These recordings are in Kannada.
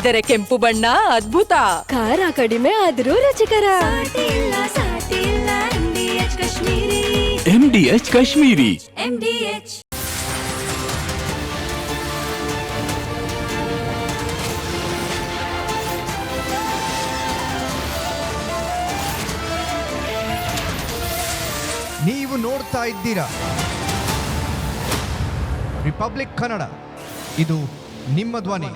ಆದರೆ ಕೆಂಪು ಬಣ್ಣ ಅದ್ಭುತ. ಖಾರ ಕಡಿಮೆ ಆದ್ರೂ ರುಚಿಕರ. MDH ಕಾಶ್ಮೀರಿ. ನೀವು ನೋಡ್ತಾ ಇದ್ದೀರಾ ರಿಪಬ್ಲಿಕ್ ಕನ್ನಡ. ಇದು ನಿಮ್ಮ ಧ್ವನಿ.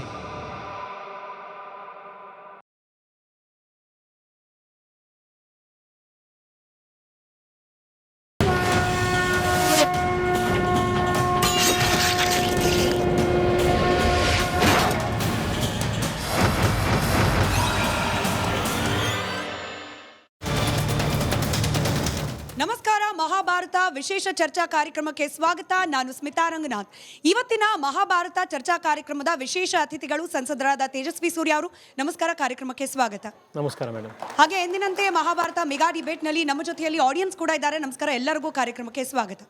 ನಮಸ್ಕಾರ. ಮಹಾಭಾರತ ವಿಶೇಷ ಚರ್ಚಾ ಕಾರ್ಯಕ್ರಮಕ್ಕೆ ಸ್ವಾಗತ. ನಾನು ಸ್ಮಿತಾ ರಂಗನಾಥ್. ಇವತ್ತಿನ ಮಹಾಭಾರತ ಚರ್ಚಾ ಕಾರ್ಯಕ್ರಮದ ವಿಶೇಷ ಅತಿಥಿಗಳು ಸಂಸದರಾದ ತೇಜಸ್ವಿ ಸೂರ್ಯ ಅವರು. ನಮಸ್ಕಾರ, ಕಾರ್ಯಕ್ರಮಕ್ಕೆ ಸ್ವಾಗತ. ನಮಸ್ಕಾರ ಮೇಡಮ್. ಹಾಗೆ ಎಂದಿನಂತೆ ಮಹಾಭಾರತ ಮೆಗಾ ಡಿಬೇಟ್ನಲ್ಲಿ ನಮ್ಮ ಜೊತೆಯಲ್ಲಿ ಆಡಿಯನ್ಸ್ ಕೂಡ ಇದ್ದಾರೆ. ನಮಸ್ಕಾರ, ಎಲ್ಲರಿಗೂ ಕಾರ್ಯಕ್ರಮಕ್ಕೆ ಸ್ವಾಗತ.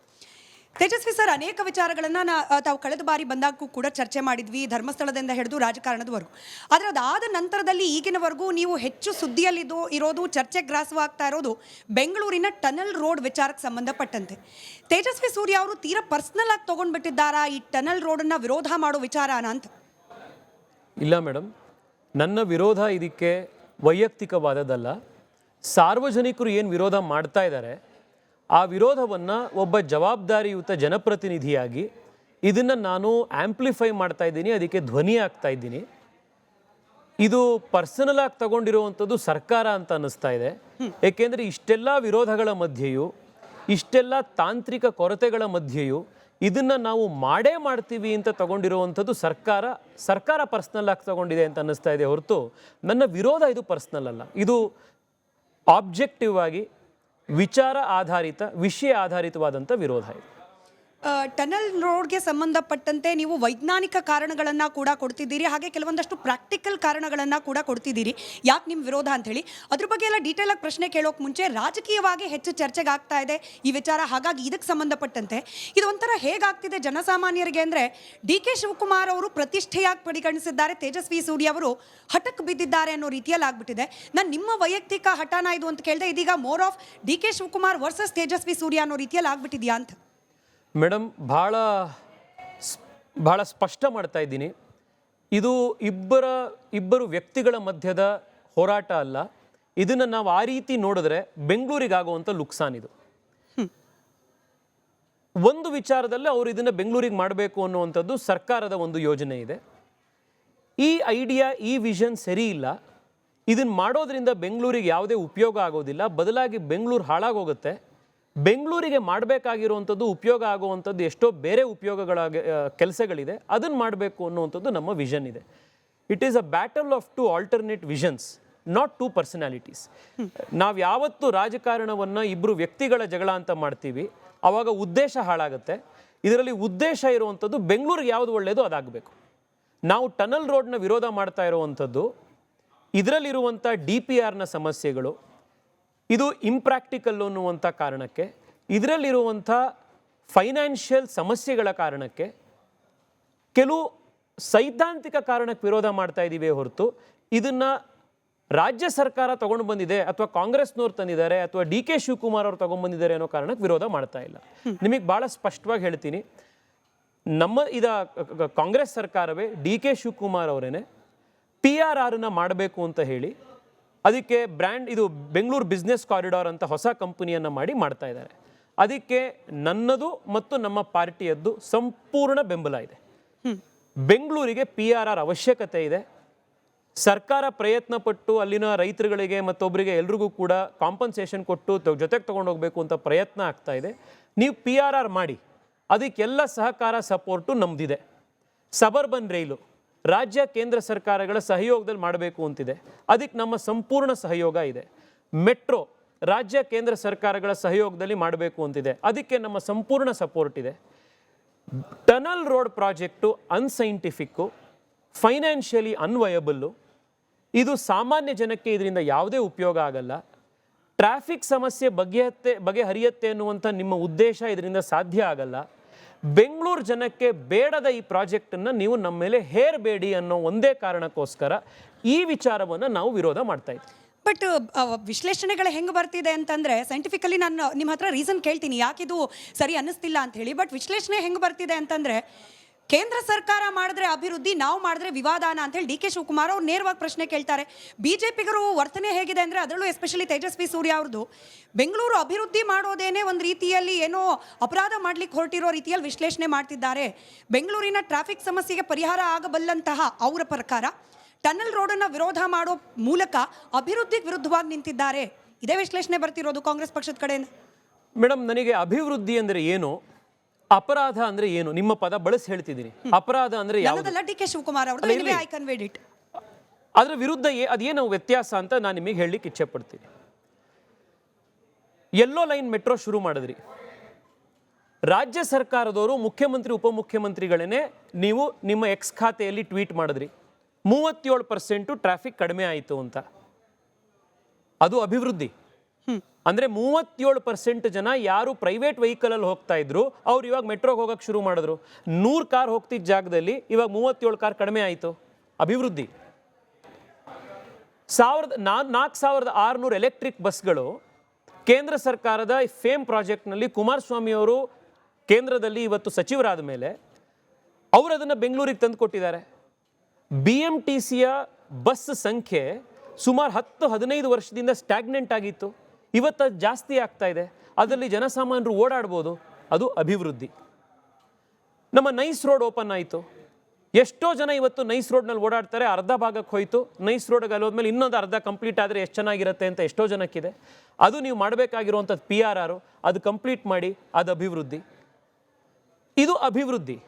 ತೇಜಸ್ವಿ ಸರ್, ಅನೇಕ ವಿಚಾರಗಳನ್ನು ತಾವು ಕಳೆದ ಬಾರಿ ಬಂದಾಗೂ ಕೂಡ ಚರ್ಚೆ ಮಾಡಿದ್ವಿ, ಧರ್ಮಸ್ಥಳದಿಂದ ಹಿಡಿದು ರಾಜಕಾರಣದವರೆಗೂ. ಆದರೆ ಅದಾದ ನಂತರದಲ್ಲಿ ಈಗಿನವರೆಗೂ ನೀವು ಹೆಚ್ಚು ಸುದ್ದಿಯಲ್ಲಿ ಇರೋದು, ಚರ್ಚೆಗೆ ಗ್ರಾಸವಾಗ್ತಾ ಇರೋದು ಬೆಂಗಳೂರಿನ ಟನಲ್ ರೋಡ್ ವಿಚಾರಕ್ಕೆ ಸಂಬಂಧಪಟ್ಟಂತೆ. ತೇಜಸ್ವಿ ಸೂರ್ಯ ಅವರು ತೀರಾ ಪರ್ಸ್ನಲ್ ಆಗಿ ತೊಗೊಂಡ್ಬಿಟ್ಟಿದ್ದಾರಾ ಈ ಟನಲ್ ರೋಡನ್ನು ವಿರೋಧ ಮಾಡೋ ವಿಚಾರನ ಅಂತ? ಇಲ್ಲ ಮೇಡಮ್, ನನ್ನ ವಿರೋಧ ಇದಕ್ಕೆ ವೈಯಕ್ತಿಕವಾದದ್ದಲ್ಲ. ಸಾರ್ವಜನಿಕರು ಏನು ವಿರೋಧ ಮಾಡ್ತಾ ಇದ್ದಾರೆ, ಆ ವಿರೋಧವನ್ನು ಒಬ್ಬ ಜವಾಬ್ದಾರಿಯುತ ಜನಪ್ರತಿನಿಧಿಯಾಗಿ ಇದನ್ನು ನಾನು ಆ್ಯಂಪ್ಲಿಫೈ ಮಾಡ್ತಾ ಇದ್ದೀನಿ, ಅದಕ್ಕೆ ಧ್ವನಿ ಆಗ್ತಾ ಇದ್ದೀನಿ. ಇದು ಪರ್ಸನಲ್ ಆಗಿ ತಗೊಂಡಿರುವಂಥದ್ದು ಸರ್ಕಾರ ಅಂತ ಅನ್ನಿಸ್ತಾ ಇದೆ. ಏಕೆಂದರೆ ಇಷ್ಟೆಲ್ಲ ವಿರೋಧಗಳ ಮಧ್ಯೆಯೂ, ಇಷ್ಟೆಲ್ಲ ತಾಂತ್ರಿಕ ಕೊರತೆಗಳ ಮಧ್ಯೆಯೂ ಇದನ್ನು ನಾವು ಮಾಡೇ ಮಾಡ್ತೀವಿ ಅಂತ ತಗೊಂಡಿರುವಂಥದ್ದು ಸರ್ಕಾರ ಪರ್ಸ್ನಲ್ ಆಗಿ ತಗೊಂಡಿದೆ ಅಂತ ಅನ್ನಿಸ್ತಾ ಇದೆ ಹೊರತು ನನ್ನ ವಿರೋಧ ಇದು ಪರ್ಸ್ನಲ್ ಅಲ್ಲ. ಇದು ಆಬ್ಜೆಕ್ಟಿವ್ ಆಗಿ ವಿಚಾರ ಆಧಾರಿತ, ವಿಷಯ ಆಧಾರಿತವಾದಂಥ ವಿರೋಧ ಇದೆ. ಟನಲ್ ರೋಡ್ಗೆ ಸಂಬಂಧಪಟ್ಟಂತೆ ನೀವು ವೈಜ್ಞಾನಿಕ ಕಾರಣಗಳನ್ನು ಕೂಡ ಕೊಡ್ತಿದ್ದೀರಿ, ಹಾಗೆ ಕೆಲವೊಂದಷ್ಟು ಪ್ರಾಕ್ಟಿಕಲ್ ಕಾರಣಗಳನ್ನು ಕೂಡ ಕೊಡ್ತಿದ್ದೀರಿ ಯಾಕೆ ನಿಮ್ಮ ವಿರೋಧ ಅಂಥೇಳಿ. ಅದ್ರ ಬಗ್ಗೆ ಎಲ್ಲ ಡೀಟೇಲ್ ಆಗಿ ಪ್ರಶ್ನೆ ಕೇಳೋಕೆ ಮುಂಚೆ, ರಾಜಕೀಯವಾಗಿ ಹೆಚ್ಚು ಚರ್ಚೆಗೆ ಆಗ್ತಾ ಇದೆ ಈ ವಿಚಾರ. ಹಾಗಾಗಿ ಇದಕ್ಕೆ ಸಂಬಂಧಪಟ್ಟಂತೆ ಇದು ಒಂಥರ ಹೇಗಾಗ್ತಿದೆ ಜನಸಾಮಾನ್ಯರಿಗೆ ಅಂದರೆ, ಡಿ ಕೆ ಶಿವಕುಮಾರ್ ಅವರು ಪ್ರತಿಷ್ಠೆಯಾಗಿ ಪರಿಗಣಿಸಿದ್ದಾರೆ, ತೇಜಸ್ವಿ ಸೂರ್ಯ ಅವರು ಹಠಕ್ಕೆ ಬಿದ್ದಿದ್ದಾರೆ ಅನ್ನೋ ರೀತಿಯಲ್ಲಿ ಆಗ್ಬಿಟ್ಟಿದೆ. ನಾನು ನಿಮ್ಮ ವೈಯಕ್ತಿಕ ಹಠಾನ ಇದು ಅಂತ ಕೇಳಿದೆ, ಇದೀಗ more of D K Shivakumar versus Tejasvi Surya ಅನ್ನೋ ರೀತಿಯಲ್ಲಿ ಆಗ್ಬಿಟ್ಟಿದೆಯಾ ಅಂತ? ಮೇಡಮ್, ಭಾಳ ಸ್ಪಷ್ಟ ಮಾಡ್ತಾ ಇದ್ದೀನಿ, ಇದು ಇಬ್ಬರು ವ್ಯಕ್ತಿಗಳ ಮಧ್ಯದ ಹೋರಾಟ ಅಲ್ಲ. ಇದನ್ನು ನಾವು ಆ ರೀತಿ ನೋಡಿದ್ರೆ ಬೆಂಗಳೂರಿಗಾಗುವಂಥ ಲುಕ್ಸಾನ್ ಇದು. ಒಂದು ವಿಚಾರದಲ್ಲಿ ಅವರು ಇದನ್ನು ಬೆಂಗಳೂರಿಗೆ ಮಾಡಬೇಕು ಅನ್ನುವಂಥದ್ದು ಸರ್ಕಾರದ ಒಂದು ಯೋಜನೆ ಇದೆ. ಈ ಐಡಿಯಾ, ಈ ವಿಷನ್ ಸರಿ ಇಲ್ಲ. ಇದನ್ನು ಮಾಡೋದ್ರಿಂದ ಬೆಂಗಳೂರಿಗೆ ಯಾವುದೇ ಉಪಯೋಗ ಆಗೋದಿಲ್ಲ, ಬದಲಾಗಿ ಬೆಂಗಳೂರು ಹಾಳಾಗೋಗುತ್ತೆ. ಬೆಂಗಳೂರಿಗೆ ಮಾಡಬೇಕಾಗಿರುವಂಥದ್ದು, ಉಪಯೋಗ ಆಗುವಂಥದ್ದು ಎಷ್ಟೋ ಬೇರೆ ಉಪಯೋಗಗಳ ಕೆಲಸಗಳಿದೆ, ಅದನ್ನು ಮಾಡಬೇಕು ಅನ್ನುವಂಥದ್ದು ನಮ್ಮ ವಿಷನ್ ಇದೆ. It is a battle of two alternate visions, not two personalities. ನಾವು ಯಾವತ್ತು ರಾಜಕಾರಣವನ್ನು ಇಬ್ಬರು ವ್ಯಕ್ತಿಗಳ ಜಗಳ ಅಂತ ಮಾಡ್ತೀವಿ, ಆವಾಗ ಉದ್ದೇಶ ಹಾಳಾಗುತ್ತೆ. ಇದರಲ್ಲಿ ಉದ್ದೇಶ ಇರುವಂಥದ್ದು ಬೆಂಗಳೂರಿಗೆ ಯಾವುದು ಒಳ್ಳೆಯದು ಅದಾಗಬೇಕು. ನಾವು ಟನಲ್ ರೋಡ್ನ ವಿರೋಧ ಮಾಡ್ತಾ ಇರುವಂಥದ್ದು ಇದರಲ್ಲಿರುವಂಥ DPRನ ಸಮಸ್ಯೆಗಳು, ಇದು ಇಂಪ್ರ್ಯಾಕ್ಟಿಕಲ್ ಅನ್ನುವಂಥ ಕಾರಣಕ್ಕೆ, ಇದರಲ್ಲಿರುವಂಥ ಫೈನಾನ್ಷಿಯಲ್ ಸಮಸ್ಯೆಗಳ ಕಾರಣಕ್ಕೆ, ಕೆಲವು ಸೈದ್ಧಾಂತಿಕ ಕಾರಣಕ್ಕೆ ವಿರೋಧ ಮಾಡ್ತಾ ಇದ್ದೀವಿ ಹೊರತು ಇದನ್ನು ರಾಜ್ಯ ಸರ್ಕಾರ ತೊಗೊಂಡು ಬಂದಿದೆ ಅಥವಾ ಕಾಂಗ್ರೆಸ್ನವ್ರು ತಂದಿದ್ದಾರೆ ಅಥವಾ ಡಿ ಕೆ ಶಿವಕುಮಾರ್ ಅವರು ತೊಗೊಂಡ್ಬಂದಿದ್ದಾರೆ ಅನ್ನೋ ಕಾರಣಕ್ಕೆ ವಿರೋಧ ಮಾಡ್ತಾ ಇಲ್ಲ. ನಿಮಗೆ ಭಾಳ ಸ್ಪಷ್ಟವಾಗಿ ಹೇಳ್ತೀನಿ, ಕಾಂಗ್ರೆಸ್ ಸರ್ಕಾರವೇ ಡಿ ಕೆ ಶಿವಕುಮಾರ್ ಅವರೇನೆ PRRನ ಮಾಡಬೇಕು ಅಂತ ಹೇಳಿ ಅದಕ್ಕೆ ಇದು ಬೆಂಗಳೂರು ಬಿಸ್ನೆಸ್ ಕಾರಿಡಾರ್ ಅಂತ ಹೊಸ ಕಂಪನಿಯನ್ನು ಮಾಡ್ತಾ ಇದ್ದಾರೆ. ಅದಕ್ಕೆ ನನ್ನದು ಮತ್ತು ನಮ್ಮ ಪಾರ್ಟಿಯದ್ದು ಸಂಪೂರ್ಣ ಬೆಂಬಲ ಇದೆ. ಬೆಂಗಳೂರಿಗೆ PRR ಅವಶ್ಯಕತೆ ಇದೆ. ಸರ್ಕಾರ ಪ್ರಯತ್ನ ಪಟ್ಟು ಅಲ್ಲಿನ ರೈತರುಗಳಿಗೆ ಮತ್ತೊಬ್ಬರಿಗೆ ಎಲ್ರಿಗೂ ಕೂಡ ಕಾಂಪನ್ಸೇಷನ್ ಕೊಟ್ಟು ಜೊತೆಗೆ ತೊಗೊಂಡು ಹೋಗಬೇಕು ಅಂತ ಪ್ರಯತ್ನ ಆಗ್ತಾ ಇದೆ. ನೀವು PRR ಮಾಡಿ, ಅದಕ್ಕೆಲ್ಲ ಸಹಕಾರ ಸಪೋರ್ಟು ನಮ್ಮದಿದೆ. ಸಬರ್ಬನ್ ರೈಲು ರಾಜ್ಯ ಕೇಂದ್ರ ಸರ್ಕಾರಗಳ ಸಹಯೋಗದಲ್ಲಿ ಮಾಡಬೇಕು ಅಂತಿದೆ, ಅದಕ್ಕೆ ನಮ್ಮ ಸಂಪೂರ್ಣ ಸಹಯೋಗ ಇದೆ. ಮೆಟ್ರೋ ರಾಜ್ಯ ಕೇಂದ್ರ ಸರ್ಕಾರಗಳ ಸಹಯೋಗದಲ್ಲಿ ಮಾಡಬೇಕು ಅಂತಿದೆ, ಅದಕ್ಕೆ ನಮ್ಮ ಸಂಪೂರ್ಣ ಸಪೋರ್ಟ್ ಇದೆ. ಟನಲ್ ರೋಡ್ ಪ್ರಾಜೆಕ್ಟು ಅನ್ಸೈಂಟಿಫಿಕ್ಕು, ಫೈನಾನ್ಷಿಯಲಿ ಅನ್ವಯಬಲ್ಲು, ಇದು ಸಾಮಾನ್ಯ ಜನಕ್ಕೆ ಇದರಿಂದ ಯಾವುದೇ ಉಪಯೋಗ ಆಗಲ್ಲ. ಟ್ರಾಫಿಕ್ ಸಮಸ್ಯೆ ಬಗೆಹರಿಯುತ್ತೆ ಅನ್ನುವಂಥ ನಿಮ್ಮ ಉದ್ದೇಶ ಇದರಿಂದ ಸಾಧ್ಯ ಆಗಲ್ಲ. ಬೆಂಗಳೂರು ಜನಕ್ಕೆ ಬೇಡದ ಈ ಪ್ರಾಜೆಕ್ಟನ್ನು ನೀವು ನಮ್ಮ ಮೇಲೆ ಹೇರಬೇಡಿ ಅನ್ನೋ ಒಂದೇ ಕಾರಣಕ್ಕೋಸ್ಕರ ಈ ವಿಚಾರವನ್ನು ನಾವು ವಿರೋಧ ಮಾಡ್ತಾ ಇದ್ದೀವಿ. ಬಟ್ ವಿಶ್ಲೇಷಣೆಗಳು ಹೆಂಗೆ ಬರ್ತಿದೆ ಅಂತಂದರೆ ಸೈಂಟಿಫಿಕಲಿ ನಾನು ನಿಮ್ಮ ಹತ್ರ ರೀಸನ್ ಕೇಳ್ತೀನಿ ಯಾಕಿದು ಸರಿ ಅನ್ನಿಸ್ತಿಲ್ಲ ಅಂತ ಹೇಳಿ. ಬಟ್ ವಿಶ್ಲೇಷಣೆ ಹೆಂಗೆ ಬರ್ತಿದೆ ಅಂತಂದರೆ ಕೇಂದ್ರ ಸರ್ಕಾರ ಮಾಡಿದ್ರೆ ಅಭಿವೃದ್ಧಿ, ನಾವು ಮಾಡಿದ್ರೆ ವಿವಾದಾನ ಅಂತೇಳಿ ಡಿ ಕೆ ಶಿವಕುಮಾರ್ ಅವ್ರು ನೇರವಾಗಿ ಪ್ರಶ್ನೆ ಕೇಳ್ತಾರೆ. BJPಗರು ವರ್ತನೆ ಹೇಗಿದೆ ಅಂದರೆ ಅದರಲ್ಲೂ ಎಸ್ಪೆಷಲಿ ತೇಜಸ್ವಿ ಸೂರ್ಯ ಅವ್ರದ್ದು ಬೆಂಗಳೂರು ಅಭಿವೃದ್ಧಿ ಮಾಡೋದೇನೆ ಒಂದು ರೀತಿಯಲ್ಲಿ ಏನೋ ಅಪರಾಧ ಮಾಡ್ಲಿಕ್ಕೆ ಹೊರಟಿರೋ ರೀತಿಯಲ್ಲಿ ವಿಶ್ಲೇಷಣೆ ಮಾಡ್ತಿದ್ದಾರೆ. ಬೆಂಗಳೂರಿನ ಟ್ರಾಫಿಕ್ ಸಮಸ್ಯೆಗೆ ಪರಿಹಾರ ಆಗಬಲ್ಲಂತಹ ಅವರ ಪ್ರಕಾರ ಟನಲ್ ರೋಡನ್ನು ವಿರೋಧ ಮಾಡೋ ಮೂಲಕ ಅಭಿವೃದ್ಧಿಗೆ ವಿರುದ್ಧವಾಗಿ ನಿಂತಿದ್ದಾರೆ. ಇದೇ ವಿಶ್ಲೇಷಣೆ ಬರ್ತಿರೋದು ಕಾಂಗ್ರೆಸ್ ಪಕ್ಷದ ಕಡೆಯಿಂದ. ಮೇಡಮ್, ನನಗೆ ಅಭಿವೃದ್ಧಿ ಅಂದರೆ ಏನು, ಅಪರಾಧ ಅಂದ್ರೆ ಏನು, ನಿಮ್ಮ ಪದ ಬಳಸಿ ಹೇಳ್ತಿದ್ದೀನಿ. ಅಪರಾಧ ಅಂದ್ರೆ ಯಾವುದು? ಡಿ ಕೆ ಶಿವಕುಮಾರ್ ಅವರು ಐ ಕನ್ವೇಡ್ ಇಟ್. ಅದರ ವಿರುದ್ಧ ಅದೇನು ವ್ಯತ್ಯಾಸ ಅಂತ ನಾನು ನಿಮಗೆ ಹೇಳಲಿಕ್ಕೆ ಇಚ್ಛೆ ಪಡ್ತೀನಿ. ಯೆಲ್ಲೋ ಲೈನ್ ಮೆಟ್ರೋ ಶುರು ಮಾಡಿದ್ರಿ. ರಾಜ್ಯ ಸರ್ಕಾರದವರು ಮುಖ್ಯಮಂತ್ರಿ ಉಪಮುಖ್ಯಮಂತ್ರಿಗಳನ್ನೇ ನೀವು ನಿಮ್ಮ ಎಕ್ಸ್ ಖಾತೆಯಲ್ಲಿ ಟ್ವೀಟ್ ಮಾಡಿದ್ರಿ 37% ಟ್ರಾಫಿಕ್ ಕಡಿಮೆ ಆಯಿತು ಅಂತ. ಅದು ಅಭಿವೃದ್ಧಿ ಅಂದ್ರೆ 37% ಜನ ಯಾರು ಪ್ರೈವೇಟ್ ವೆಹಿಕಲ್ ಅಲ್ಲಿ ಹೋಗ್ತಾ ಇದ್ರು ಅವ್ರು ಇವಾಗ ಮೆಟ್ರೋಗೆ ಹೋಗಕ್ಕೆ ಶುರು ಮಾಡಿದ್ರು. 100 ಕಾರ್ ಹೋಗ್ತಿದ್ದ ಜಾಗದಲ್ಲಿ ಇವಾಗ 37 ಕಾರ್ ಕಡಿಮೆ ಆಯಿತು. ಅಭಿವೃದ್ಧಿ. 4600 ಎಲೆಕ್ಟ್ರಿಕ್ ಬಸ್ಗಳು ಕೇಂದ್ರ ಸರ್ಕಾರದ ಫೇಮ್ ಪ್ರಾಜೆಕ್ಟ್ನಲ್ಲಿ ಕುಮಾರಸ್ವಾಮಿ ಅವರು ಕೇಂದ್ರದಲ್ಲಿ ಇವತ್ತು ಸಚಿವರಾದ ಮೇಲೆ ಅವರು ಅದನ್ನು ಬೆಂಗಳೂರಿಗೆ ತಂದು ಕೊಟ್ಟಿದ್ದಾರೆ. BMTCಯ ಬಸ್ ಸಂಖ್ಯೆ ಸುಮಾರು 10-15 ವರ್ಷದಿಂದ ಸ್ಟ್ಯಾಗ್ನೆಂಟ್ ಆಗಿತ್ತು. ಇವತ್ತು ಜಾಸ್ತಿ ಆಗ್ತಾ ಇದೆ. ಅದರಲ್ಲಿ ಜನಸಾಮಾನ್ಯರು ಓಡಾಡ್ಬೋದು. ಅದು ಅಭಿವೃದ್ಧಿ. ನಮ್ಮ ನೈಸ್ ರೋಡ್ ಓಪನ್ ಆಯಿತು. ಎಷ್ಟೋ ಜನ ಇವತ್ತು ನೈಸ್ ರೋಡ್ನಲ್ಲಿ ಓಡಾಡ್ತಾರೆ. ಅರ್ಧ ಭಾಗಕ್ಕೆ ಹೋಯಿತು. ನೈಸ್ ರೋಡ್ಗೆ ಅಲ್ಲೋದ್ಮೇಲೆ ಇನ್ನೊಂದು ಅರ್ಧ ಕಂಪ್ಲೀಟ್ ಆದರೆ ಎಷ್ಟು ಚೆನ್ನಾಗಿರುತ್ತೆ ಅಂತ ಎಷ್ಟೋ ಜನಕ್ಕಿದೆ. ಅದು ನೀವು ಮಾಡಬೇಕಾಗಿರುವಂಥದ್ದು PRR, ಅದು ಕಂಪ್ಲೀಟ್ ಮಾಡಿ. ಅದು ಅಭಿವೃದ್ಧಿ. ಇದು ಅಭಿವೃದ್ಧಿ.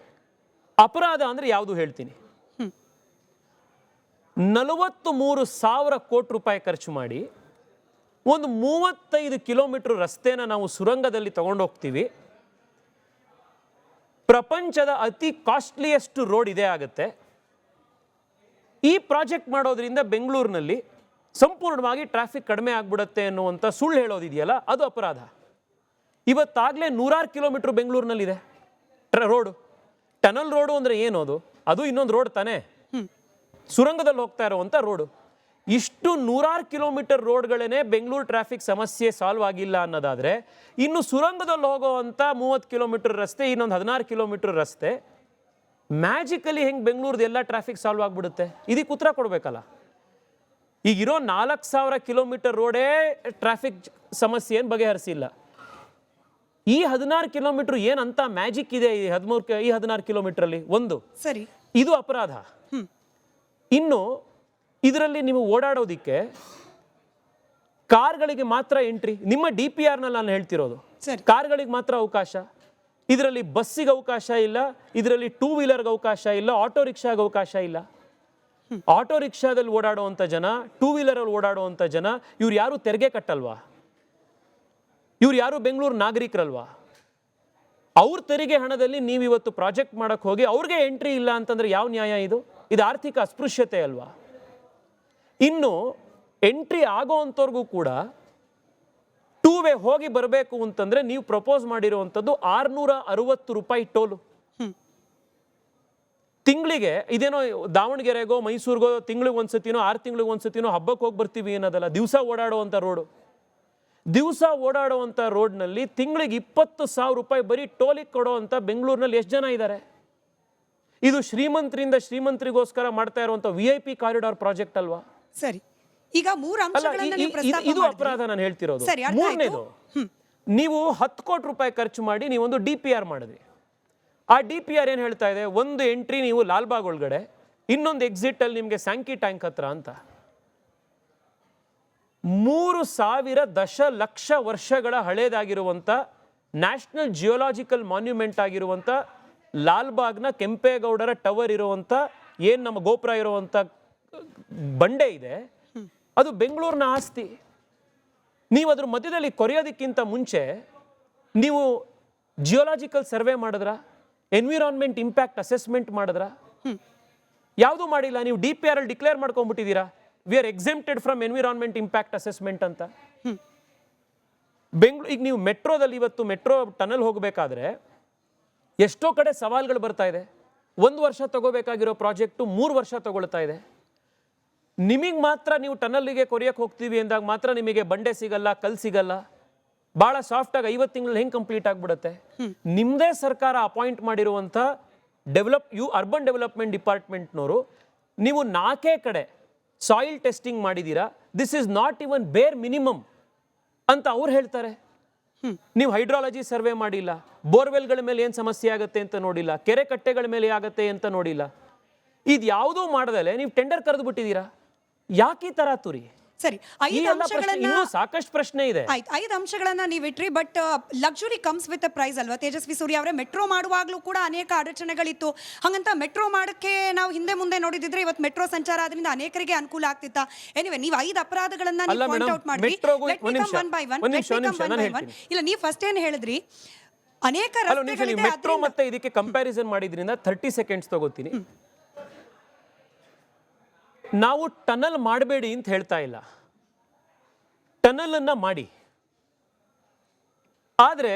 ಅಪರಾಧ ಅಂದರೆ ಯಾವುದು ಹೇಳ್ತೀನಿ. 43,000 ಕೋಟಿ ರೂಪಾಯಿ ಖರ್ಚು ಮಾಡಿ ಒಂದು 35 ಕಿಲೋಮೀಟರ್ ರಸ್ತೆನ ನಾವು ಸುರಂಗದಲ್ಲಿ ತಗೊಂಡೋಗ್ತೀವಿ. ಪ್ರಪಂಚದ ಅತಿ ಕಾಸ್ಟ್ಲಿಯೆಸ್ಟ್ ರೋಡ್ ಇದೇ ಆಗುತ್ತೆ. ಈ ಪ್ರಾಜೆಕ್ಟ್ ಮಾಡೋದ್ರಿಂದ ಬೆಂಗಳೂರಿನಲ್ಲಿ ಸಂಪೂರ್ಣವಾಗಿ ಟ್ರಾಫಿಕ್ ಕಡಿಮೆ ಆಗ್ಬಿಡುತ್ತೆ ಅನ್ನುವಂಥ ಸುಳ್ಳು ಹೇಳೋದಿದೆಯಲ್ಲ, ಅದು ಅಪರಾಧ. ಇವತ್ತಾಗಲೇ 100 ಕಿಲೋಮೀಟರ್ ಬೆಂಗಳೂರಿನಲ್ಲಿದೆ ರೋಡು. ಟನಲ್ ರೋಡು ಅಂದರೆ ಏನೋದು? ಅದು ಇನ್ನೊಂದು ರೋಡ್ ತಾನೇ, ಸುರಂಗದಲ್ಲಿ ಹೋಗ್ತಾ ಇರುವಂಥ ರೋಡು. ಇಷ್ಟು 100 ಕಿಲೋಮೀಟರ್ ರೋಡ್ಗಳೇ ಬೆಂಗಳೂರು ಟ್ರಾಫಿಕ್ ಸಮಸ್ಯೆ ಸಾಲ್ವ್ ಆಗಿಲ್ಲ ಅನ್ನೋದಾದರೆ, ಇನ್ನು ಸುರಂಗದಲ್ಲಿ ಹೋಗೋವಂಥ 30 ಕಿಲೋಮೀಟರ್ ರಸ್ತೆ, ಇನ್ನೊಂದು 16 ಕಿಲೋಮೀಟರ್ ರಸ್ತೆ ಮ್ಯಾಜಿಕಲಿ ಹೆಂಗೆ ಬೆಂಗಳೂರ್ದು ಎಲ್ಲ ಟ್ರಾಫಿಕ್ ಸಾಲ್ವ್ ಆಗಿಬಿಡುತ್ತೆ? ಇದಕ್ಕೆ ಉತ್ತರ ಕೊಡಬೇಕಲ್ಲ. ಈಗಿರೋ 4,000 ಕಿಲೋಮೀಟರ್ ರೋಡೇ ಟ್ರಾಫಿಕ್ ಸಮಸ್ಯೆಯನ್ನು ಬಗೆಹರಿಸಿಲ್ಲ. ಈ 16 ಕಿಲೋಮೀಟರ್ ಏನಂತ ಮ್ಯಾಜಿಕ್ ಇದೆ ಈ 16 ಕಿಲೋಮೀಟ್ರಲ್ಲಿ? ಒಂದು ಸರಿ, ಇದು ಅಪರಾಧ. ಇನ್ನು ಇದರಲ್ಲಿ ನೀವು ಓಡಾಡೋದಿಕ್ಕೆ ಕಾರ್ಗಳಿಗೆ ಮಾತ್ರ ಎಂಟ್ರಿ. ನಿಮ್ಮ DPRನಲ್ಲಿ ನಾನು ಹೇಳ್ತಿರೋದು ಕಾರ್ಗಳಿಗೆ ಮಾತ್ರ ಅವಕಾಶ. ಇದರಲ್ಲಿ ಬಸ್ಸಿಗೆ ಅವಕಾಶ ಇಲ್ಲ, ಇದರಲ್ಲಿ 2 ವೀಲರ್ಗೆ ಅವಕಾಶ ಇಲ್ಲ, ಆಟೋ ರಿಕ್ಷಾಗೆ ಅವಕಾಶ ಇಲ್ಲ. ಆಟೋ ರಿಕ್ಷಾದಲ್ಲಿ ಓಡಾಡುವಂಥ ಜನ, 2 ವೀಲರಲ್ಲಿ ಓಡಾಡುವಂಥ ಜನ, ಇವ್ರು ಯಾರು ತೆರಿಗೆ ಕಟ್ಟಲ್ವಾ? ಇವ್ರು ಯಾರು ಬೆಂಗಳೂರು ನಾಗರಿಕರಲ್ವಾ? ಅವ್ರ ತೆರಿಗೆ ಹಣದಲ್ಲಿ ನೀವು ಇವತ್ತು ಪ್ರಾಜೆಕ್ಟ್ ಮಾಡಕ್ಕೆ ಹೋಗಿ ಅವ್ರಿಗೆ ಎಂಟ್ರಿ ಇಲ್ಲ ಅಂತಂದ್ರೆ ಯಾವ ನ್ಯಾಯ ಇದು? ಇದು ಆರ್ಥಿಕ ಅಸ್ಪೃಶ್ಯತೆ ಅಲ್ವಾ? ಇನ್ನು ಎಂಟ್ರಿ ಆಗೋವಂಥವ್ರಿಗೂ ಕೂಡ 2 ವೇ ಹೋಗಿ ಬರಬೇಕು ಅಂತಂದ್ರೆ ನೀವು ಪ್ರಪೋಸ್ ಮಾಡಿರುವಂಥದ್ದು 660 ರೂಪಾಯಿ ಟೋಲು ತಿಂಗಳಿಗೆ. ಇದೇನೋ ದಾವಣಗೆರೆಗೋ ಮೈಸೂರಿಗೋ ತಿಂಗಳಿಗೆ ಒಂದ್ಸತಿನೋ 6 ತಿಂಗಳಿಗೆ ಒಂದ್ಸತಿನೋ ಹಬ್ಬಕ್ಕೆ ಹೋಗಿ ಬರ್ತೀವಿ ಅನ್ನೋದಲ್ಲ. ದಿವಸ ಓಡಾಡುವಂಥ ರೋಡು. ದಿವಸ ಓಡಾಡುವಂಥ ರೋಡ್ನಲ್ಲಿ ತಿಂಗಳಿಗೆ 20,000 ರೂಪಾಯಿ ಬರೀ ಟೋಲಿಗೆ ಕೊಡೋವಂಥ ಬೆಂಗಳೂರಿನಲ್ಲಿ ಎಷ್ಟು ಜನ ಇದ್ದಾರೆ? ಇದು ಶ್ರೀಮಂತರಿಂದ ಶ್ರೀಮಂತರಿಗೋಸ್ಕರ ಮಾಡ್ತಾ ಇರುವಂಥ VIP ಕಾರಿಡಾರ್ ಪ್ರಾಜೆಕ್ಟ್ ಅಲ್ವಾ? ಸರಿ, ಈಗ 3 ಅಂಶಗಳನ್ನು ನೀವು ಪ್ರಸ್ತಾಪ ಇದು ಅಪರಾಧ ನಾನು ಹೇಳ್ತಿರೋದು. ಸರಿ, ಅರ್ಥ ಆಯ್ತು. ಮೂರನೇದು, ನೀವು 10 ಕೋಟಿ ರೂಪಾಯಿ ಖರ್ಚು ಮಾಡಿ ನೀವೊಂದು DPR ಮಾಡಿದ್ರಿ. ಆ DPR ಏನು ಹೇಳ್ತಾ ಇದೆ? ಒಂದು ಎಂಟ್ರಿ ನೀವು ಲಾಲ್ಬಾಗ್ ಒಳಗಡೆ, ಇನ್ನೊಂದು ಎಕ್ಸಿಟ್ ಅಲ್ಲಿ ನಿಮಗೆ ಸ್ಯಾಂಕಿ ಟ್ಯಾಂಕ್ ಹತ್ರ ಅಂತ. 3,000 ದಶಲಕ್ಷ ವರ್ಷಗಳ ಹಳೇದಾಗಿರುವಂಥ ನ್ಯಾಷನಲ್ ಜಿಯೋಲಾಜಿಕಲ್ ಮಾನ್ಯುಮೆಂಟ್ ಆಗಿರುವಂಥ ಲಾಲ್ಬಾಗ್ನ ಕೆಂಪೇಗೌಡರ ಟವರ್ ಇರುವಂಥ ಏನು ನಮ್ಮ ಗೋಪುರ ಇರುವಂಥ ಬಂಡೆ ಇದೆ, ಅದು ಬೆಂಗಳೂರಿನ ಆಸ್ತಿ. ನೀವು ಅದ್ರ ಮಧ್ಯದಲ್ಲಿ ಕೊರೆಯೋದಕ್ಕಿಂತ ಮುಂಚೆ ನೀವು ಜಿಯೋಲಾಜಿಕಲ್ ಸರ್ವೆ ಮಾಡಿದ್ರ? ಎನ್ವಿರಾನ್ಮೆಂಟ್ ಇಂಪ್ಯಾಕ್ಟ್ ಅಸೆಸ್ಮೆಂಟ್ ಮಾಡಿದ್ರ? ಯಾವುದೂ ಮಾಡಿಲ್ಲ. ನೀವು DPR ಅಲ್ಲಿ ಡಿಕ್ಲೇರ್ ಮಾಡ್ಕೊಂಡ್ಬಿಟ್ಟಿದ್ದೀರಾ, we are exempted from environment impact assessment ಅಂತ. ಈಗ ನೀವು ಮೆಟ್ರೋದಲ್ಲಿ ಇವತ್ತು ಮೆಟ್ರೋ ಟನಲ್ ಹೋಗಬೇಕಾದ್ರೆ ಎಷ್ಟೋ ಕಡೆ ಸವಾಲುಗಳು ಬರ್ತಾ ಇದೆ. 1 ವರ್ಷ ತಗೋಬೇಕಾಗಿರೋ ಪ್ರಾಜೆಕ್ಟು 3 ವರ್ಷ ತಗೊಳ್ತಾ ಇದೆ. ನಿಮಗೆ ಮಾತ್ರ ನೀವು ಟನಲ್ಗೆ ಕೊರಿಯಕ್ಕೆ ಹೋಗ್ತೀವಿ ಅಂದಾಗ ಮಾತ್ರ ನಿಮಗೆ ಬಂಡೆ ಸಿಗಲ್ಲ, ಕಲ್ ಸಿಗಲ್ಲ. ಭಾಳ ಸಾಫ್ಟಾಗಿ 50 ತಿಂಗಳಲ್ಲಿ ಹೆಂಗೆ ಕಂಪ್ಲೀಟ್ ಆಗಿಬಿಡುತ್ತೆ? ನಿಮ್ಮದೇ ಸರ್ಕಾರ ಅಪಾಯಿಂಟ್ ಮಾಡಿರುವಂಥ ಅರ್ಬನ್ ಡೆವಲಪ್ಮೆಂಟ್ ಡಿಪಾರ್ಟ್ಮೆಂಟ್ನವರು ನೀವು 4 ಕಡೆ ಸಾಯಿಲ್ ಟೆಸ್ಟಿಂಗ್ ಮಾಡಿದ್ದೀರಾ, ದಿಸ್ ಈಸ್ ನಾಟ್ ಇವನ್ ಬೇರ್ ಮಿನಿಮಮ್ ಅಂತ ಅವ್ರು ಹೇಳ್ತಾರೆ. ನೀವು ಹೈಡ್ರಾಲಜಿ ಸರ್ವೆ ಮಾಡಿಲ್ಲ, ಬೋರ್ವೆಲ್ಗಳ ಮೇಲೆ ಏನು ಸಮಸ್ಯೆ ಆಗುತ್ತೆ ಅಂತ ನೋಡಿಲ್ಲ, ಕೆರೆ ಕಟ್ಟೆಗಳ ಮೇಲೆ ಆಗುತ್ತೆ ಅಂತ ನೋಡಿಲ್ಲ. ಇದು ಯಾವುದೂ ಮಾಡದಲ್ಲೇ ನೀವು ಟೆಂಡರ್ ಕರೆದು ಬಿಟ್ಟಿದ್ದೀರಾ. ಯಾಕೆ ಈ ಥರ ತುರಿ? ಸರಿ, 5 ಅಂಶಗಳನ್ನ ಇನ್ನೂ ಸಾಕಷ್ಟು ಪ್ರಶ್ನೆ ಇದೆ. 5 ಅಂಶಗಳನ್ನ ನೀವು ಇಟ್ರಿ, but luxury comes with a price ಅಲ್ವಾ ತೇಜಸ್ವಿ ಸೂರ್ಯ ಅವರೇ? ಮೆಟ್ರೋ ಮಾಡುವಾಗಲೂ ಕೂಡ ಅನೇಕ ಅಡಚಣೆಗಳಿತ್ತು. ಹಾಗಂತ ಮೆಟ್ರೋ ಮಾಡೋಕ್ಕೆ ನಾವು ಹಿಂದೆ ಮುಂದೆ ನೋಡಿದಿದ್ರೆ ಇವತ್ತು ಮೆಟ್ರೋ ಸಂಚಾರ ಆದ್ರಿಂದ ಅನೇಕರಿಗೆ ಅನುಕೂಲ ಆಗ್ತಿತ್ತಾ? ಎನಿವೆ, ನೀವು 5 ಅಪರಾಧಗಳನ್ನ ಪಾಯಿಂಟ್ ಔಟ್ ಮಾಡಿದ್ರಿ. ಇಲ್ಲ, ನೀವು ಫಸ್ಟ್ ಏನು ಹೇಳಿದ್ರಿ? ಅನೇಕ ಮೆಟ್ರೋ ಮತ್ತೆ ಇದಕ್ಕೆ ಕಂಪ್ಯಾರಿಸನ್ ಮಾಡಿದ್ರಿಂದ 30 ಸೆಕೆಂಡ್ಸ್ ತಗೋತೀನಿ. ನಾವು ಟನಲ್ ಮಾಡಬೇಡಿ ಅಂತ ಹೇಳ್ತಾ ಇಲ್ಲ, ಟನಲ್ ಅನ್ನ ಮಾಡಿ, ಆದರೆ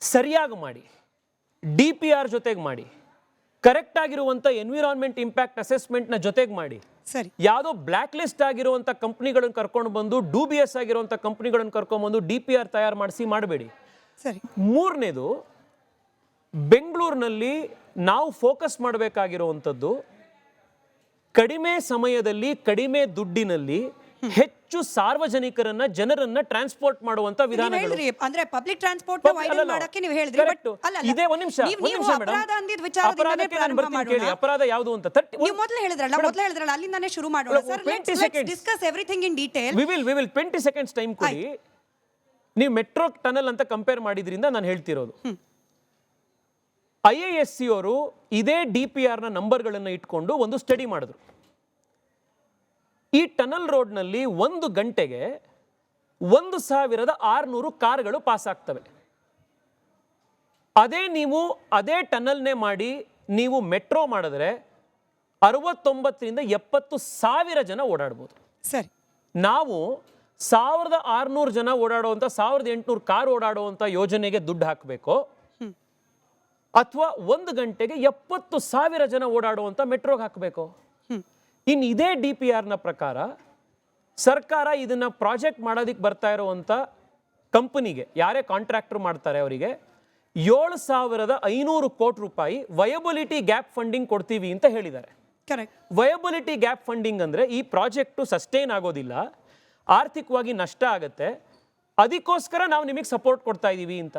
ಸರಿಯಾಗಿ ಮಾಡಿ, DPR ಜೊತೆಗೆ ಮಾಡಿ, ಕರೆಕ್ಟ್ ಆಗಿರುವಂಥ ಎನ್ವಿರಾನ್ಮೆಂಟ್ ಇಂಪ್ಯಾಕ್ಟ್ ಅಸೆಸ್ಮೆಂಟ್ನ ಜೊತೆಗೆ ಮಾಡಿ. ಸರಿ, ಯಾವುದೋ ಬ್ಲ್ಯಾಕ್ ಲಿಸ್ಟ್ ಆಗಿರುವಂಥ ಕಂಪ್ನಿಗಳನ್ನು ಕರ್ಕೊಂಡು ಬಂದು, ಡೂಬಿಯಸ್ ಆಗಿರುವಂಥ ಕಂಪ್ನಿಗಳನ್ನು ಕರ್ಕೊಂಡ್ಬಂದು DPR ತಯಾರು ಮಾಡಿಸಿ ಮಾಡಬೇಡಿ. ಸರಿ. 3ನೇದು, ಬೆಂಗಳೂರಿನಲ್ಲಿ ನಾವು ಫೋಕಸ್ ಮಾಡಬೇಕಾಗಿರುವಂಥದ್ದು ಕಡಿಮೆ ಸಮಯದಲ್ಲಿ ಕಡಿಮೆ ದುಡ್ಡಿನಲ್ಲಿ ಹೆಚ್ಚು ಸಾರ್ವಜನಿಕರನ್ನ ಜನರನ್ನ ಟ್ರಾನ್ಸ್ಪೋರ್ಟ್ ಮಾಡುವಂತ ವಿಧಾನಗಳು. ಅಂದ್ರೆ ಪಬ್ಲಿಕ್ ಟ್ರಾನ್ಸ್ಪೋರ್ಟ್ ಮಾಡಕ್ಕೆ ನೀವು ಹೇಳಿದ್ರಿ. ಇದೇ ಒಂದು ನಿಮಿಷ ಅಪರಾಧ ಯಾವುದು ಅಂತ ನೀವು ಮೊದಲು ಹೇಳಿದ್ರಲ್ಲ, ಅಲ್ಲಿಂದಾನೇ ಶುರು ಮಾಡೋಣ sir. Let's discuss everything in detail. We will 20 seconds time ಕೊಡಿ. ನೀವು ಮೆಟ್ರೋ ಟನಲ್ ಅಂತ ಕಂಪೇರ್ ಮಾಡಿದ್ರಿಂದ ನಾನು ಹೇಳ್ತಿರೋದು. IISc ಅವರು ಇದೇ DPR ನ ನಂಬರ್ಗಳನ್ನು ಇಟ್ಕೊಂಡು ಒಂದು ಸ್ಟಡಿ ಮಾಡಿದ್ರು. ಈ ಟನಲ್ ರೋಡ್ನಲ್ಲಿ 1 ಗಂಟೆಗೆ 1600 ಕಾರ್ಗಳು ಪಾಸ್ ಆಗ್ತವೆ. ನೀವು ಅದೇ ಟನಲ್ನೇ ಮಾಡಿ ನೀವು ಮೆಟ್ರೋ ಮಾಡಿದ್ರೆ 69ರಿಂದ 70 ಸಾವಿರ ಜನ ಓಡಾಡ್ಬೋದು. ಸರಿ, ನಾವು 1600 ಜನ ಓಡಾಡುವಂಥ 1800 ಕಾರ್ ಓಡಾಡುವಂಥ ಯೋಜನೆಗೆ ದುಡ್ಡು ಹಾಕಬೇಕು, ಅಥವಾ 1 ಗಂಟೆಗೆ 70 ಸಾವಿರ ಜನ ಓಡಾಡುವಂಥ ಮೆಟ್ರೋಗೆ ಹಾಕಬೇಕು? ಇನ್ನು ಇದೇ DPR ನ ಪ್ರಕಾರ ಸರ್ಕಾರ ಇದನ್ನ ಪ್ರಾಜೆಕ್ಟ್ ಮಾಡೋದಕ್ಕೆ ಬರ್ತಾ ಇರುವಂಥ ಕಂಪನಿಗೆ, ಯಾರೇ ಕಾಂಟ್ರಾಕ್ಟರ್ ಮಾಡ್ತಾರೆ ಅವರಿಗೆ 7,500 ಕೋಟಿ ರೂಪಾಯಿ ವಯಬಿಲಿಟಿ ಗ್ಯಾಪ್ ಫಂಡಿಂಗ್ ಕೊಡ್ತೀವಿ ಅಂತ ಹೇಳಿದ್ದಾರೆ. ವಯಬಿಲಿಟಿ ಗ್ಯಾಪ್ ಫಂಡಿಂಗ್ ಅಂದರೆ ಈ ಪ್ರಾಜೆಕ್ಟು ಸಸ್ಟೈನ್ ಆಗೋದಿಲ್ಲ, ಆರ್ಥಿಕವಾಗಿ ನಷ್ಟ ಆಗುತ್ತೆ, ಅದಕ್ಕೋಸ್ಕರ ನಾವು ನಿಮಗೆ ಸಪೋರ್ಟ್ ಕೊಡ್ತಾ ಇದ್ದೀವಿ ಅಂತ.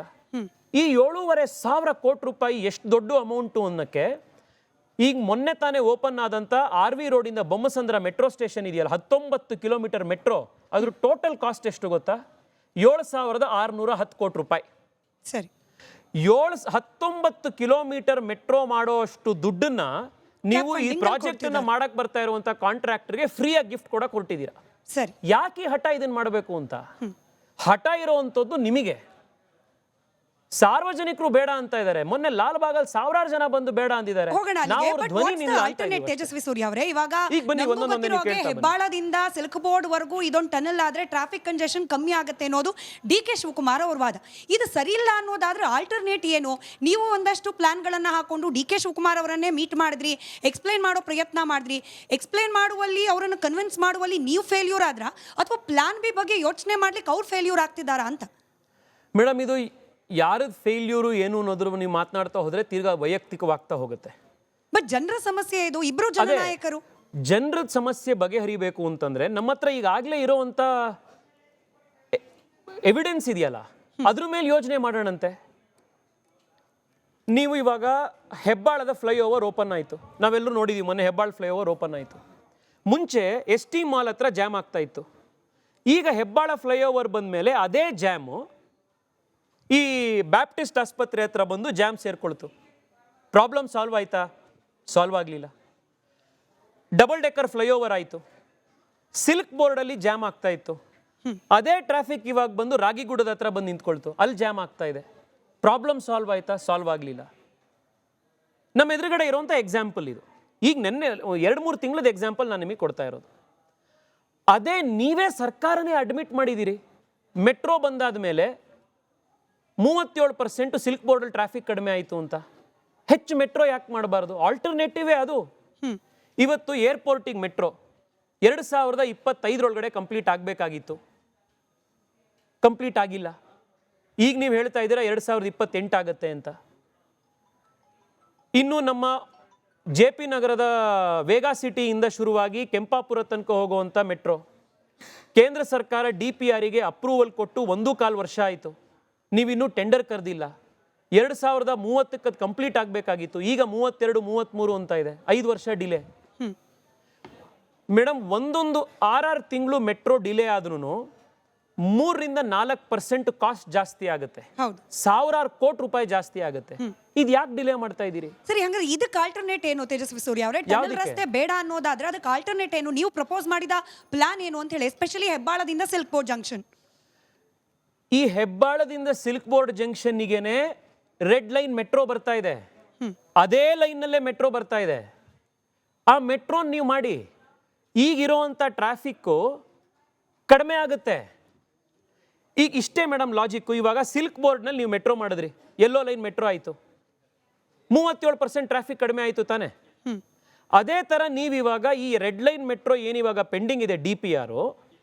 ಈ 7,500 ಕೋಟಿ ರೂಪಾಯಿ ಎಷ್ಟು ದೊಡ್ಡ ಅಮೌಂಟು ಅನ್ನೋಕ್ಕೆ, ಈಗ ಮೊನ್ನೆ ತಾನೇ ಓಪನ್ ಆದಂಥ RV ರೋಡಿಂದ ಬೊಮ್ಮಸಂದ್ರ ಮೆಟ್ರೋ ಸ್ಟೇಷನ್ ಇದೆಯಲ್ಲ, 19 ಕಿಲೋಮೀಟರ್ ಮೆಟ್ರೋ, ಅದ್ರ ಟೋಟಲ್ ಕಾಸ್ಟ್ ಎಷ್ಟು ಗೊತ್ತಾ? 7,610 ಕೋಟಿ ರೂಪಾಯಿ. ಸರಿ, 19 ಕಿಲೋಮೀಟರ್ ಮೆಟ್ರೋ ಮಾಡೋಷ್ಟು ದುಡ್ಡನ್ನ ನೀವು ಈ ಪ್ರಾಜೆಕ್ಟ್ ಅನ್ನ ಮಾಡಕ್ ಬರ್ತಾ ಇರುವಂತ ಕಾಂಟ್ರಾಕ್ಟರ್ಗೆ ಫ್ರೀಯಾಗಿ ಗಿಫ್ಟ್ ಕೂಡ ಕೊಟ್ಟಿದ್ದೀರಾ. ಸರಿ, ಯಾಕೆ ಹಠ ಇದನ್ನ ಮಾಡಬೇಕು ಅಂತ? ಹಠ ಇರುವಂತದ್ದು ನಿಮಗೆ. ಸಾರ್ವಜನಿಕರು ಬೇಡ ಅಂತ ಇದ್ದಾರೆ. ಮೊನ್ನೆ ಲಾಲ್ಬಾಗಲ್ಲಿ 1000 ಜನ ಬಂದು ಬೇಡ ಅಂದಿದ್ದಾರೆ. ತೇಜಸ್ವಿ ಸೂರ್ಯ ಅವರೇ, ಇವಾಗ ಹೆಬ್ಬಾಳದಿಂದ ಸಿಲ್ಕ್ ಬೋರ್ಡ್ ವರೆಗೂ ಇದೊಂದು ಟನಲ್ ಆದ್ರೆ ಟ್ರಾಫಿಕ್ ಕಂಜೆಷನ್ ಕಮ್ಮಿ ಆಗುತ್ತೆ ಅನ್ನೋದು DK ಶಿವಕುಮಾರ್ ಅವ್ರ ವಾದ. ಇದು ಸರಿ ಇಲ್ಲ ಅನ್ನೋದಾದ್ರೆ ಆಲ್ಟರ್ನೇಟ್ ಏನು? ನೀವು ಒಂದಷ್ಟು ಪ್ಲಾನ್ಗಳನ್ನ ಹಾಕೊಂಡು DK ಶಿವಕುಮಾರ್ ಅವರನ್ನೇ ಮೀಟ್ ಮಾಡಿದ್ರಿ, ಎಕ್ಸ್ಪ್ಲೈನ್ ಮಾಡೋ ಪ್ರಯತ್ನ ಮಾಡಿದ್ರಿ. ಎಕ್ಸ್ಪ್ಲೈನ್ ಮಾಡುವಲ್ಲಿ, ಅವರನ್ನು ಕನ್ವಿನ್ಸ್ ಮಾಡುವಲ್ಲಿ ನೀವು ಫೇಲ್ಯೂರ್ ಆದ್ರ, ಅಥವಾ ಪ್ಲಾನ್ ಬಿ ಬಗ್ಗೆ ಯೋಚನೆ ಮಾಡ್ಲಿಕ್ಕೆ ಅವ್ರು ಫೇಲ್ಯೂರ್ ಆಗ್ತಿದ್ದಾರಾ ಅಂತ? ಮೇಡಮ್, ಇದು ಯಾರದ್ ಫೇಲ್ಯೂರು ಏನು ಅನ್ನೋದ್ರ ನೀವು ಮಾತನಾಡ್ತಾ ಹೋದ್ರೆ ತಿರ್ಗಾ ವೈಯಕ್ತಿಕವಾಗ್ತಾ ಹೋಗುತ್ತೆ. ಬಟ್ ಜನರ ಸಮಸ್ಯೆ ಇದು, ಇಬ್ರು ಜನನಾಯಕರು. ಜನರ ಸಮಸ್ಯೆ ಬಗೆಹರಿಬೇಕು ಅಂತಂದ್ರೆ ನಮ್ಮ ಹತ್ರ ಈಗಾಗಲೇ ಇರೋವಂಥ ಎವಿಡೆನ್ಸ್ ಇದೆಯಲ್ಲ, ಅದ್ರ ಮೇಲೆ ಯೋಚನೆ ಮಾಡೋಣಂತೆ. ನೀವು ಇವಾಗ ಹೆಬ್ಬಾಳದ ಫ್ಲೈಓವರ್ ಓಪನ್ ಆಯಿತು, ನಾವೆಲ್ಲರೂ ನೋಡಿದೀವಿ ಮೊನ್ನೆ ಹೆಬ್ಬಾಳ ಫ್ಲೈಓವರ್ ಓಪನ್ ಆಯಿತು. ಮುಂಚೆ ST ಮಾಲ್ ಹತ್ರ ಜಾಮ್ ಆಗ್ತಾ ಇತ್ತು. ಈಗ ಹೆಬ್ಬಾಳ ಫ್ಲೈಓವರ್ ಬಂದ ಮೇಲೆ ಅದೇ ಜಾಮು ಈ ಬ್ಯಾಪ್ಟಿಸ್ಟ್ ಆಸ್ಪತ್ರೆ ಹತ್ರ ಬಂದು ಜಾಮ್ ಸೇರ್ಕೊಳ್ತು. ಪ್ರಾಬ್ಲಮ್ ಸಾಲ್ವ್ ಆಯ್ತಾ? ಸಾಲ್ವ್ ಆಗಲಿಲ್ಲ. ಡಬಲ್ ಡೆಕ್ಕರ್ ಫ್ಲೈಓವರ್ ಆಯಿತು, ಸಿಲ್ಕ್ ಬೋರ್ಡಲ್ಲಿ ಜಾಮ್ ಆಗ್ತಾ ಇತ್ತು. ಅದೇ ಟ್ರಾಫಿಕ್ ಇವಾಗ ಬಂದು ರಾಗಿಗುಡದ ಹತ್ರ ಬಂದು ನಿಂತ್ಕೊಳ್ತು, ಅಲ್ಲಿ ಜಾಮ್ ಆಗ್ತಾ ಇದೆ. ಪ್ರಾಬ್ಲಮ್ ಸಾಲ್ವ್ ಆಯ್ತಾ? ಸಾಲ್ವ್ ಆಗಲಿಲ್ಲ. ನಮ್ಮ ಎದುರುಗಡೆ ಇರುವಂಥ ಎಕ್ಸಾಂಪಲ್ ಇದು. ಈಗ ನೆನ್ನೆ 2-3 ತಿಂಗಳದ ಎಕ್ಸಾಂಪಲ್ ನಾನು ನಿಮಗೆ ಕೊಡ್ತಾ ಇರೋದು. ಅದೇ ನೀವೇ ಸರ್ಕಾರನೇ ಅಡ್ಮಿಟ್ ಮಾಡಿದ್ದೀರಿ. ಮೆಟ್ರೋ ಬಂದಾದ ಮೇಲೆ 37% ಸಿಲ್ಕ್ ಬೋರ್ಡಲ್ಲಿ ಟ್ರಾಫಿಕ್ ಕಡಿಮೆ ಆಯಿತು ಅಂತ. ಹೆಚ್ಚು ಮೆಟ್ರೋ ಯಾಕೆ ಮಾಡಬಾರ್ದು? ಆಲ್ಟರ್ನೇಟಿವೇ ಅದು. ಇವತ್ತು ಏರ್ಪೋರ್ಟಿಗೆ ಮೆಟ್ರೋ 2025 ಕಂಪ್ಲೀಟ್ ಆಗಬೇಕಾಗಿತ್ತು, ಕಂಪ್ಲೀಟ್ ಆಗಿಲ್ಲ. ಈಗ ನೀವು ಹೇಳ್ತಾ ಇದ್ದೀರಾ 2028 ಆಗುತ್ತೆ ಅಂತ. ಇನ್ನು ನಮ್ಮ JP ನಗರದ ವೇಗಾ ಸಿಟಿಯಿಂದ ಶುರುವಾಗಿ ಕೆಂಪಾಪುರ ತನಕ ಹೋಗುವಂಥ ಮೆಟ್ರೋ ಕೇಂದ್ರ ಸರ್ಕಾರ DPRಗೆ ಅಪ್ರೂವಲ್ ಕೊಟ್ಟು 1.25 ವರ್ಷ ಆಯಿತು. ನೀವಿನ್ನೂ ಟೆಂಡರ್ ಕರೆದಿಲ್ಲ. 2030 ಕಂಪ್ಲೀಟ್ ಆಗಬೇಕಾಗಿತ್ತು, ಈಗ 32-33 ಅಂತ ಇದೆ. 5 ವರ್ಷ ಡಿಲೇ. ಮೇಡಮ್, ಒಂದೊಂದು 6 ತಿಂಗಳು ಮೆಟ್ರೋ ಡಿಲೇ ಆದ್ರೂ 3-4% ಕಾಸ್ಟ್ ಜಾಸ್ತಿ ಆಗುತ್ತೆ. ಸಾವಿರಾರು ಕೋಟಿ ರೂಪಾಯಿ ಜಾಸ್ತಿ ಆಗುತ್ತೆ. ಇದು ಯಾಕೆ ಡಿಲೇ ಮಾಡ್ತಾ ಇದ್ದೀರಿ? ಸರಿ, ಹಂಗಾದ್ರೆ ಇದಕ್ಕೆ ಆಲ್ಟರ್ನೇಟ್ ಏನು ತೇಜಸ್ವಿ ಸೂರ್ಯ ಅವರೇ? ಟನಲ್ ರಸ್ತೆ ಬೇಡ ಅನ್ನೋದಾದ್ರೆ ಅದಕ್ಕೆ ಆಲ್ಟರ್ನೇಟ್ ಏನು? ನೀವು ಪ್ರಪೋಸ್ ಮಾಡಿದ ಪ್ಲಾನ್ ಏನು ಅಂತ ಹೇಳಿ, ಎಸ್ಪೆಷಲಿ ಹೆಬ್ಬಾಳದಿಂದ ಸಿಲ್ಕ್ ಬೋರ್ಡ್ ಜಂಕ್ಷನ್. ಈ ಹೆಬ್ಬಾಳದಿಂದ ಸಿಲ್ಕ್ ಬೋರ್ಡ್ ಜಂಕ್ಷನ್ನಿಗೆನೆ ರೆಡ್ ಲೈನ್ ಮೆಟ್ರೋ ಬರ್ತಾ ಇದೆ. ಅದೇ ಲೈನ್ನಲ್ಲೇ ಮೆಟ್ರೋ ಬರ್ತಾ ಇದೆ. ಆ ಮೆಟ್ರೋ ನೀವು ಮಾಡಿ, ಈಗಿರುವಂಥ ಟ್ರಾಫಿಕ್ಕು ಕಡಿಮೆ ಆಗುತ್ತೆ. ಈಗ ಇಷ್ಟೇ ಮೇಡಮ್ ಲಾಜಿಕ್ಕು. ಇವಾಗ ಸಿಲ್ಕ್ ಬೋರ್ಡ್ನಲ್ಲಿ ನೀವು ಮೆಟ್ರೋ ಮಾಡಿದ್ರಿ, ಯೆಲ್ಲೋ ಲೈನ್ ಮೆಟ್ರೋ ಆಯಿತು, 37% ಟ್ರಾಫಿಕ್ ಕಡಿಮೆ ಆಯಿತು ತಾನೆ. ಅದೇ ಥರ ನೀವಿವಾಗ ಈ ರೆಡ್ ಲೈನ್ ಮೆಟ್ರೋ ಏನಿವಾಗ ಪೆಂಡಿಂಗ್ ಇದೆ DPR,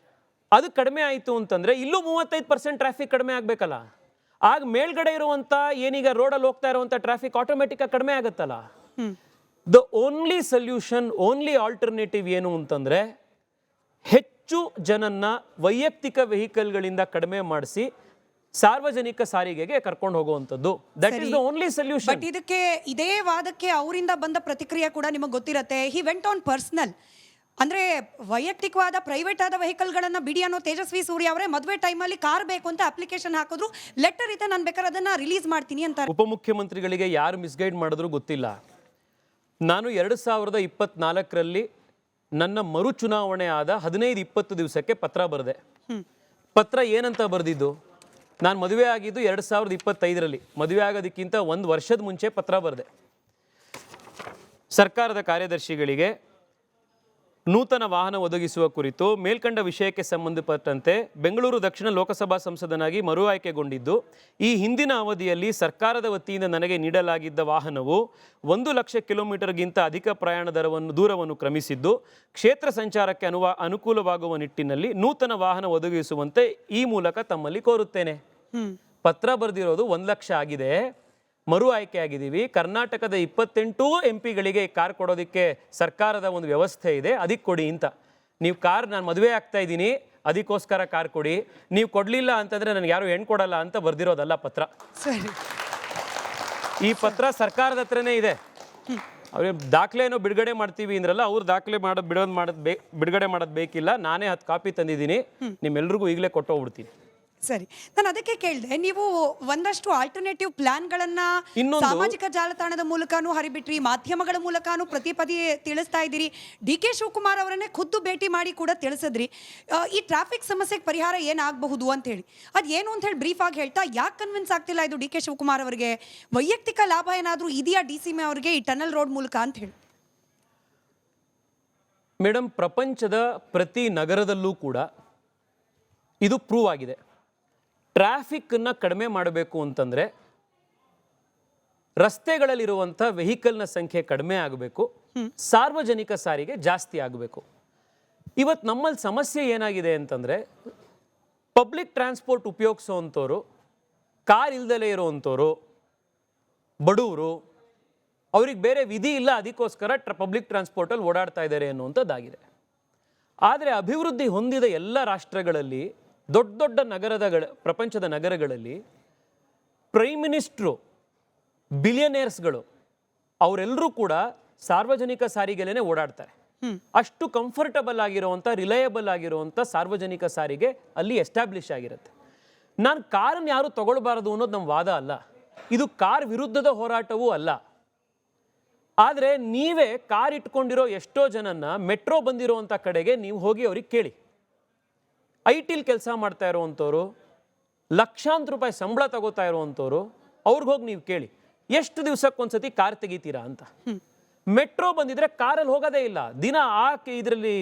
ಅದು ಕಡಿಮೆ ಆಯಿತು ಅಂತಂದರೆ ಇಲ್ಲೂ 35% ಟ್ರಾಫಿಕ್ ಕಡಿಮೆ ಆಗಬೇಕಲ್ಲ. ಆಗ ಮೇಲ್ಗಡೆ ಇರುವಂಥ ಏನೀಗ ರೋಡಲ್ಲಿ ಹೋಗ್ತಾ ಇರುವಂಥ ಟ್ರಾಫಿಕ್ ಆಟೋಮೆಟಿಕ್ಕಾಗಿ ಕಡಿಮೆ ಆಗುತ್ತಲ್ಲ. The only solution, only alternative ಏನು ಅಂತಂದರೆ ಹೆಚ್ಚು ಜನನ್ನ ವೈಯಕ್ತಿಕ ವೆಹಿಕಲ್ಗಳಿಂದ ಕಡಿಮೆ ಮಾಡಿಸಿ ಸಾರ್ವಜನಿಕ ಸಾರಿಗೆಗೆ ಕರ್ಕೊಂಡು ಹೋಗುವಂಥದ್ದು. That is the only solution. But ಇದಕ್ಕೆ, ಇದೇ ವಾದಕ್ಕೆ ಅವರಿಂದ ಬಂದ ಪ್ರತಿಕ್ರಿಯೆ ಕೂಡ ನಿಮಗೆ ಗೊತ್ತಿರುತ್ತೆ. ಹಿ ವೆಂಟ್ ಆನ್ ಪರ್ಸನಲ್, ಅಂದ್ರೆ ವೈಯಕ್ತಿಕವಾದ ಪ್ರೈವೇಟ್ ಆದ ವೆಹಿಕಲ್ಗಳನ್ನ ಬಿಡಿ ಅನ್ನೋ ತೇಜಸ್ವಿ ಸೂರ್ಯ ಅವರೇ ಮದುವೆ ಟೈಮಲ್ಲಿ ಕಾರ್ ಬೇಕು ಅಂತ ಅಪ್ಲಿಕೇಶನ್ ಹಾಕಿದ್ರು, ಲೆಟರ್ ಇದೆ, ನಾನು ಬೇಕಾದ್ರೆ ಅದನ್ನ ರಿಲೀಸ್ ಮಾಡ್ತೀನಿ ಅಂತ. ಉಪಮುಖ್ಯಮಂತ್ರಿಗಳಿಗೆ ಯಾರು ಮಿಸ್ಗೈಡ್ ಮಾಡಿದ್ರು ಗೊತ್ತಿಲ್ಲ. ನಾನು 2024ರಲ್ಲಿ ನನ್ನ ಮರು ಚುನಾವಣೆ ಆದ 15-20 ದಿವಸಕ್ಕೆ ಪತ್ರ ಬರೆದೆ. ಪತ್ರ ಏನಂತ ಬರೆದಿದ್ದು, ನಾನು ಮದುವೆ ಆಗಿದ್ದು 2025ರಲ್ಲಿ, ಮದುವೆ ಆಗೋದಕ್ಕಿಂತ 1 ವರ್ಷದ ಮುಂಚೆ ಪತ್ರ ಬರೆದೆ. ಸರ್ಕಾರದ ಕಾರ್ಯದರ್ಶಿಗಳಿಗೆ ನೂತನ ವಾಹನ ಒದಗಿಸುವ ಕುರಿತು ಮೇಲ್ಕಂಡ ವಿಷಯಕ್ಕೆ ಸಂಬಂಧಪಟ್ಟಂತೆ ಬೆಂಗಳೂರು ದಕ್ಷಿಣ ಲೋಕಸಭಾ ಸಂಸದನಾಗಿ ಮರು ಆಯ್ಕೆಗೊಂಡಿದ್ದು, ಈ ಹಿಂದಿನ ಅವಧಿಯಲ್ಲಿ ಸರ್ಕಾರದ ವತಿಯಿಂದ ನನಗೆ ನೀಡಲಾಗಿದ್ದ ವಾಹನವು 1 ಲಕ್ಷ ಕಿಲೋಮೀಟರ್ಗಿಂತ ಅಧಿಕ ಪ್ರಯಾಣ ದೂರವನ್ನು ಕ್ರಮಿಸಿದ್ದು, ಕ್ಷೇತ್ರ ಸಂಚಾರಕ್ಕೆ ಅನುಕೂಲವಾಗುವ ನಿಟ್ಟಿನಲ್ಲಿ ನೂತನ ವಾಹನ ಒದಗಿಸುವಂತೆ ಈ ಮೂಲಕ ತಮ್ಮಲ್ಲಿ ಕೋರುತ್ತೇನೆ. ಪತ್ರ ಬರೆದಿರೋದು 1 ಲಕ್ಷ ಆಗಿದೆ, ಮರು ಆಯ್ಕೆ ಆಗಿದ್ದೀವಿ. ಕರ್ನಾಟಕದ 28 MP ಕಾರ್ ಕೊಡೋದಕ್ಕೆ ಸರ್ಕಾರದ ಒಂದು ವ್ಯವಸ್ಥೆ ಇದೆ, ಅದಕ್ಕೆ ಕೊಡಿ ಅಂತ. ನೀವು ಕಾರ್, ನಾನು ಮದುವೆ ಆಗ್ತಾ ಇದ್ದೀನಿ ಅದಕ್ಕೋಸ್ಕರ ಕಾರ್ ಕೊಡಿ, ನೀವು ಕೊಡಲಿಲ್ಲ ಅಂತಂದರೆ ನನಗೆ ಯಾರು ಹೆಣ್ಣು ಕೊಡಲ್ಲ ಅಂತ ಬರ್ದಿರೋದಲ್ಲ ಪತ್ರ. ಸರಿ, ಈ ಪತ್ರ ಸರ್ಕಾರದ ಹತ್ರನೇ ಇದೆ. ಅವ್ರಿಗೆ ದಾಖಲೆನೋ ಬಿಡುಗಡೆ ಮಾಡ್ತೀವಿ ಅಂದ್ರಲ್ಲ, ಅವ್ರು ದಾಖಲೆ ಬಿಡುಗಡೆ ಮಾಡೋದು ಬೇಕಿಲ್ಲ. ನಾನೇ 10 ಕಾಪಿ ತಂದಿದ್ದೀನಿ, ನಿಮ್ಮೆಲ್ರಿಗೂ ಈಗಲೇ ಕೊಟ್ಟೋಗ್ಬಿಡ್ತೀನಿ. ಸರಿ, ನಾನು ಅದಕ್ಕೆ ಕೇಳಿದೆ, ನೀವು ಒಂದಷ್ಟು ಆಲ್ಟರ್ನೇಟಿವ್ ಪ್ಲಾನ್ಗಳನ್ನ ಸಾಮಾಜಿಕ ಜಾಲತಾಣದ ಮೂಲಕನೂ ಹರಿಬಿಟ್ರಿ, ಮಾಧ್ಯಮಗಳ ಮೂಲಕನೂ ಪ್ರತಿ ತಿಳಿಸ್ತಾ ಇದ್ದೀರಿ. DK ಶಿವಕುಮಾರ್ ಅವರನ್ನೇ ಖುದ್ದು ಭೇಟಿ ಮಾಡಿ ಕೂಡ ತಿಳಿಸಿದ್ರಿ ಈ ಟ್ರಾಫಿಕ್ ಸಮಸ್ಯೆಗೆ ಪರಿಹಾರ ಏನಾಗಬಹುದು ಅಂತ ಹೇಳಿ. ಅದು ಏನು ಅಂತ ಹೇಳಿ ಬ್ರೀಫ್ ಆಗಿ ಹೇಳ್ತಾ, ಯಾಕೆ ಕನ್ವಿನ್ಸ್ ಆಗ್ತಿಲ್ಲ ಇದು DK ಶಿವಕುಮಾರ್ ಅವರಿಗೆ? ವೈಯಕ್ತಿಕ ಲಾಭ ಏನಾದರೂ ಇದೆಯಾ DCM ಅವರಿಗೆ ಈ ಟನಲ್ ರೋಡ್ ಮೂಲಕ ಅಂತ ಹೇಳಿ? ಮೇಡಮ್, ಪ್ರಪಂಚದ ಪ್ರತಿ ನಗರದಲ್ಲೂ ಕೂಡ ಇದು ಪ್ರೂವ್ ಆಗಿದೆ. ಟ್ರಾಫಿಕ್ಕನ್ನು ಕಡಿಮೆ ಮಾಡಬೇಕು ಅಂತಂದರೆ ರಸ್ತೆಗಳಲ್ಲಿರುವಂಥ ವೆಹಿಕಲ್ನ ಸಂಖ್ಯೆ ಕಡಿಮೆ ಆಗಬೇಕು, ಸಾರ್ವಜನಿಕ ಸಾರಿಗೆ ಜಾಸ್ತಿ ಆಗಬೇಕು. ಇವತ್ತು ನಮ್ಮಲ್ಲಿ ಸಮಸ್ಯೆ ಏನಾಗಿದೆ ಅಂತಂದರೆ, ಪಬ್ಲಿಕ್ ಟ್ರಾನ್ಸ್ಪೋರ್ಟ್ ಉಪಯೋಗಿಸೋವಂಥವ್ರು, ಕಾರ್ ಇಲ್ದಲೇ ಇರೋವಂಥವ್ರು, ಬಡವರು, ಅವ್ರಿಗೆ ಬೇರೆ ವಿಧಿ ಇಲ್ಲ, ಅದಕ್ಕೋಸ್ಕರ ಪಬ್ಲಿಕ್ ಟ್ರಾನ್ಸ್ಪೋರ್ಟಲ್ಲಿ ಓಡಾಡ್ತಾ ಇದ್ದಾರೆ ಅನ್ನುವಂಥದ್ದಾಗಿದೆ. ಆದರೆ ಅಭಿವೃದ್ಧಿ ಹೊಂದಿದ ಎಲ್ಲ ರಾಷ್ಟ್ರಗಳಲ್ಲಿ, ದೊಡ್ಡ ದೊಡ್ಡ ಪ್ರಪಂಚದ ನಗರಗಳಲ್ಲಿ ಪ್ರೈಮ್ ಮಿನಿಸ್ಟ್ರು, ಬಿಲಿಯನೇರ್ಸ್ಗಳು ಅವರೆಲ್ಲರೂ ಕೂಡ ಸಾರ್ವಜನಿಕ ಸಾರಿಗೆಲೇ ಓಡಾಡ್ತಾರೆ. ಅಷ್ಟು ಕಂಫರ್ಟಬಲ್ ಆಗಿರುವಂಥ, ರಿಲಯಬಲ್ ಆಗಿರುವಂಥ ಸಾರ್ವಜನಿಕ ಸಾರಿಗೆ ಅಲ್ಲಿ ಎಸ್ಟಾಬ್ಲಿಷ್ ಆಗಿರುತ್ತೆ. ನಾನು ಕಾರನ್ನು ಯಾರು ತಗೊಳ್ಬಾರದು ಅನ್ನೋದು ನಮ್ಮ ವಾದ ಅಲ್ಲ, ಇದು ಕಾರ್ ವಿರುದ್ಧದ ಹೋರಾಟವೂ ಅಲ್ಲ. ಆದರೆ ನೀವೇ ಕಾರ್ ಇಟ್ಕೊಂಡಿರೋ ಎಷ್ಟೋ ಜನನ್ನ ಮೆಟ್ರೋ ಬಂದಿರೋವಂಥ ಕಡೆಗೆ ನೀವು ಹೋಗಿ ಅವ್ರಿಗೆ ಕೇಳಿ. IT ಕೆಲಸ ಮಾಡ್ತಾ ಇರೋವಂಥವ್ರು, ಲಕ್ಷಾಂತರ ರೂಪಾಯಿ ಸಂಬಳ ತಗೋತಾ ಇರೋವಂಥವ್ರು, ಅವ್ರಿಗೆ ಹೋಗಿ ನೀವು ಕೇಳಿ, ಎಷ್ಟು ದಿವಸಕ್ಕೊಂದ್ಸತಿ ಕಾರ್ ತೆಗಿತೀರಾ ಅಂತ. ಮೆಟ್ರೋ ಬಂದಿದ್ರೆ ಕಾರಲ್ಲಿ ಹೋಗೋದೇ ಇಲ್ಲ. ದಿನ ಇದರಲ್ಲಿ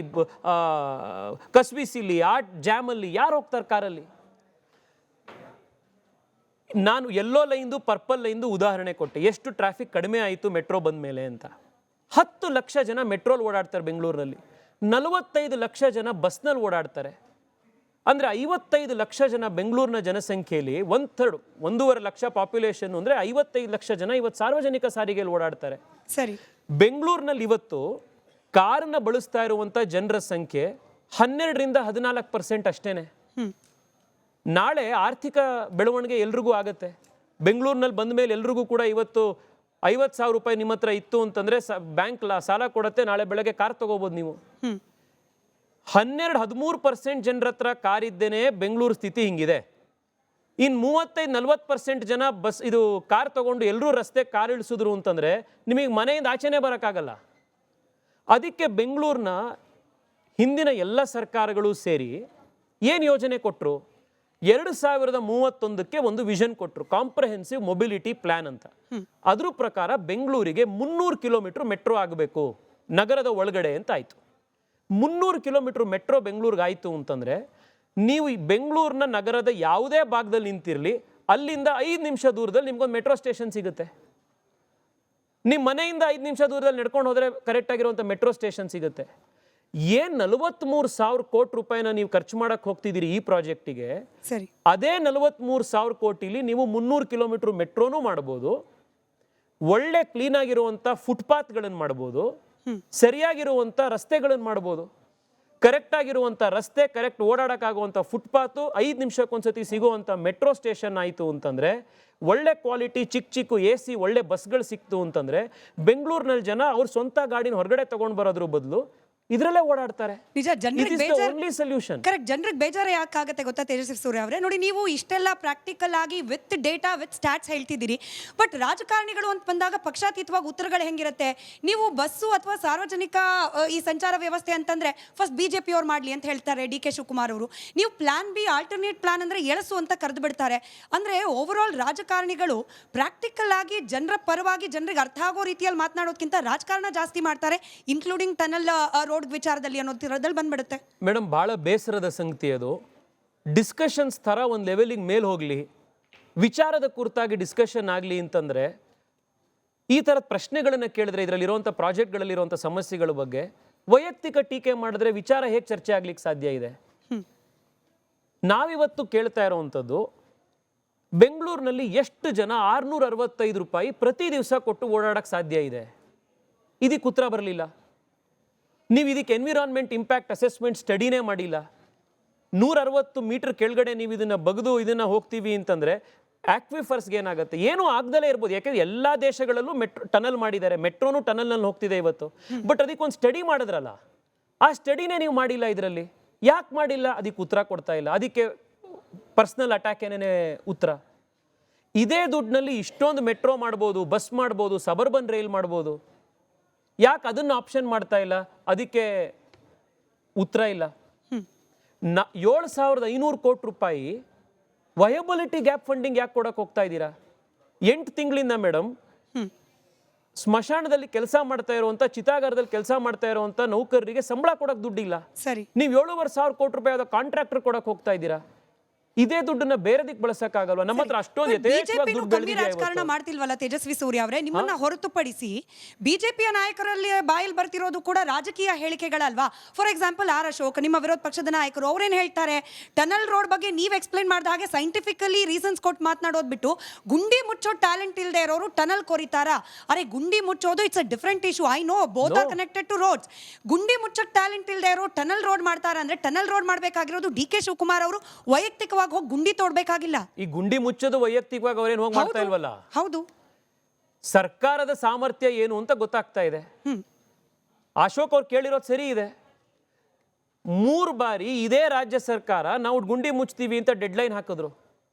ಕಸ್ಬಿಸಿಲಿ, ಆ ಜಾಮಲ್ಲಿ ಯಾರು ಹೋಗ್ತಾರೆ ಕಾರಲ್ಲಿ? ನಾನು ಯೆಲ್ಲೋ ಲೈನ್ದು ಪರ್ಪಲ್ ಲೈನ್ದು ಉದಾಹರಣೆ ಕೊಟ್ಟೆ, ಎಷ್ಟು ಟ್ರಾಫಿಕ್ ಕಡಿಮೆ ಆಯಿತು ಮೆಟ್ರೋ ಬಂದ ಮೇಲೆ ಅಂತ. 10 ಲಕ್ಷ ಜನ ಮೆಟ್ರೋಲ್ ಓಡಾಡ್ತಾರೆ ಬೆಂಗಳೂರಿನಲ್ಲಿ, 45 ಲಕ್ಷ ಜನ ಬಸ್ನಲ್ಲಿ ಓಡಾಡ್ತಾರೆ. ಅಂದರೆ 55 ಲಕ್ಷ ಜನ ಬೆಂಗಳೂರಿನ ಜನಸಂಖ್ಯೆಯಲ್ಲಿ 1/3 ಲಕ್ಷ ಪಾಪ್ಯುಲೇಷನ್ ಅಂದರೆ 55 ಲಕ್ಷ ಜನ ಇವತ್ತು ಸಾರ್ವಜನಿಕ ಸಾರಿಗೆಯಲ್ಲಿ ಓಡಾಡ್ತಾರೆ. ಸರಿ. ಬೆಂಗಳೂರಿನಲ್ಲಿ ಇವತ್ತು ಕಾರನ್ನ ಬಳಸ್ತಾ ಇರುವಂಥ ಜನರ ಸಂಖ್ಯೆ 12-14% ಅಷ್ಟೇನೆ. ನಾಳೆ ಆರ್ಥಿಕ ಬೆಳವಣಿಗೆ ಎಲ್ರಿಗೂ ಆಗತ್ತೆ. ಬೆಂಗಳೂರಿನಲ್ಲಿ ಬಂದ ಮೇಲೆ ಎಲ್ರಿಗೂ ಕೂಡ ಇವತ್ತು 50,000 ರೂಪಾಯಿ ನಿಮ್ಮ ಹತ್ರ ಇತ್ತು ಅಂತಂದರೆ ಬ್ಯಾಂಕ್ ಸಾಲ ಕೊಡುತ್ತೆ, ನಾಳೆ ಬೆಳಗ್ಗೆ ಕಾರ್ ತಗೋಬೋದು ನೀವು. 12-13% ಜನರ ಹತ್ರ ಕಾರ್ ಇದ್ದೇನೆ ಬೆಂಗಳೂರು ಸ್ಥಿತಿ ಹಿಂಗಿದೆ. ಇನ್ನು 35-40% ಜನ ಇದು ಕಾರ್ ತಗೊಂಡು ಎಲ್ಲರೂ ರಸ್ತೆ ಕಾರ್ ಇಳಿಸಿದ್ರು ಅಂತಂದರೆ ನಿಮಗೆ ಮನೆಯಿಂದ ಆಚೆನೇ ಬರೋಕ್ಕಾಗಲ್ಲ. ಅದಕ್ಕೆ ಬೆಂಗಳೂರಿನ ಹಿಂದಿನ ಎಲ್ಲ ಸರ್ಕಾರಗಳು ಸೇರಿ ಏನು ಯೋಜನೆ ಕೊಟ್ಟರು, 2031ಕ್ಕೆ ಒಂದು ವಿಷನ್ ಕೊಟ್ಟರು, ಕಾಂಪ್ರಹೆನ್ಸಿವ್ ಮೊಬಿಲಿಟಿ ಪ್ಲಾನ್ ಅಂತ. ಅದ್ರ ಪ್ರಕಾರ ಬೆಂಗಳೂರಿಗೆ 300 ಕಿಲೋಮೀಟರ್ ಮೆಟ್ರೋ ಆಗಬೇಕು ನಗರದ ಒಳಗಡೆ ಅಂತ ಆಯಿತು. 300 ಕಿಲೋಮೀಟರ್ ಮೆಟ್ರೋ ಬೆಂಗಳೂರಿಗೆ ಆಯಿತು ಅಂತಂದರೆ ನೀವು ಈ ಬೆಂಗಳೂರಿನ ನಗರದ ಯಾವುದೇ ಭಾಗದಲ್ಲಿ ನಿಂತಿರಲಿ, ಅಲ್ಲಿಂದ 5 ನಿಮಿಷ ದೂರದಲ್ಲಿ ನಿಮ್ಗೊಂದು ಮೆಟ್ರೋ ಸ್ಟೇಷನ್ ಸಿಗುತ್ತೆ. ನಿಮ್ಮ ಮನೆಯಿಂದ 5 ನಿಮಿಷ ದೂರದಲ್ಲಿ ನಡ್ಕೊಂಡು ಹೋದರೆ ಕರೆಕ್ಟಾಗಿರುವಂಥ ಮೆಟ್ರೋ ಸ್ಟೇಷನ್ ಸಿಗುತ್ತೆ. ಏನು 43,000 ಕೋಟಿ ರೂಪಾಯಿನ ನೀವು ಖರ್ಚು ಮಾಡಕ್ಕೆ ಹೋಗ್ತಿದ್ದೀರಿ ಈ ಪ್ರಾಜೆಕ್ಟಿಗೆ, ಸರಿ, ಅದೇ 43,000 ಕೋಟಿಲಿ ನೀವು 300 ಕಿಲೋಮೀಟರ್ ಮೆಟ್ರೋನೂ ಮಾಡ್ಬೋದು, ಒಳ್ಳೆ ಕ್ಲೀನ್ ಆಗಿರುವಂಥ ಫುಟ್ಪಾತ್ಗಳನ್ನು ಮಾಡ್ಬೋದು, ಸರಿಯಾಗಿರುವಂಥ ರಸ್ತೆಗಳನ್ನು ಮಾಡ್ಬೋದು. ಕರೆಕ್ಟ್ ಆಗಿರುವಂಥ ರಸ್ತೆ, ಕರೆಕ್ಟ್ ಓಡಾಡೋಕ್ಕಾಗುವಂಥ ಫುಟ್ಪಾತು, 5 ನಿಮಿಷಕ್ಕೊಂದ್ಸತಿ ಸಿಗುವಂಥ ಮೆಟ್ರೋ ಸ್ಟೇಷನ್ ಆಯಿತು ಅಂತಂದರೆ, ಒಳ್ಳೆ ಕ್ವಾಲಿಟಿ ಚಿಕ್ಕ AC ಒಳ್ಳೆ ಬಸ್ಗಳು ಸಿಕ್ತು ಅಂತಂದರೆ ಬೆಂಗಳೂರಿನಲ್ಲಿ ಜನ ಅವ್ರ ಸ್ವಂತ ಗಾಡಿನ ಹೊರಗಡೆ ತೊಗೊಂಡು ಬರೋದ್ರ ಬದಲು ಇದರಲ್ಲೇ ಓಡಾಡ್ತಾರೆ. ನಿಜ. ಜನರಿಗೆ ಸೊಲ್ಯೂಷನ್ ಕರೆಕ್ಟ್. ಜನರಿಗೆ ಬೇಜಾರು ಯಾಕಾಗುತ್ತೆ ಗೊತ್ತಾ ತೇಜಸ್ವಿ ಸೂರ್ಯ ಅವರೇ? ನೋಡಿ, ನೀವು ಇಷ್ಟೆಲ್ಲ ಪ್ರಾಕ್ಟಿಕಲ್ ಆಗಿ ವಿತ್ ಡೇಟಾ ವಿತ್ ಸ್ಟ್ಯಾಟ್ಸ್ ಹೇಳ್ತಿದ್ದೀರಿ, ಬಟ್ ರಾಜಕಾರಣಿಗಳು ಅಂತ ಬಂದಾಗ ಪಕ್ಷಾತೀತವಾಗಿ ಉತ್ತರಗಳು ಹೆಂಗಿರುತ್ತೆ? ನೀವು ಬಸ್ಸು ಅಥವಾ ಸಾರ್ವಜನಿಕ ಈ ಸಂಚಾರ ವ್ಯವಸ್ಥೆ ಅಂತಂದ್ರೆ ಫಸ್ಟ್ BJP ಅವ್ರು ಮಾಡಲಿ ಅಂತ ಹೇಳ್ತಾರೆ DK ಶಿವಕುಮಾರ್ ಅವರು. ನೀವು ಪ್ಲಾನ್ ಬಿ, ಆಲ್ಟರ್ನೇಟ್ ಪ್ಲಾನ್ ಅಂದ್ರೆ ಎಳಸು ಅಂತ ಕರೆದು ಬಿಡ್ತಾರೆ. ಅಂದ್ರೆ ಓವರ್ ಆಲ್ ರಾಜಕಾರಣಿಗಳು ಪ್ರಾಕ್ಟಿಕಲ್ ಆಗಿ ಜನರ ಪರವಾಗಿ ಜನರಿಗೆ ಅರ್ಥ ಆಗೋ ರೀತಿಯಲ್ಲಿ ಮಾತನಾಡೋದಕ್ಕಿಂತ ರಾಜಕಾರಣ ಜಾಸ್ತಿ ಮಾಡ್ತಾರೆ, ಇನ್ಕ್ಲೂಡಿಂಗ್ ಟನಲ್ ರೋಡ್ ವಿಚಾರದಲ್ಲಿ ಅನ್ನೋದ್ರಲ್ಲಿ ಬಂದ್ಬಿಡುತ್ತೆ. ಮೇಡಮ್, ಭಾಳ ಬೇಸರದ ಸಂಗತಿ ಅದು. ಡಿಸ್ಕಷನ್ಸ್ ಥರ ಒಂದು ಲೆವೆಲಿಗೆ ಮೇಲೆ ಹೋಗಲಿ, ವಿಚಾರದ ಕುರಿತಾಗಿ ಡಿಸ್ಕಷನ್ ಆಗಲಿ ಅಂತಂದರೆ ಈ ಥರದ ಪ್ರಶ್ನೆಗಳನ್ನು ಕೇಳಿದ್ರೆ ಇದರಲ್ಲಿರುವಂಥ ಪ್ರಾಜೆಕ್ಟ್ಗಳಲ್ಲಿರುವಂಥ ಸಮಸ್ಯೆಗಳ ಬಗ್ಗೆ ವೈಯಕ್ತಿಕ ಟೀಕೆ ಮಾಡಿದ್ರೆ ವಿಚಾರ ಹೇಗೆ ಚರ್ಚೆ ಆಗ್ಲಿಕ್ಕೆ ಸಾಧ್ಯ ಇದೆ? ನಾವಿವತ್ತು ಕೇಳ್ತಾ ಇರೋವಂಥದ್ದು, ಬೆಂಗಳೂರಿನಲ್ಲಿ ಎಷ್ಟು ಜನ 665 ರೂಪಾಯಿ ಪ್ರತಿ ದಿವಸ ಕೊಟ್ಟು ಓಡಾಡಕ್ಕೆ ಸಾಧ್ಯ ಇದೆ? ಇದಕ್ಕೆ ಉತ್ತರ ಬರಲಿಲ್ಲ. ನೀವು ಇದಕ್ಕೆ ಎನ್ವಿರಾನ್ಮೆಂಟ್ ಇಂಪ್ಯಾಕ್ಟ್ ಅಸೆಸ್ಮೆಂಟ್ ಸ್ಟಡಿನೇ ಮಾಡಿಲ್ಲ. 160 ಮೀಟರ್ ಕೆಳಗಡೆ ನೀವು ಇದನ್ನು ಬಗೆದು ಇದನ್ನು ಹೋಗ್ತೀವಿ ಅಂತಂದರೆ ಆಕ್ವಿಫರ್ಸ್ಗೆ ಏನಾಗುತ್ತೆ? ಏನೂ ಆಗ್ದಲೇ ಇರ್ಬೋದು, ಯಾಕೆಂದರೆ ಎಲ್ಲ ದೇಶಗಳಲ್ಲೂ ಟನಲ್ ಮಾಡಿದ್ದಾರೆ, ಮೆಟ್ರೋನು ಟನಲ್ನಲ್ಲಿ ಹೋಗ್ತಿದೆ ಇವತ್ತು. ಬಟ್ ಅದಕ್ಕೊಂದು ಸ್ಟಡಿ ಮಾಡಿದ್ರಲ್ಲ, ಆ ಸ್ಟಡಿನೇ ನೀವು ಮಾಡಿಲ್ಲ. ಇದರಲ್ಲಿ ಯಾಕೆ ಮಾಡಿಲ್ಲ? ಅದಕ್ಕೆ ಉತ್ತರ ಕೊಡ್ತಾ ಇಲ್ಲ. ಅದಕ್ಕೆ ಪರ್ಸ್ನಲ್ ಅಟ್ಯಾಕ್ ಏನೇನೇ ಉತ್ತರ. ಇದೇ ದುಡ್ಡಿನಲ್ಲಿ ಇಷ್ಟೊಂದು ಮೆಟ್ರೋ ಮಾಡ್ಬೋದು, ಬಸ್ ಮಾಡ್ಬೋದು, ಸಬರ್ಬನ್ ರೈಲ್ ಮಾಡ್ಬೋದು, ಯಾಕೆ ಅದನ್ನು ಆಪ್ಷನ್ ಮಾಡ್ತಾ ಇಲ್ಲ? ಅದಕ್ಕೆ ಉತ್ತರ ಇಲ್ಲ. 7,500 ಕೋಟಿ ರೂಪಾಯಿ ವಯಬಿಲಿಟಿ ಗ್ಯಾಪ್ ಫಂಡಿಂಗ್ ಯಾಕೆ ಕೊಡಕ್ಕೆ ಹೋಗ್ತಾ ಇದ್ದೀರಾ? 8 ತಿಂಗಳಿಂದ ಮೇಡಮ್ ಸ್ಮಶಾನದಲ್ಲಿ ಕೆಲಸ ಮಾಡ್ತಾ ಇರುವಂಥ, ಚಿತಾಗಾರದಲ್ಲಿ ಕೆಲಸ ಮಾಡ್ತಾ ಇರುವಂಥ ನೌಕರರಿಗೆ ಸಂಬಳ ಕೊಡಕ್ಕೆ ದುಡ್ಡಿಲ್ಲ. ಸರಿ, ನೀವು 7,500 ಕೋಟಿ ರೂಪಾಯಿ ಆದ ಕಾಂಟ್ರಾಕ್ಟರ್ ಕೊಡಕ್ಕೆ ಹೋಗ್ತಾ ಇದ್ದೀರಾ. ಇದೇ ದುಡ್ಡನ್ನ ಬೇರೆದಕ್ಕೆ ಬಳಸಕ್ಕಾಗಲ್ವಾ? ನಮ್ಮ ಹತ್ರ ಅಷ್ಟೊಂದು ರಾಜಕಾರಣ ಮಾಡ್ತಿಲ್ವಲ್ಲ ತೇಜಸ್ವಿ ಸೂರ್ಯ ಅವರೇ? ನಿಮ್ಮನ್ನ ಹೊರತುಪಡಿಸಿ ಬಿಜೆಪಿಯ ನಾಯಕರಲ್ಲಿ ಬಾಯಲ್ಲಿ ಬರ್ತಿರೋದು ಕೂಡ ರಾಜಕೀಯ ಹೇಳಿಕೆಗಳಲ್ವಾ? ಫಾರ್ ಎಕ್ಸಾಂಪಲ್ ಆರ್ ಅಶೋಕ್, ನಿಮ್ಮ ವಿರೋಧ ಪಕ್ಷದ ನಾಯಕರು, ಅವ್ರೇನ್ ಹೇಳ್ತಾರೆ? ಟನಲ್ ರೋಡ್ ಬಗ್ಗೆ ನೀವ್ ಎಕ್ಸ್ಪ್ಲೈನ್ ಮಾಡಿದ ಹಾಗೆ ಸೈಂಟಿಫಿಕಲಿ ರೀಸನ್ಸ್ ಕೊಟ್ಟು ಮಾತನಾಡೋದು ಬಿಟ್ಟು ಗುಂಡಿ ಮುಚ್ಚೋ ಟ್ಯಾಲೆಂಟ್ ಇಲ್ಲದೆ ಇರೋರು ಟನಲ್ ಕೊರಿತಾರ? ಅರೆ, ಗುಂಡಿ ಮುಚ್ಚೋದು it's a different issue. I know both are connected to roads. ಗುಂಡಿ ಮುಚ್ಚೋ ಟ್ಯಾಲೆಂಟ್ ಇಲ್ಲದೆ ಇರೋ ಟನಲ್ ರೋಡ್ ಮಾಡ್ತಾರ ಅಂದ್ರೆ ಟನಲ್ ರೋಡ್ ಮಾಡ್ಬೇಕಾಗಿರೋದು DK ಶಿವಕುಮಾರ್ ಅವರು ವೈಯಕ್ತಿಕವಾಗಿ ಹೋಗಿ ಗುಂಡಿ ತೋಡ್ಬೇಕಾಗಿಲ್ಲ. ಈ ಗುಂಡಿ ಮುಚ್ಚೋದು ವೈಯಕ್ತಿಕವಾಗಿ ಅವ್ರೇನು ಹೋಗಿ ಮಾಡ್ತಾ ಇಲ್ವಲ್ಲ. ಹೌದು, ಸರ್ಕಾರದ ಸಾಮರ್ಥ್ಯ ಏನು ಅಂತ ಗೊತ್ತಾಗ್ತಾ ಇದೆ. ಅಶೋಕ್ ಅವ್ರು ಕೇಳಿರೋದು ಸರಿ ಇದೆ. 3 ಬಾರಿ ಇದೇ ರಾಜ್ಯ ಸರ್ಕಾರ ನಾವು ಗುಂಡಿ ಮುಚ್ತೀವಿ ಅಂತ ಡೆಡ್ಲೈನ್ ಹಾಕಿದ್ರು.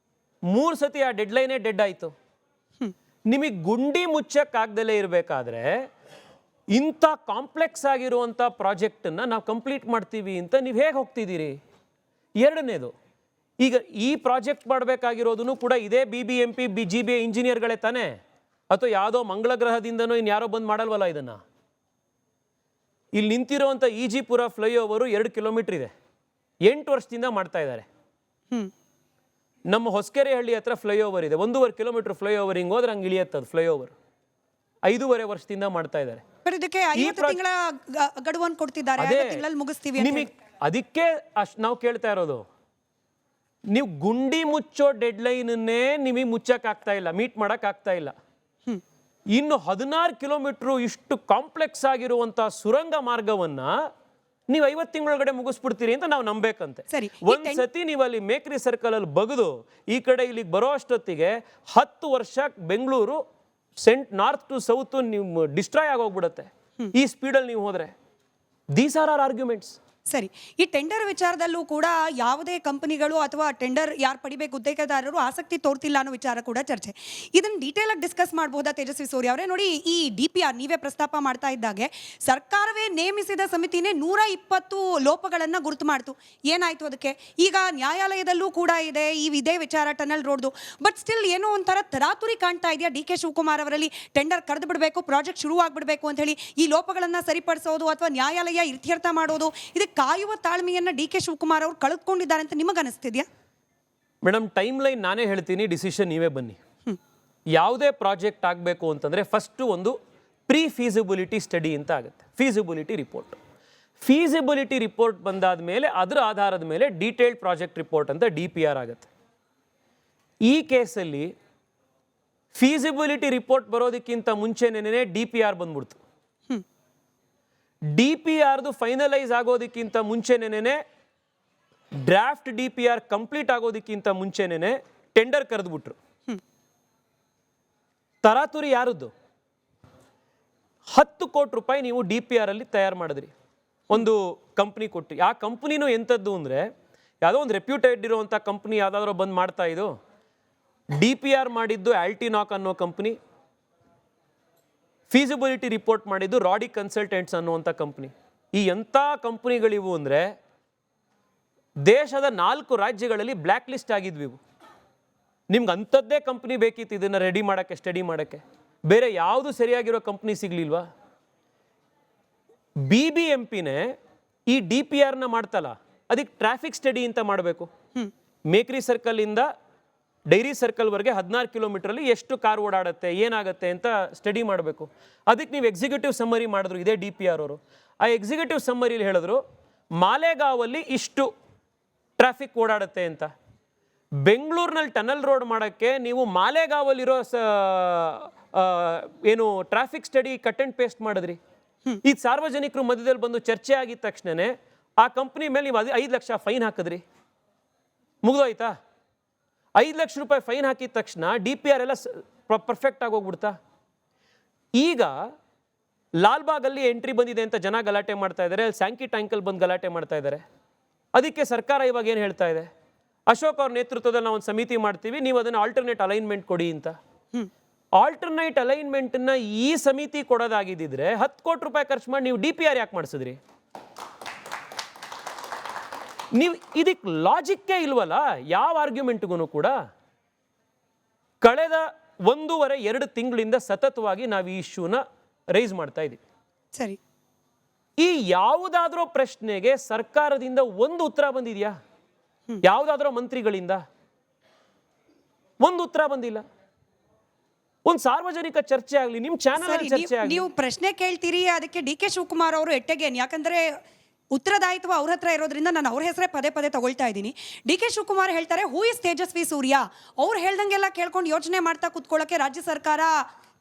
3 ಸತಿ ಆ ಡೆಡ್ಲೈನೇ ಡೆಡ್ ಆಯ್ತು. ನಿಮಗೆ ಗುಂಡಿ ಮುಚ್ಚಕ್ಕಾಗ್ದಲೇ ಇರಬೇಕಾದ್ರೆ ಇಂಥ ಕಾಂಪ್ಲೆಕ್ಸ್ ಆಗಿರುವಂಥ ಪ್ರಾಜೆಕ್ಟನ್ನು ನಾವು ಕಂಪ್ಲೀಟ್ ಮಾಡ್ತೀವಿ ಅಂತ ನೀವು ಹೇಗೆ ಹೋಗ್ತಿದ್ದೀರಿ? ಎರಡನೇದು, ಈಗ ಈ ಪ್ರಾಜೆಕ್ಟ್ ಮಾಡಬೇಕಾಗಿರೋದನ್ನು ಕೂಡ ಇದೇ BBMP GBA ಇಂಜಿನಿಯರ್ಗಳೇ ತಾನೇ, ಅಥವಾ ಯಾವುದೋ ಮಂಗಳ ಗ್ರಹದಿಂದನೋ ಇನ್ಯಾರೋ ಬಂದು ಮಾಡಲ್ವಲ್ಲ ಇದನ್ನು. ಇಲ್ಲಿ ನಿಂತಿರುವಂಥ EG ಪುರ ಫ್ಲೈಓವರು 2 ಕಿಲೋಮೀಟರ್ ಇದೆ, 8 ವರ್ಷದಿಂದ ಮಾಡ್ತಾ ಇದ್ದಾರೆ. ನಮ್ಮ ಹೊಸಕೆರೆಹಳ್ಳಿ ಹತ್ರ ಫ್ಲೈಓವರ್ ಇದೆ, 1.5 ಕಿಲೋಮೀಟರ್ ಫ್ಲೈಓವರ್ ಹಿಂಗೆ ಹೋದ್ರೆ ಹಂಗೆ ಇಳಿಯತ್ತದು ಫ್ಲೈಓವರ್. 5.5 ವರ್ಷದಿಂದ ಮಾಡ್ತಾ ಇದ್ದಾರೆ. ಬಟ್ ಇದಕ್ಕೆ 50 ತಿಂಗಳ ಗಡುವನ್ನು ಕೊಡ್ತಿದ್ದಾರೆ, 50 ತಿಂಗಳಲ್ಲಿ ಮುಗಿಸ್ತೀವಿ ಅಂತ ನಿಮಗೆ ಅದಕ್ಕೆ ಅಷ್ಟು ನಾವು ಕೇಳ್ತಾ ಇರೋದು. ನೀವು ಗುಂಡಿ ಮುಚ್ಚೋ ಡೆಡ್ಲೈನನ್ನೇ ನಿಮಗೆ ಮುಚ್ಚಕ್ಕಾಗ್ತಾ ಇಲ್ಲ, ಮೀಟ್ ಮಾಡೋಕ್ಕಾಗ್ತಾ ಇಲ್ಲ. ಇನ್ನು 16 ಕಿಲೋಮೀಟ್ರು ಇಷ್ಟು ಕಾಂಪ್ಲೆಕ್ಸ್ ಆಗಿರುವಂಥ ಸುರಂಗ ಮಾರ್ಗವನ್ನ ನೀವು 50 ತಿಂಗಳೊಳಗಡೆ ಮುಗಿಸ್ಬಿಡ್ತೀರಿ ಅಂತ ನಾವು ನಂಬೇಕಂತೆ. ಸರಿ, ಒಂದ್ ಸತಿ ನೀವು ಅಲ್ಲಿ ಮೇಕ್ರಿ ಸರ್ಕಲ್ ಅಲ್ಲಿ ಬಗ್ದು ಈ ಕಡೆ ಇಲ್ಲಿಗೆ ಬರೋ ಅಷ್ಟೊತ್ತಿಗೆ 10 ವರ್ಷ ಬೆಂಗಳೂರು ನಾರ್ತ್ ಟು ಸೌತ್ ನೀವು ಡಿಸ್ಟ್ರಾಯ್ ಆಗೋಗ್ಬಿಡುತ್ತೆ ಈ ಸ್ಪೀಡಲ್ಲಿ ನೀವು ಹೋದ್ರೆ. These are are arguments. ಸರಿ, ಈ ಟೆಂಡರ್ ವಿಚಾರದಲ್ಲೂ ಕೂಡ ಯಾವುದೇ ಕಂಪನಿಗಳು ಅಥವಾ ಟೆಂಡರ್ ಯಾರು ಪಡಿಬೇಕು ಗುತ್ತಿಗೆದಾರರು ಆಸಕ್ತಿ ತೋರ್ತಿಲ್ಲ ಅನ್ನೋ ವಿಚಾರ ಕೂಡ ಚರ್ಚೆ. ಇದನ್ನು ಡೀಟೇಲ್ ಆಗಿ ಡಿಸ್ಕಸ್ ಮಾಡಬಹುದಾ ತೇಜಸ್ವಿ ಸೂರ್ಯ ಅವರೇ? ನೋಡಿ, ಈ DPR ನೀವೇ ಪ್ರಸ್ತಾಪ ಮಾಡ್ತಾ ಇದ್ದಾಗೆ ಸರ್ಕಾರವೇ ನೇಮಿಸಿದ ಸಮಿತಿನೇ 120 ಲೋಪಗಳನ್ನು ಗುರುತು ಮಾಡ್ತು. ಏನಾಯ್ತು ಅದಕ್ಕೆ? ಈಗ ನ್ಯಾಯಾಲಯದಲ್ಲೂ ಕೂಡ ಇದೆ ಇದೇ ವಿಚಾರ ಟನಲ್ ರೋಡ್ದು. ಬಟ್ ಸ್ಟಿಲ್ ಏನೋ ಒಂಥರ ತರಾತುರಿ ಕಾಣ್ತಾ ಇದೆಯಾ DK ಶಿವಕುಮಾರ್ ಅವರಲ್ಲಿ? ಟೆಂಡರ್ ಕರೆದು ಬಿಡಬೇಕು, ಪ್ರಾಜೆಕ್ಟ್ ಶುರು ಆಗ್ಬಿಡ್ಬೇಕು ಅಂತ ಹೇಳಿ ಈ ಲೋಪಗಳನ್ನು ಸರಿಪಡಿಸೋದು ಅಥವಾ ನ್ಯಾಯಾಲಯ ಇತ್ಯರ್ಥ ಮಾಡೋದು, ಇದಕ್ಕೆ ಕಾಯುವ ತಾಳ್ಮೆಯನ್ನ DK ಶಿವಕುಮಾರ್ ಅವರು ಕಳೆದುಕೊಂಡಿದ್ದಾರೆ ಅಂತ ನಿಮಗೆ ಅನಿಸ್ತಿದ್ಯಾ? ಮೇಡಮ್, ಟೈಮ್ ಲೈನ್ ನಾನೇ ಹೇಳ್ತೀನಿ, ಡಿಸಿಷನ್ ನೀವೇ ಬನ್ನಿ. ಯಾವುದೇ ಪ್ರಾಜೆಕ್ಟ್ ಆಗಬೇಕು ಅಂತಂದರೆ ಫಸ್ಟು ಒಂದು ಪ್ರೀ ಫೀಸಿಬಿಲಿಟಿ ಸ್ಟಡಿ ಅಂತ ಆಗುತ್ತೆ, ಫೀಸಿಬಿಲಿಟಿ ರಿಪೋರ್ಟ್. ಫೀಸಿಬಿಲಿಟಿ ರಿಪೋರ್ಟ್ ಬಂದಾದ ಮೇಲೆ ಅದರ ಆಧಾರದ ಮೇಲೆ ಡೀಟೇಲ್ಡ್ ಪ್ರಾಜೆಕ್ಟ್ ರಿಪೋರ್ಟ್ ಅಂತ DPR ಆಗುತ್ತೆ. ಈ ಕೇಸಲ್ಲಿ ಫೀಸಿಬಿಲಿಟಿ ರಿಪೋರ್ಟ್ ಬರೋದಕ್ಕಿಂತ ಮುಂಚೆನೇ DPR ಬಂದ್ಬಿಡ್ತು. DPRದು ಫೈನಲೈಸ್ ಆಗೋದಕ್ಕಿಂತ ಮುಂಚೆನೇ, ಡ್ರಾಫ್ಟ್ DPR ಕಂಪ್ಲೀಟ್ ಆಗೋದಕ್ಕಿಂತ ಮುಂಚೆನೇ ಟೆಂಡರ್ ಕರೆದ್ಬಿಟ್ರು. ತರಾತುರಿ ಯಾರದ್ದು? 10 ಕೋಟಿ ರೂಪಾಯಿ ನೀವು DPR ಅಲ್ಲಿ ತಯಾರು ಮಾಡಿದ್ರಿ, ಒಂದು ಕಂಪ್ನಿ ಕೊಟ್ಟು. ಆ ಕಂಪ್ನಿನೂ ಎಂಥದ್ದು ಅಂದರೆ ಯಾವುದೋ ಒಂದು ರೆಪ್ಯೂಟೆಡ್ ಇರುವಂಥ ಕಂಪ್ನಿ ಯಾವುದಾದ್ರೂ ಬಂದು ಮಾಡ್ತಾ ಇದು. DPR ಮಾಡಿದ್ದು ಆಲ್ಟಿನಾಕ್ ಅನ್ನೋ ಕಂಪ್ನಿ, ಫೀಸಿಬಿಲಿಟಿ ರಿಪೋರ್ಟ್ ಮಾಡಿದ್ದು ರಾಡಿ ಕನ್ಸಲ್ಟೆಂಟ್ಸ್ ಅನ್ನುವಂಥ ಕಂಪ್ನಿ. ಈ ಎಂಥ ಕಂಪ್ನಿಗಳಿವು ಅಂದರೆ ದೇಶದ 4 ರಾಜ್ಯಗಳಲ್ಲಿ ಬ್ಲ್ಯಾಕ್ ಲಿಸ್ಟ್ ಆಗಿದ್ವಿ ಇವು. ನಿಮ್ಗೆ ಅಂಥದ್ದೇ ಕಂಪ್ನಿ ಬೇಕಿತ್ತು ಇದನ್ನು ರೆಡಿ ಮಾಡೋಕ್ಕೆ, ಸ್ಟಡಿ ಮಾಡೋಕ್ಕೆ. ಬೇರೆ ಯಾವುದು ಸರಿಯಾಗಿರೋ ಕಂಪ್ನಿ ಸಿಗಲಿಲ್ವಾ? BBMPನೇ ಈ DPRನ ಮಾಡ್ತಲ್ಲ, ಅದಕ್ಕೆ ಟ್ರಾಫಿಕ್ ಸ್ಟಡಿ ಅಂತ ಮಾಡಬೇಕು. ಮೇಕ್ರಿ ಸರ್ಕಲಿಂದ ಡೈರಿ ಸರ್ಕಲ್ವರೆಗೆ 16 ಕಿಲೋಮೀಟ್ರಲ್ಲಿ ಎಷ್ಟು ಕಾರ್ ಓಡಾಡುತ್ತೆ, ಏನಾಗುತ್ತೆ ಅಂತ ಸ್ಟಡಿ ಮಾಡಬೇಕು. ಅದಕ್ಕೆ ನೀವು ಎಕ್ಸಿಕ್ಯೂಟಿವ್ ಸಮ್ಮರಿ ಮಾಡಿದ್ರು ಇದೇ DPR ಅವರು. ಆ ಎಕ್ಸಿಕ್ಯೂಟಿವ್ ಸಮ್ಮರಿಲಿ ಹೇಳಿದ್ರು ಮಾಲೇಗಾವಲ್ಲಿ ಇಷ್ಟು ಟ್ರಾಫಿಕ್ ಓಡಾಡುತ್ತೆ ಅಂತ. ಬೆಂಗಳೂರಿನಲ್ಲಿ ಟನಲ್ ರೋಡ್ ಮಾಡೋಕ್ಕೆ ನೀವು ಮಾಲೇಗಾವಲ್ಲಿರೋ ಏನು traffic study cut and paste ಮಾಡಿದ್ರಿ. ಈ ಸಾರ್ವಜನಿಕರು ಮಧ್ಯದಲ್ಲಿ ಬಂದು ಚರ್ಚೆ ಆಗಿದ ತಕ್ಷಣವೇ ಆ ಕಂಪ್ನಿ ಮೇಲೆ ನೀವು 5 ಲಕ್ಷ ಫೈನ್ ಹಾಕಿದ್ರಿ, ಮುಗಿದೋಯ್ತಾ? 5 ಲಕ್ಷ ರೂಪಾಯಿ ಫೈನ್ ಹಾಕಿದ ತಕ್ಷಣ DPR ಎಲ್ಲ ಪರ್ಫೆಕ್ಟ್ ಆಗಿ ಹೋಗ್ಬಿಡ್ತಾ? ಈಗ ಲಾಲ್ಬಾಗಲ್ಲಿ ಎಂಟ್ರಿ ಬಂದಿದೆ ಅಂತ ಜನ ಗಲಾಟೆ ಮಾಡ್ತಾ ಇದ್ದಾರೆ, ಸ್ಯಾಂಕಿ ಟ್ಯಾಂಕಲ್ಲಿ ಬಂದು ಗಲಾಟೆ ಮಾಡ್ತಾ ಇದ್ದಾರೆ. ಅದಕ್ಕೆ ಸರ್ಕಾರ ಇವಾಗ ಏನು ಹೇಳ್ತಾ ಇದೆ? ಅಶೋಕ್ ಅವ್ರ ನೇತೃತ್ವದಲ್ಲಿ ನಾವು ಒಂದು ಸಮಿತಿ ಮಾಡ್ತೀವಿ, ನೀವು ಅದನ್ನು ಆಲ್ಟರ್ನೇಟ್ ಅಲೈನ್ಮೆಂಟ್ ಕೊಡಿ ಅಂತ. ಆಲ್ಟರ್ನೇಟ್ ಅಲೈನ್ಮೆಂಟನ್ನು ಈ ಸಮಿತಿ ಕೊಡೋದಾಗಿದ್ದಿದ್ರೆ 10 ಕೋಟಿ ರೂಪಾಯಿ ಖರ್ಚು ಮಾಡಿ ನೀವು DPR ಯಾಕೆ ಮಾಡಿಸಿದ್ರಿ? ನೀವು ಇದಕ್ಕೆ ಲಾಜಿಕ್ಕೇ ಇಲ್ವಲ್ಲ ಯಾವ ಆರ್ಗ್ಯುಮೆಂಟ್ಗೂ ಕೂಡ. ಕಳೆದ 1.5-2 ತಿಂಗಳಿಂದ ಸತತವಾಗಿ ನಾವು ಈ ಇಶ್ಯೂನ ರೈಸ್ ಮಾಡ್ತಾ ಇದ್ದೀವಿ. ಸರಿ, ಈ ಯಾವುದಾದ್ರೂ ಪ್ರಶ್ನೆಗೆ ಸರ್ಕಾರದಿಂದ ಒಂದು ಉತ್ತರ ಬಂದಿದೆಯಾ? ಯಾವುದಾದ್ರೂ ಮಂತ್ರಿಗಳಿಂದ ಒಂದು ಉತ್ತರ ಬಂದಿಲ್ಲ. ಒಂದು ಸಾರ್ವಜನಿಕ ಚರ್ಚೆ ಆಗಲಿ, ನಿಮ್ಮ ಚಾನಲ್ ಚರ್ಚೆ ಆಗಲಿ. ನೀವು ಪ್ರಶ್ನೆ ಕೇಳ್ತೀರಿ, ಅದಕ್ಕೆ DK ಶಿವಕುಮಾರ್ ಅವರು ಎಟ್ಟೆಗೇನು? ಯಾಕಂದ್ರೆ ಉತ್ತರದಾಯಿತ್ವ ಅವ್ರ ಹತ್ರ ಇರೋದ್ರಿಂದ ನಾನು ಅವ್ರ ಹೆಸರೇ ಪದೇ ಪದೇ ತಗೊಳ್ತಾ ಇದ್ದೀನಿ. DK ಶಿವಕುಮಾರ್ ಹೇಳ್ತಾರೆ, ಹೂ ಇಸ್ ತೇಜಸ್ವಿ ಸೂರ್ಯ? ಅವ್ರು ಹೇಳ್ದಂಗೆಲ್ಲ ಕೇಳ್ಕೊಂಡು ಯೋಚನೆ ಮಾಡ್ತಾ ಕೂತ್ಕೊಳ್ಳೋಕೆ ರಾಜ್ಯ ಸರ್ಕಾರ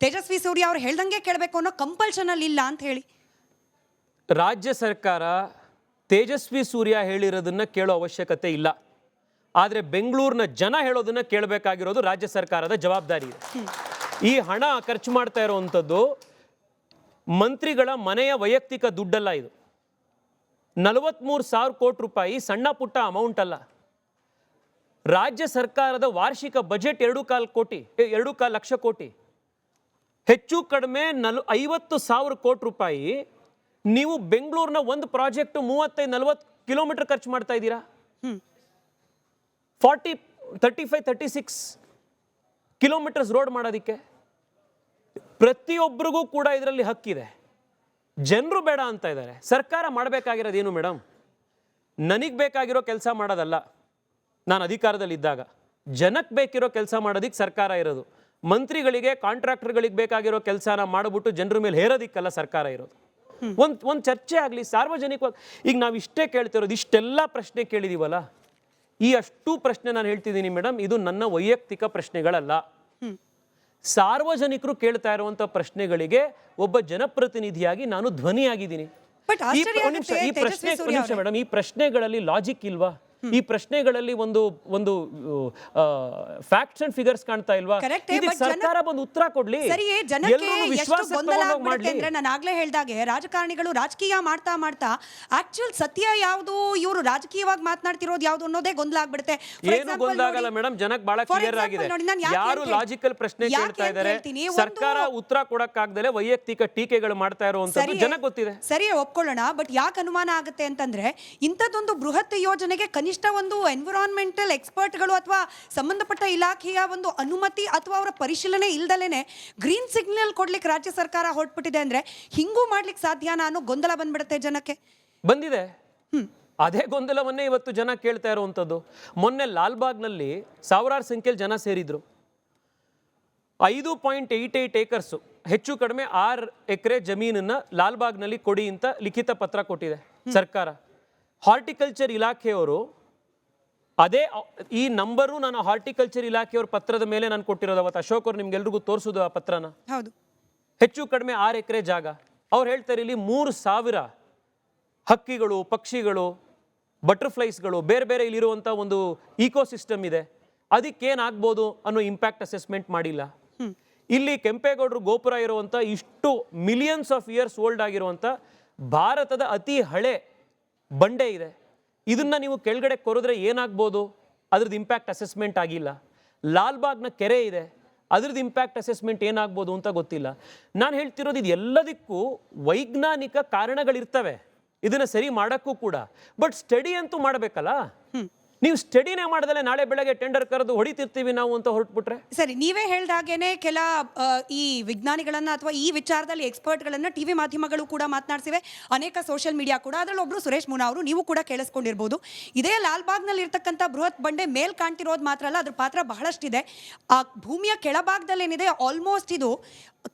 ತೇಜಸ್ವಿ ಸೂರ್ಯ ಅವ್ರು ಹೇಳ್ದಂಗೆ ಕೇಳಬೇಕು ಅನ್ನೋ ಕಂಪಲ್ಷನ್ ಅಲ್ಲಿ ಇಲ್ಲ ಅಂತ ಹೇಳಿ. ರಾಜ್ಯ ಸರ್ಕಾರ ತೇಜಸ್ವಿ ಸೂರ್ಯ ಹೇಳಿರೋದನ್ನ ಕೇಳೋ ಅವಶ್ಯಕತೆ ಇಲ್ಲ. ಆದರೆ ಬೆಂಗಳೂರಿನ ಜನ ಹೇಳೋದನ್ನ ಕೇಳಬೇಕಾಗಿರೋದು ರಾಜ್ಯ ಸರ್ಕಾರದ ಜವಾಬ್ದಾರಿ ಇದೆ. ಈ ಹಣ ಖರ್ಚು ಮಾಡ್ತಾ ಇರುವಂಥದ್ದು ಮಂತ್ರಿಗಳ ಮನೆಯ ವೈಯಕ್ತಿಕ ದುಡ್ಡಲ್ಲ. ಇದು 43,000 ಕೋಟಿ ರೂಪಾಯಿ ಸಣ್ಣ ಪುಟ್ಟ ಅಮೌಂಟ್ ಅಲ್ಲ. ರಾಜ್ಯ ಸರ್ಕಾರದ ವಾರ್ಷಿಕ ಬಜೆಟ್ 2.25 ಲಕ್ಷ ಕೋಟಿ. ಹೆಚ್ಚು ಕಡಿಮೆ 50,000 ಕೋಟಿ ರೂಪಾಯಿ ನೀವು ಬೆಂಗಳೂರಿನ ಒಂದು ಪ್ರಾಜೆಕ್ಟ್ 35-40 ಕಿಲೋಮೀಟರ್ ಖರ್ಚು ಮಾಡ್ತಾ ಇದ್ದೀರಾ. 35-36 ಕಿಲೋಮೀಟರ್ಸ್ ರೋಡ್ ಮಾಡೋದಕ್ಕೆ ಪ್ರತಿಯೊಬ್ಬರಿಗೂ ಕೂಡ ಇದರಲ್ಲಿ ಹಕ್ಕಿದೆ. ಜನರು ಬೇಡ ಅಂತ ಇದ್ದಾರೆ. ಸರ್ಕಾರ ಮಾಡಬೇಕಾಗಿರೋದು ಏನು ಮೇಡಮ್? ನನಗೆ ಬೇಕಾಗಿರೋ ಕೆಲಸ ಮಾಡೋದಲ್ಲ. ನಾನು ಅಧಿಕಾರದಲ್ಲಿದ್ದಾಗ ಜನಕ್ಕೆ ಬೇಕಿರೋ ಕೆಲಸ ಮಾಡೋದಕ್ಕೆ ಸರ್ಕಾರ ಇರೋದು. ಮಂತ್ರಿಗಳಿಗೆ ಕಾಂಟ್ರಾಕ್ಟರ್ಗಳಿಗೆ ಬೇಕಾಗಿರೋ ಕೆಲಸನ ಮಾಡಿಬಿಟ್ಟು ಜನರ ಮೇಲೆ ಹೇರೋದಿಕ್ಕಲ್ಲ ಸರ್ಕಾರ ಇರೋದು. ಒಂದು ಚರ್ಚೆ ಆಗಲಿ ಸಾರ್ವಜನಿಕವಾಗಿ. ಈಗ ನಾವು ಇಷ್ಟೇ ಕೇಳ್ತಿರೋದು, ಇಷ್ಟೆಲ್ಲ ಪ್ರಶ್ನೆ ಕೇಳಿದೀವಲ್ಲ, ಈ ಅಷ್ಟು ಪ್ರಶ್ನೆ ನಾನು ಹೇಳ್ತಿದ್ದೀನಿ ಮೇಡಮ್, ಇದು ನನ್ನ ವೈಯಕ್ತಿಕ ಪ್ರಶ್ನೆಗಳಲ್ಲ. ಸಾರ್ವಜನಿಕರು ಕೇಳ್ತಾ ಇರುವಂತ ಪ್ರಶ್ನೆಗಳಿಗೆ ಒಬ್ಬ ಜನಪ್ರತಿನಿಧಿಯಾಗಿ ನಾನು ಧ್ವನಿಯಾಗಿದ್ದೀನಿ. ಮೇಡಮ್, ಈ ಪ್ರಶ್ನೆಗಳಲ್ಲಿ ಲಾಜಿಕ್ ಇಲ್ವಾ? ಈ ಪ್ರಶ್ನೆಗಳಲ್ಲಿ ಒಂದು ಫ್ಯಾಕ್ಟ್ಸ್ ಅಂಡ್ ಫಿಗರ್ಸ್ ಕಾಣ್ತಾ ಇಲ್ವಾ? ಸರ್ಕಾರ ಬಂದು ಉತ್ತರ ಕೊಡ್ಲಿ, ನಾನು ಆಗ್ಲೇ ಹೇಳ್ದಾಗೆ ರಾಜಕಾರಣಿಗಳು ರಾಜಕೀಯ ಮಾಡ್ತಾ ಮಾಡ್ತಾ ಆಕ್ಚುಯಲ್ ಸತ್ಯ ಯಾವುದು, ಇವರು ರಾಜಕೀಯವಾಗಿ ಮಾತನಾಡ್ತಿರೋದು ಯಾವುದು ಅನ್ನೋದೇ ಗೊಂದಲ ಆಗ್ಬಿಡುತ್ತೆ. ಏನು ಗೊಂದಲ ಆಗಲ್ಲ ಮೇಡಮ್, ಜನಕ್ಕೆ ಬಹಳ ಕ್ಲಿಯರ್ ಆಗಿದೆ. ಯಾರು ಲಾಜಿಕಲ್ ಪ್ರಶ್ನೆ ಕೇಳ್ತಾ ಇದ್ದಾರೆ, ಸರ್ಕಾರ ಉತ್ತರ ಕೊಡಕ್ಕಾಗ್ದಲೆ ವೈಯಕ್ತಿಕ ಟೀಕೆಗಳು ಮಾಡ್ತಾ ಇರುವಂತದ್ದು ಜನಕ್ಕೆ ಗೊತ್ತಿದೆ. ಸರಿ, ಒಪ್ಕೊಳ್ಳೋಣ. ಬಟ್ ಯಾಕೆ ಅನುಮಾನ ಆಗುತ್ತೆ ಅಂತಂದ್ರೆ, ಇಂಥದ್ದೊಂದು ಬೃಹತ್ ಯೋಜನೆಗೆ ಕನಿಷ್ಠ ಒಂದು ಎನ್ವಿರಾನ್ಮೆಂಟಲ್ ಎಕ್ಸ್ಪರ್ಟ್ಗಳು ಅಥವಾ ಸಂಬಂಧಪಟ್ಟ ಇಲಾಖೆಯ ಒಂದು ಅನುಮತಿ ಅಥವಾ ಅವರ ಪರಿಶೀಲನೆ ಇಲ್ದಲೇನೆ ಗ್ರೀನ್ ಸಿಗ್ನಲ್ ಕೊಡ್ಲಿಕ್ಕೆ ರಾಜ್ಯ ಸರ್ಕಾರ ಹೊರಟ್ಬಿಟ್ಟಿದೆ ಅಂದ್ರೆ ಹಿಂಗೂ ಮಾಡ್ಲಿಕ್ಕೆ ಸಾಧ್ಯನಾ ಅನ್ನೋ ಗೊಂದಲ ಬಂದ್ಬಿಡುತ್ತೆ ಜನಕ್ಕೆ. ಬಂದಿದೆ. ಅದೇ ಗೊಂದಲವನ್ನೇ ಇವತ್ತು ಜನ ಕೇಳ್ತಾ ಇರುವಂತದ್ದು. ಮೊನ್ನೆ ಲಾಲ್ಬಾಗ್ನಲ್ಲಿ ಸಾವಿರಾರು ಸಂಖ್ಯೆಯಲ್ಲಿ ಜನ ಸೇರಿದ್ರು. 5.88 ಏಕರ್ಸ್, ಹೆಚ್ಚು ಕಡಿಮೆ 6 ಎಕರೆ ಜಮೀನನ್ನ ಲಾಲ್ಬಾಗ್ನಲ್ಲಿ ಕೊಡಿ ಅಂತ ಲಿಖಿತ ಪತ್ರ ಕೊಟ್ಟಿದೆ ಸರ್ಕಾರ. ಹಾರ್ಟಿಕಲ್ಚರ್ ಇಲಾಖೆಯವರು ಅದೇ ಈ ನಂಬರು ನಾನು ಹಾರ್ಟಿಕಲ್ಚರ್ ಇಲಾಖೆಯವ್ರ ಪತ್ರದ ಮೇಲೆ ನಾನು ಕೊಟ್ಟಿರೋದು. ಅವತ್ತು ಅಶೋಕ್ ಅವ್ರು ನಿಮ್ಗೆಲ್ರಿಗೂ ತೋರಿಸೋದು ಆ ಪತ್ರನ. ಹೌದು. ಹೆಚ್ಚು ಕಡಿಮೆ 6 ಎಕರೆ ಜಾಗ. ಅವ್ರು ಹೇಳ್ತಾರೆ ಇಲ್ಲಿ 3,000 ಹಕ್ಕಿಗಳು, ಪಕ್ಷಿಗಳು, ಬಟರ್ಫ್ಲೈಸ್ಗಳು, ಬೇರೆ ಬೇರೆ ಇಲ್ಲಿರುವಂಥ ಒಂದು ಇಕೋಸಿಸ್ಟಮ್ ಇದೆ. ಅದಕ್ಕೇನಾಗ್ಬೋದು ಅನ್ನೋ ಇಂಪ್ಯಾಕ್ಟ್ ಅಸೆಸ್ಮೆಂಟ್ ಮಾಡಿಲ್ಲ. ಇಲ್ಲಿ ಕೆಂಪೇಗೌಡರು ಗೋಪುರ ಇರುವಂಥ, ಇಷ್ಟು ಮಿಲಿಯನ್ಸ್ ಆಫ್ ಇಯರ್ಸ್ ಓಲ್ಡ್ ಆಗಿರುವಂಥ ಭಾರತದ ಅತಿ ಹಳೆ ಬಂಡೆ ಇದೆ. ಇದನ್ನ ನೀವು ಕೆಳಗಡೆ ಕೊರೆದ್ರೆ ಏನಾಗ್ಬೋದು, ಅದ್ರದ್ದು ಇಂಪ್ಯಾಕ್ಟ್ ಅಸೆಸ್ಮೆಂಟ್ ಆಗಿಲ್ಲ. ಲಾಲ್ಬಾಗ್ನ ಕೆರೆ ಇದೆ, ಅದ್ರದ್ದು ಇಂಪ್ಯಾಕ್ಟ್ ಅಸೆಸ್ಮೆಂಟ್ ಏನಾಗ್ಬೋದು ಅಂತ ಗೊತ್ತಿಲ್ಲ. ನಾನು ಹೇಳ್ತಿರೋದು, ಇದು ಎಲ್ಲದಕ್ಕೂ ವೈಜ್ಞಾನಿಕ ಕಾರಣಗಳಿರ್ತವೆ, ಇದನ್ನ ಸರಿ ಮಾಡೋಕ್ಕೂ ಕೂಡ. ಬಟ್ ಸ್ಟಡಿ ಅಂತೂ ಮಾಡಬೇಕಲ್ಲ. ನೀವು ಸ್ಟಡಿನೇ ಮಾಡ್ದಲೆ ನಾಳೆ ಬೆಳಗ್ಗೆ ಟೆಂಡರ್ ಕರೆದು ಹೊಡಿತಿರ್ತೀವಿ ನಾವು ಅಂತ ಹೊರಟ್ಬಿಟ್ರೆ ಸರಿ. ನೀವೇ ಹೇಳ್ದಾಗೇನೆ ಕೆಲ ಈ ವಿಜ್ಞಾನಿಗಳನ್ನ ಅಥವಾ ಈ ವಿಚಾರದಲ್ಲಿ ಎಕ್ಸ್ಪರ್ಟ್ಗಳನ್ನ ಟಿವಿ ಮಾಧ್ಯಮಗಳು ಕೂಡ ಮಾತನಾಡಿಸಿವೆ, ಅನೇಕ ಸೋಷಿಯಲ್ ಮೀಡಿಯಾ ಕೂಡ. ಅದರಲ್ಲಿ ಒಬ್ರು ಸುರೇಶ್ ಮುನಾ ಅವರು, ನೀವು ಕೂಡ ಕೇಳಿಸ್ಕೊಂಡಿರ್ಬೋದು. ಇದೇ ಲಾಲ್ಬಾಗ್ನಲ್ಲಿ ಇರ್ತಕ್ಕಂಥ ಬೃಹತ್ ಬಂಡೆ ಮೇಲ್ ಕಾಣ್ತಿರೋದು ಮಾತ್ರ ಅಲ್ಲ, ಅದ್ರ ಪಾತ್ರ ಬಹಳಷ್ಟಿದೆ. ಆ ಭೂಮಿಯ ಕೆಳಭಾಗದಲ್ಲಿ ಏನಿದೆ, ಆಲ್ಮೋಸ್ಟ್ ಇದು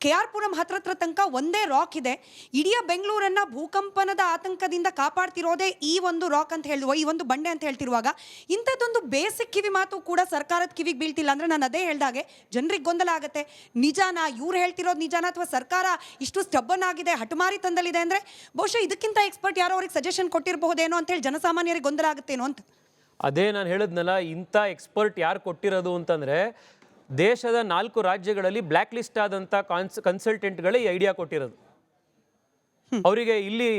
KR ಪುರಂ ಹತ್ರ ತನಕ ಒಂದೇ ರಾಕ್ ಇದೆ. ಇಡೀ ಬೆಂಗಳೂರನ್ನ ಭೂಕಂಪನದ ಆತಂಕದಿಂದ ಕಾಪಾಡ್ತಿರೋದೇ ಈ ಒಂದು ರಾಕ್ ಅಂತ ಹೇಳುವ, ಈ ಒಂದು ಬಂಡೆ ಅಂತ ಹೇಳ್ತಿರುವಾಗ ಇಂಥದ್ದೊಂದು ಬೇಸಿಕ್ ಕಿವಿ ಮಾತು ಕೂಡ ಸರ್ಕಾರದ ಕಿವಿಗೆ ಬೀಳ್ತಿಲ್ಲ ಅಂದ್ರೆ ನಾನು ಅದೇ ಹೇಳ್ದಾಗೆ ಜನರಿಗೆ ಗೊಂದಲ ಆಗುತ್ತೆ. ನಿಜಾನಾ ಇವ್ರು ಹೇಳ್ತಿರೋದು ನಿಜಾನಾ, ಅಥವಾ ಸರ್ಕಾರ ಇಷ್ಟು ಸ್ಟಬ್ಬನ್ ಆಗಿದೆ, ಹಠಮಾರಿ ತಂದಲ್ಲಿದೆ ಅಂದ್ರೆ ಬಹುಶಃ ಇದಕ್ಕಿಂತ ಎಕ್ಸ್ಪರ್ಟ್ ಯಾರೋ ಅವ್ರಿಗೆ ಸಜೆಷನ್ ಕೊಟ್ಟಿರಬಹುದೇನೋ ಅಂತ ಹೇಳಿ ಜನಸಾಮಾನ್ಯರಿಗೆ ಗೊಂದಲ ಆಗುತ್ತೇನೋ ಅಂತ. ಅದೇ ನಾನು ಹೇಳಿದ್ನಲ್ಲ, ಇಂಥ ಎಕ್ಸ್ಪರ್ಟ್ ಯಾರು ಕೊಟ್ಟಿರೋದು ಅಂತಂದ್ರೆ ದೇಶದ 4 ರಾಜ್ಯಗಳಲ್ಲಿ ಬ್ಲ್ಯಾಕ್ ಲಿಸ್ಟ್ ಆದಂಥ ಕನ್ಸಲ್ಟೆಂಟ್ಗಳೇ ಈ ಐಡಿಯಾ ಕೊಟ್ಟಿರೋದು. ಅವರಿಗೆ ಇಲ್ಲಿ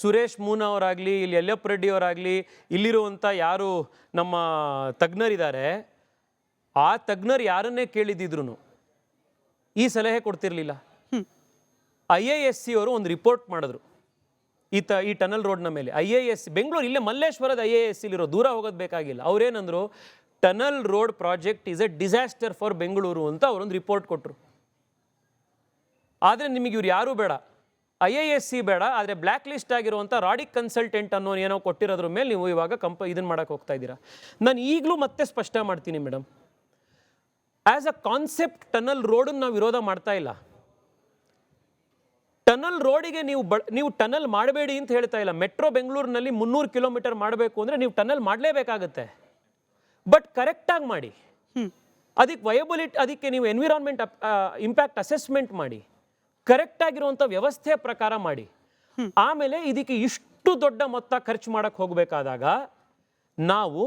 ಸುರೇಶ್ ಮೂನಾ ಅವರಾಗಲಿ, ಇಲ್ಲಿ ಯಲ್ಲಪ್ಪ ರೆಡ್ಡಿ ಅವರಾಗಲಿ, ಇಲ್ಲಿರುವಂಥ ಯಾರು ನಮ್ಮ ತಜ್ಞರಿದ್ದಾರೆ, ಆ ತಜ್ಞರು ಯಾರನ್ನೇ ಕೇಳಿದಿದ್ರು ಈ ಸಲಹೆ ಕೊಡ್ತಿರ್ಲಿಲ್ಲ. IISc ಅವರು ಒಂದು ರಿಪೋರ್ಟ್ ಮಾಡಿದ್ರು ಈ ಟನಲ್ ರೋಡ್ನ ಮೇಲೆ. IISc ಬೆಂಗಳೂರು, ಇಲ್ಲೇ ಮಲ್ಲೇಶ್ವರದ IISc ಇರೋ, ದೂರ ಹೋಗೋದು ಬೇಕಾಗಿಲ್ಲ. ಅವ್ರೇನಂದ್ರು, tunnel road project is a disaster for Bengaluru ಅಂತ ಅವರೊಂದು ರಿಪೋರ್ಟ್ ಕೊಟ್ಟರು. ಆದರೆ ನಿಮಗೆ ಇವ್ರು ಯಾರೂ ಬೇಡ, IISc ಬೇಡ, ಆದರೆ ಬ್ಲ್ಯಾಕ್ ಲಿಸ್ಟ್ ಆಗಿರುವಂಥ ರಾಡಿಕ್ ಕನ್ಸಲ್ಟೆಂಟ್ ಅನ್ನೋ ಏನೋ ಕೊಟ್ಟಿರೋದ್ರ ಮೇಲೆ ನೀವು ಇವಾಗ ಇದನ್ನು ಮಾಡೋಕ್ಕೆ ಹೋಗ್ತಾ ಇದ್ದೀರಾ. ನಾನು ಈಗಲೂ ಮತ್ತೆ ಸ್ಪಷ್ಟ ಮಾಡ್ತೀನಿ madam, as a concept tunnel ರೋಡನ್ನು ನಾವು ವಿರೋಧ ಮಾಡ್ತಾ ಇಲ್ಲ. ಟನಲ್ ರೋಡಿಗೆ ನೀವು ಟನಲ್ ಮಾಡಬೇಡಿ ಅಂತ ಹೇಳ್ತಾ ಇಲ್ಲ. ಮೆಟ್ರೋ ಬೆಂಗಳೂರಿನಲ್ಲಿ 300 ಕಿಲೋಮೀಟರ್ ಮಾಡಬೇಕು ಅಂದರೆ ನೀವು ಟನಲ್ ಮಾಡಲೇಬೇಕಾಗುತ್ತೆ. ಬಟ್ ಕರೆಕ್ಟಾಗಿ ಮಾಡಿ, ಅದಕ್ಕೆ ವಯಬಿಲಿಟಿ, ಅದಕ್ಕೆ ನೀವು ಎನ್ವಿರಾನ್ಮೆಂಟ್ ಇಂಪ್ಯಾಕ್ಟ್ ಅಸೆಸ್ಮೆಂಟ್ ಮಾಡಿ, ಕರೆಕ್ಟ್ ಆಗಿರುವಂಥ ವ್ಯವಸ್ಥೆ ಪ್ರಕಾರ ಮಾಡಿ. ಆಮೇಲೆ ಇದಕ್ಕೆ ಇಷ್ಟು ದೊಡ್ಡ ಮೊತ್ತ ಖರ್ಚು ಮಾಡಕ್ಕೆ ಹೋಗಬೇಕಾದಾಗ ನಾವು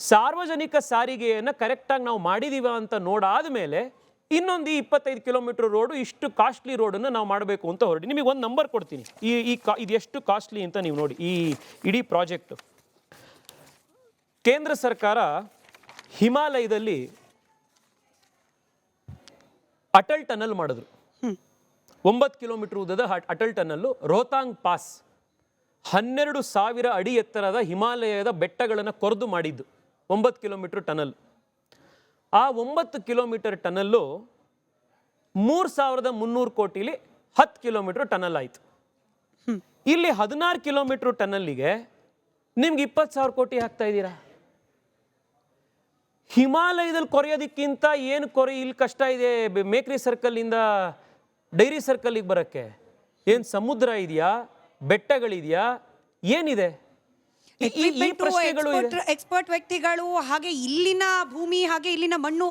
ಸಾರ್ವಜನಿಕ ಸಾರಿಗೆಯನ್ನು ಕರೆಕ್ಟಾಗಿ ನಾವು ಮಾಡಿದೀವ ಅಂತ ನೋಡಾದ ಮೇಲೆ ಇನ್ನೊಂದು 25 ಕಿಲೋಮೀಟರ್ ರೋಡು, ಇಷ್ಟು ಕಾಸ್ಟ್ಲಿ ರೋಡನ್ನು ನಾವು ಮಾಡಬೇಕು ಅಂತ ಹೊರಡಿ. ನಿಮಗೆ ಒಂದು ನಂಬರ್ ಕೊಡ್ತೀನಿ, ಇದು ಎಷ್ಟು ಕಾಸ್ಟ್ಲಿ ಅಂತ ನೀವು ನೋಡಿ. ಈ ಇಡೀ ಪ್ರಾಜೆಕ್ಟು ಕೇಂದ್ರ ಸರ್ಕಾರ ಹಿಮಾಲಯದಲ್ಲಿ ಅಟಲ್ ಟನಲ್ ಮಾಡಿದ್ರು. 9 ಕಿಲೋಮೀಟರ್ ಉದ್ದದ ಅಟಲ್ ಟನಲ್ಲು. ರೋಹತಾಂಗ್ ಪಾಸ್ 12,000 ಅಡಿ ಎತ್ತರದ ಹಿಮಾಲಯದ ಬೆಟ್ಟಗಳನ್ನು ಕೊರೆದು ಮಾಡಿದ್ದು 9 ಕಿಲೋಮೀಟರ್ ಟನಲ್. ಆ 9 ಕಿಲೋಮೀಟರ್ ಟನಲ್ಲು 3,300 ಕೋಟಿಲಿ 10 ಕಿಲೋಮೀಟರ್ ಟನಲ್ ಆಯಿತು. ಇಲ್ಲಿ 16 ಕಿಲೋಮೀಟರ್ ಟನಲ್ಲಿಗೆ ನಿಮ್ಗೆ 20,000 ಕೋಟಿ ಹಾಕ್ತಾ ಇದ್ದೀರಾ. ಹಿಮಾಲಯದಲ್ಲಿ ಕೊರೆಯೋದಕ್ಕಿಂತ ಏನು ಇಲ್ಲಿ ಕಷ್ಟ ಇದೆ ಮೇಕ್ರಿ ಸರ್ಕಲ್ಲಿಂದ ಡೈರಿ ಸರ್ಕಲ್ಲಿಗೆ ಬರೋಕ್ಕೆ? ಏನು ಸಮುದ್ರ ಇದೆಯಾ, ಬೆಟ್ಟಗಳಿದೆಯಾ, ಏನಿದೆ? ಈ ಪ್ರಶ್ನೆಗಳು ಇದೆ. ಎಕ್ಸ್ಪರ್ಟ್ ವ್ಯಕ್ತಿಗಳು, ಹಾಗೆ ಇಲ್ಲಿನ ಭೂಮಿ, ಹಾಗೆ ಇಲ್ಲಿನ ಮಣ್ಣು,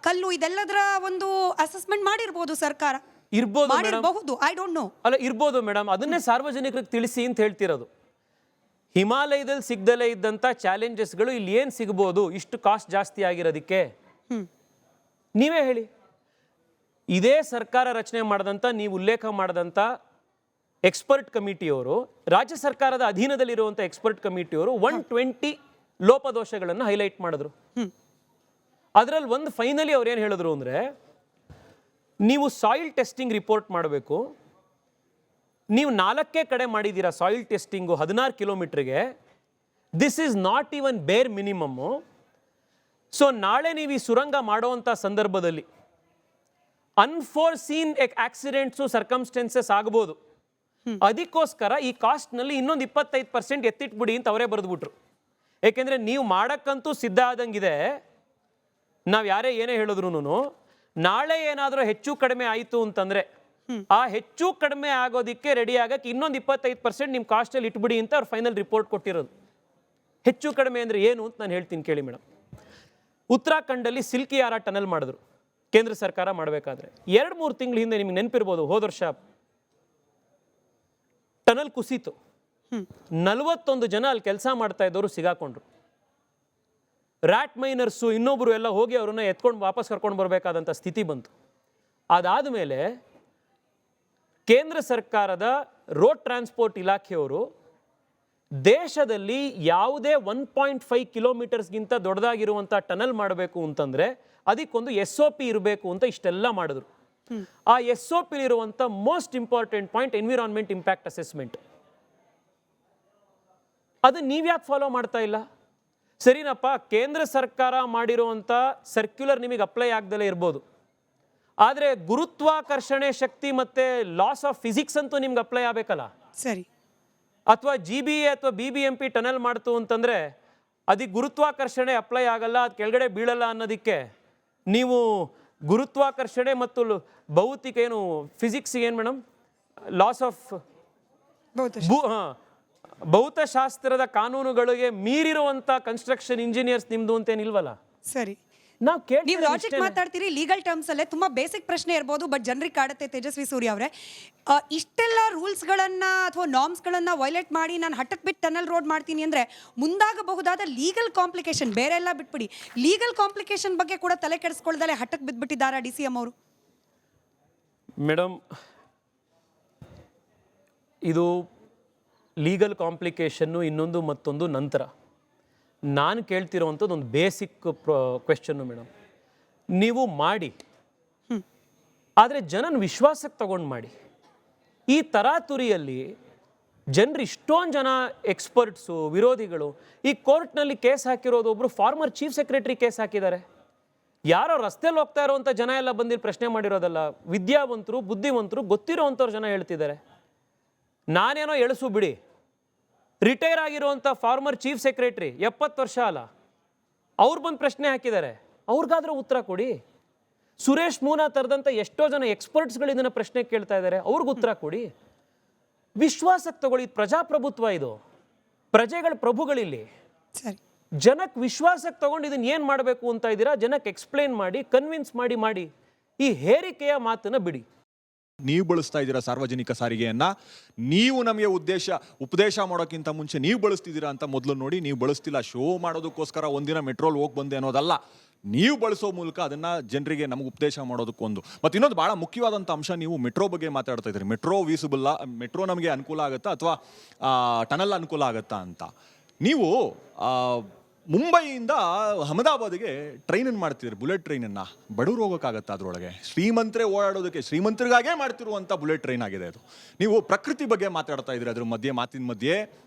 ಕಲ್ಲು, ಇದೆಲ್ಲದರ ಒಂದು ಅಸೆಸ್ಮೆಂಟ್ ಮಾಡಿರ್ಬೋದು ಸರ್ಕಾರ. ಇರ್ಬೋದು ಮಾಡಿರಬಹುದು, ಐ ಡೋಂಟ್ ನೋ. ಅಲ್ಲ, ಇರ್ಬೋದು ಮೇಡಮ್. ಅದನ್ನೇ ಸಾರ್ವಜನಿಕರಿಗೆ ತಿಳಿಸಿ ಅಂತ ಹೇಳ್ತಿರೋದು. ಹಿಮಾಲಯದಲ್ಲಿ ಸಿಗದಲೇ ಇದ್ದಂಥ ಚಾಲೆಂಜಸ್ಗಳು ಇಲ್ಲಿ ಏನು ಸಿಗ್ಬೋದು ಇಷ್ಟು ಕಾಸ್ಟ್ ಜಾಸ್ತಿ ಆಗಿರೋದಕ್ಕೆ? ನೀವೇ ಹೇಳಿ. ಇದೇ ಸರ್ಕಾರ ರಚನೆ ಮಾಡಿದಂಥ, ನೀವು ಉಲ್ಲೇಖ ಮಾಡಿದಂಥ ಎಕ್ಸ್ಪರ್ಟ್ ಕಮಿಟಿಯವರು, ರಾಜ್ಯ ಸರ್ಕಾರದ ಅಧೀನದಲ್ಲಿರುವಂಥ ಎಕ್ಸ್ಪರ್ಟ್ ಕಮಿಟಿಯವರು 120 ಲೋಪದೋಷಗಳನ್ನು ಹೈಲೈಟ್ ಮಾಡಿದ್ರು. ಅದರಲ್ಲಿ ಒಂದು ಫೈನಲಿ ಅವ್ರು ಏನು ಹೇಳಿದ್ರು ಅಂದರೆ, ನೀವು ಸಾಯಿಲ್ ಟೆಸ್ಟಿಂಗ್ ರಿಪೋರ್ಟ್ ಮಾಡಬೇಕು. ನೀವು 4 ಕಡೆ ಮಾಡಿದ್ದೀರಾ ಸಾಯಿಲ್ ಟೆಸ್ಟಿಂಗು 16 ಕಿಲೋಮೀಟ್ರಿಗೆ. ದಿಸ್ ಈಸ್ ನಾಟ್ ಈವನ್ ಬೇರ್ ಮಿನಿಮಮ್ಮು. ಸೊ ನಾಳೆ ನೀವು ಈ ಸುರಂಗ ಮಾಡುವಂಥ ಸಂದರ್ಭದಲ್ಲಿ ಅನ್ಫೋರ್ಸೀನ್ ಆಕ್ಸಿಡೆಂಟ್ಸು, ಸರ್ಕಮ್ಸ್ಟೆನ್ಸಸ್ ಆಗ್ಬೋದು. ಅದಕ್ಕೋಸ್ಕರ ಈ ಕಾಸ್ಟ್ನಲ್ಲಿ ಇನ್ನೊಂದು 25% ಎತ್ತಿಟ್ಬಿಡಿ ಅಂತ ಅವರೇ ಬರೆದ್ಬಿಟ್ರು. ಏಕೆಂದರೆ ನೀವು ಮಾಡೋಕ್ಕಂತೂ ಸಿದ್ಧ ಆದಂಗಿದೆ. ನಾವು ಯಾರೇ ಏನೇ ಹೇಳಿದ್ರು ನಾಳೆ ಏನಾದರೂ ಹೆಚ್ಚು ಕಡಿಮೆ ಆಯಿತು ಅಂತಂದರೆ ಆ ಹೆಚ್ಚು ಕಡಿಮೆ ಆಗೋದಕ್ಕೆ ರೆಡಿ ಆಗಕ್ಕೆ ಇನ್ನೊಂದು 25% ನಿಮ್ಮ ಕಾಸ್ಟಲ್ಲಿ ಇಟ್ಬಿಡಿ ಅಂತ ಅವ್ರು ಫೈನಲ್ ರಿಪೋರ್ಟ್ ಕೊಟ್ಟಿರೋದು. ಹೆಚ್ಚು ಕಡಿಮೆ ಅಂದರೆ ಏನು ಅಂತ ನಾನು ಹೇಳ್ತೀನಿ ಕೇಳಿ ಮೇಡಮ್. ಉತ್ತರಾಖಂಡಲ್ಲಿ ಸಿಲ್ಕಿಯಾರ ಟನಲ್ ಮಾಡಿದ್ರು ಕೇಂದ್ರ ಸರ್ಕಾರ ಮಾಡಬೇಕಾದ್ರೆ. 2-3 ತಿಂಗಳ ಹಿಂದೆ ನಿಮ್ಗೆ ನೆನಪಿರ್ಬೋದು, ಹೋದ ವರ್ಷ ಟನಲ್ ಕುಸಿತು. 41 ಜನ ಅಲ್ಲಿ ಕೆಲಸ ಮಾಡ್ತಾ ಇದ್ದವರು ಸಿಗಾಕೊಂಡ್ರು. ರ್ಯಾಟ್ ಮೈನರ್ಸು ಇನ್ನೊಬ್ಬರು ಎಲ್ಲ ಹೋಗಿ ಅವ್ರನ್ನ ಎತ್ಕೊಂಡು ವಾಪಸ್ ಕರ್ಕೊಂಡು ಬರಬೇಕಾದಂಥ ಸ್ಥಿತಿ ಬಂತು. ಅದಾದ ಮೇಲೆ ಕೇಂದ್ರ ಸರ್ಕಾರದ ರೋಡ್ ಟ್ರಾನ್ಸ್ಪೋರ್ಟ್ ಇಲಾಖೆಯವರು ದೇಶದಲ್ಲಿ ಯಾವುದೇ 1.5 ಕಿಲೋಮೀಟರ್ಸ್ಗಿಂತ ದೊಡ್ಡದಾಗಿರುವಂಥ ಟನಲ್ ಮಾಡಬೇಕು ಅಂತಂದರೆ ಅದಕ್ಕೊಂದು SOP ಇರಬೇಕು ಅಂತ ಇಷ್ಟೆಲ್ಲ ಮಾಡಿದ್ರು. ಆ SOP ಇರುವಂಥ most important point environment impact assessment. ಅದು ನೀವ್ಯಾಕೆ ಫಾಲೋ ಮಾಡ್ತಾ ಇಲ್ಲ? ಸರಿನಪ್ಪ, ಕೇಂದ್ರ ಸರ್ಕಾರ ಮಾಡಿರುವಂಥ ಸರ್ಕ್ಯುಲರ್ ನಿಮಗೆ ಅಪ್ಲೈ ಆಗದಲ್ಲೇ ಇರ್ಬೋದು, ಆದರೆ ಗುರುತ್ವಾಕರ್ಷಣೆ ಶಕ್ತಿ ಮತ್ತು ಲಾಸ್ ಆಫ್ ಫಿಸಿಕ್ಸ್ ಅಂತೂ ನಿಮ್ಗೆ ಅಪ್ಲೈ ಆಗಬೇಕಲ್ಲ. ಸರಿ. ಅಥವಾ GBA ಅಥವಾ BBMP ಟನಲ್ ಮಾಡ್ತು ಅಂತಂದರೆ ಅದಕ್ಕೆ ಗುರುತ್ವಾಕರ್ಷಣೆ ಅಪ್ಲೈ ಆಗಲ್ಲ, ಅದು ಕೆಳಗಡೆ ಬೀಳಲ್ಲ ಅನ್ನೋದಕ್ಕೆ ನೀವು ಗುರುತ್ವಾಕರ್ಷಣೆ ಮತ್ತು ಭೌತಿಕ ಏನು ಫಿಸಿಕ್ಸ್ ಏನು ಮೇಡಮ್, ಲಾಸ್ ಆಫ್ ಭೌತಶಾಸ್ತ್ರದ ಕಾನೂನುಗಳಿಗೆ ಮೀರಿರುವಂಥ ಕನ್ಸ್ಟ್ರಕ್ಷನ್ ಇಂಜಿನಿಯರ್ಸ್ ನಿಮ್ದು ಅಂತೇನಿಲ್ವಲ್ಲ. ಸರಿ, ನೀವು ಲಾಜಿಕ್ ಮಾತಾಡ್ತೀರಿ ಲೀಗಲ್ ಟರ್ಮ್ಸ್ ಅಲ್ಲೇ. ತುಂಬಾ ಬೇಸಿಕ್ ಪ್ರಶ್ನೆ ಇರ್ಬೋದು, ಬಟ್ ಜನರಿಗೆ ಕಾಡುತ್ತೆ. ತೇಜಸ್ವಿ ಸೂರ್ಯ ಅವರೇ, ಇಷ್ಟೆಲ್ಲ ರೂಲ್ಸ್ಗಳನ್ನ ಅಥವಾ ನಾರ್ಮ್ಸ್ಗಳನ್ನ ವೈಲೇಟ್ ಮಾಡಿ ನಾನು ಹಠಕ್ಕೆ ಬಿಟ್ಟು ಟನಲ್ ರೋಡ್ ಮಾಡ್ತೀನಿ ಅಂದರೆ ಮುಂದಾಗಬಹುದಾದ ಲೀಗಲ್ ಕಾಂಪ್ಲಿಕೇಶನ್, ಬೇರೆ ಎಲ್ಲ ಬಿಟ್ಬಿಡಿ, ಲೀಗಲ್ ಕಾಂಪ್ಲಿಕೇಶನ್ ಬಗ್ಗೆ ಕೂಡ ತಲೆ ಕೆಡಿಸ್ಕೊಳ್ದಲ್ಲೇ ಹಠಕ್ಕೆ ಬಿದ್ದುಬಿಟ್ಟಿದ್ದಾರಾ DCM ಅವರು? ಮೇಡಮ್, ಇದು ಲೀಗಲ್ ಕಾಂಪ್ಲಿಕೇಶನ್ನು ಇನ್ನೊಂದು ಮತ್ತೊಂದು ನಂತರ. ನಾನು ಕೇಳ್ತಿರೋವಂಥದ್ದು ಒಂದು ಬೇಸಿಕ್ ಕ್ವೆಶ್ಚನ್ನು ಮೇಡಮ್. ನೀವು ಮಾಡಿ, ಆದರೆ ಜನನ ವಿಶ್ವಾಸಕ್ಕೆ ತಗೊಂಡು ಮಾಡಿ. ಈ ತರಾತುರಿಯಲ್ಲಿ ಜನರು ಇಷ್ಟೊಂದು ಜನ ಎಕ್ಸ್ಪರ್ಟ್ಸು, ವಿರೋಧಿಗಳು, ಈ ಕೋರ್ಟ್ನಲ್ಲಿ ಕೇಸ್ ಹಾಕಿರೋದು ಒಬ್ಬರು ಫಾರ್ಮರ್ ಚೀಫ್ ಸೆಕ್ರೆಟರಿ ಕೇಸ್ ಹಾಕಿದ್ದಾರೆ. ಯಾರೋ ರಸ್ತೆಯಲ್ಲಿ ಹೋಗ್ತಾ ಇರೋವಂಥ ಜನ ಎಲ್ಲ ಬಂದು ಪ್ರಶ್ನೆ ಮಾಡಿರೋದಲ್ಲ, ವಿದ್ಯಾವಂತರು, ಬುದ್ಧಿವಂತರು, ಗೊತ್ತಿರೋವಂಥವ್ರು ಜನ ಹೇಳ್ತಿದ್ದಾರೆ. ನಾನೇನೋ ಎಳಸು ಬಿಡಿ, ರಿಟೈರ್ ಆಗಿರುವಂಥ ಫಾರ್ಮರ್ ಚೀಫ್ ಸೆಕ್ರೆಟರಿ 70 ವರ್ಷ ಅಲ್ಲ, ಅವ್ರು ಬಂದು ಪ್ರಶ್ನೆ ಹಾಕಿದ್ದಾರೆ. ಅವ್ರಿಗಾದ್ರೂ ಉತ್ತರ ಕೊಡಿ. ಸುರೇಶ್ ಮೂನಾ ತರದಂಥ ಎಷ್ಟೋ ಜನ ಎಕ್ಸ್ಪರ್ಟ್ಸ್ಗಳು ಇದನ್ನು ಪ್ರಶ್ನೆ ಕೇಳ್ತಾ ಇದ್ದಾರೆ, ಅವ್ರಿಗೆ ಉತ್ತರ ಕೊಡಿ. ವಿಶ್ವಾಸಕ್ಕೆ ತಗೊಳ್ಳಿ. ಪ್ರಜಾಪ್ರಭುತ್ವ ಇದು, ಪ್ರಜೆಗಳ ಪ್ರಭುಗಳಿಲ್ಲಿ. ಸರಿ, ಜನಕ್ಕೆ ವಿಶ್ವಾಸಕ್ಕೆ ತಗೊಂಡು ಇದನ್ನು ಏನು ಮಾಡಬೇಕು ಅಂತ ಇದ್ದೀರಾ, ಜನಕ್ಕೆ ಎಕ್ಸ್ಪ್ಲೇನ್ ಮಾಡಿ, ಕನ್ವಿನ್ಸ್ ಮಾಡಿ. ಈ ಹೇರಿಕೆಯ ಮಾತನ್ನು ಬಿಡಿ. ನೀವು ಬಳಸ್ತಾ ಇದ್ದೀರಾ ಸಾರ್ವಜನಿಕ ಸಾರಿಗೆಯನ್ನ, ನೀವು ನಮಗೆ ಉಪದೇಶ ಮಾಡೋಕ್ಕಿಂತ ಮುಂಚೆ ನೀವು ಬಳಸ್ತಿದ್ದೀರಾ ಅಂತ ಮೊದಲು ನೋಡಿ. ನೀವು ಬಳಸ್ತಿಲ್ಲ, ಶೋ ಮಾಡೋದಕ್ಕೋಸ್ಕರ ಒಂದಿನ ಮೆಟ್ರೋಲ್ ಹೋಗಿ ಬಂದೆ ಅನ್ನೋದಲ್ಲ. ನೀವು ಬಳಸೋ ಮೂಲಕ ಅದನ್ನ ಜನರಿಗೆ ನಮಗೆ ಉಪದೇಶ ಮಾಡೋದಕ್ಕೊಂದು. ಮತ್ತು ಇನ್ನೊಂದು ಭಾಳ ಮುಖ್ಯವಾದಂಥ ಅಂಶ, ನೀವು ಮೆಟ್ರೋ ಬಗ್ಗೆ ಮಾತಾಡ್ತಾ ಇದ್ದೀರಿ. ಮೆಟ್ರೋ ವೀಸಬಲ್ಲ, ಮೆಟ್ರೋ ನಮಗೆ ಅನುಕೂಲ ಆಗುತ್ತಾ ಅಥವಾ ಟನಲ್ ಅನುಕೂಲ ಆಗುತ್ತಾ ಅಂತ. ನೀವು ಮುಂಬೈಯಿಂದ ಅಹಮದಾಬಾದ್ಗೆ ಟ್ರೈನನ್ನು ಮಾಡ್ತಿದ್ರಿ, ಬುಲೆಟ್ ಟ್ರೈನನ್ನು. ಬಡವ್ರು ಹೋಗೋಕ್ಕಾಗತ್ತಾ ಅದರೊಳಗೆ? ಶ್ರೀಮಂತರೇ ಓಡಾಡೋದಕ್ಕೆ, ಶ್ರೀಮಂತರಿಗಾಗೇ ಮಾಡ್ತಿರುವಂಥ ಬುಲೆಟ್ ಟ್ರೈನ್ ಆಗಿದೆ ಅದು. ನೀವು ಪ್ರಕೃತಿ ಬಗ್ಗೆ ಮಾತಾಡ್ತಾ ಇದ್ರಿ, ಅದ್ರ ಮಾತಿನ ಮಧ್ಯೆ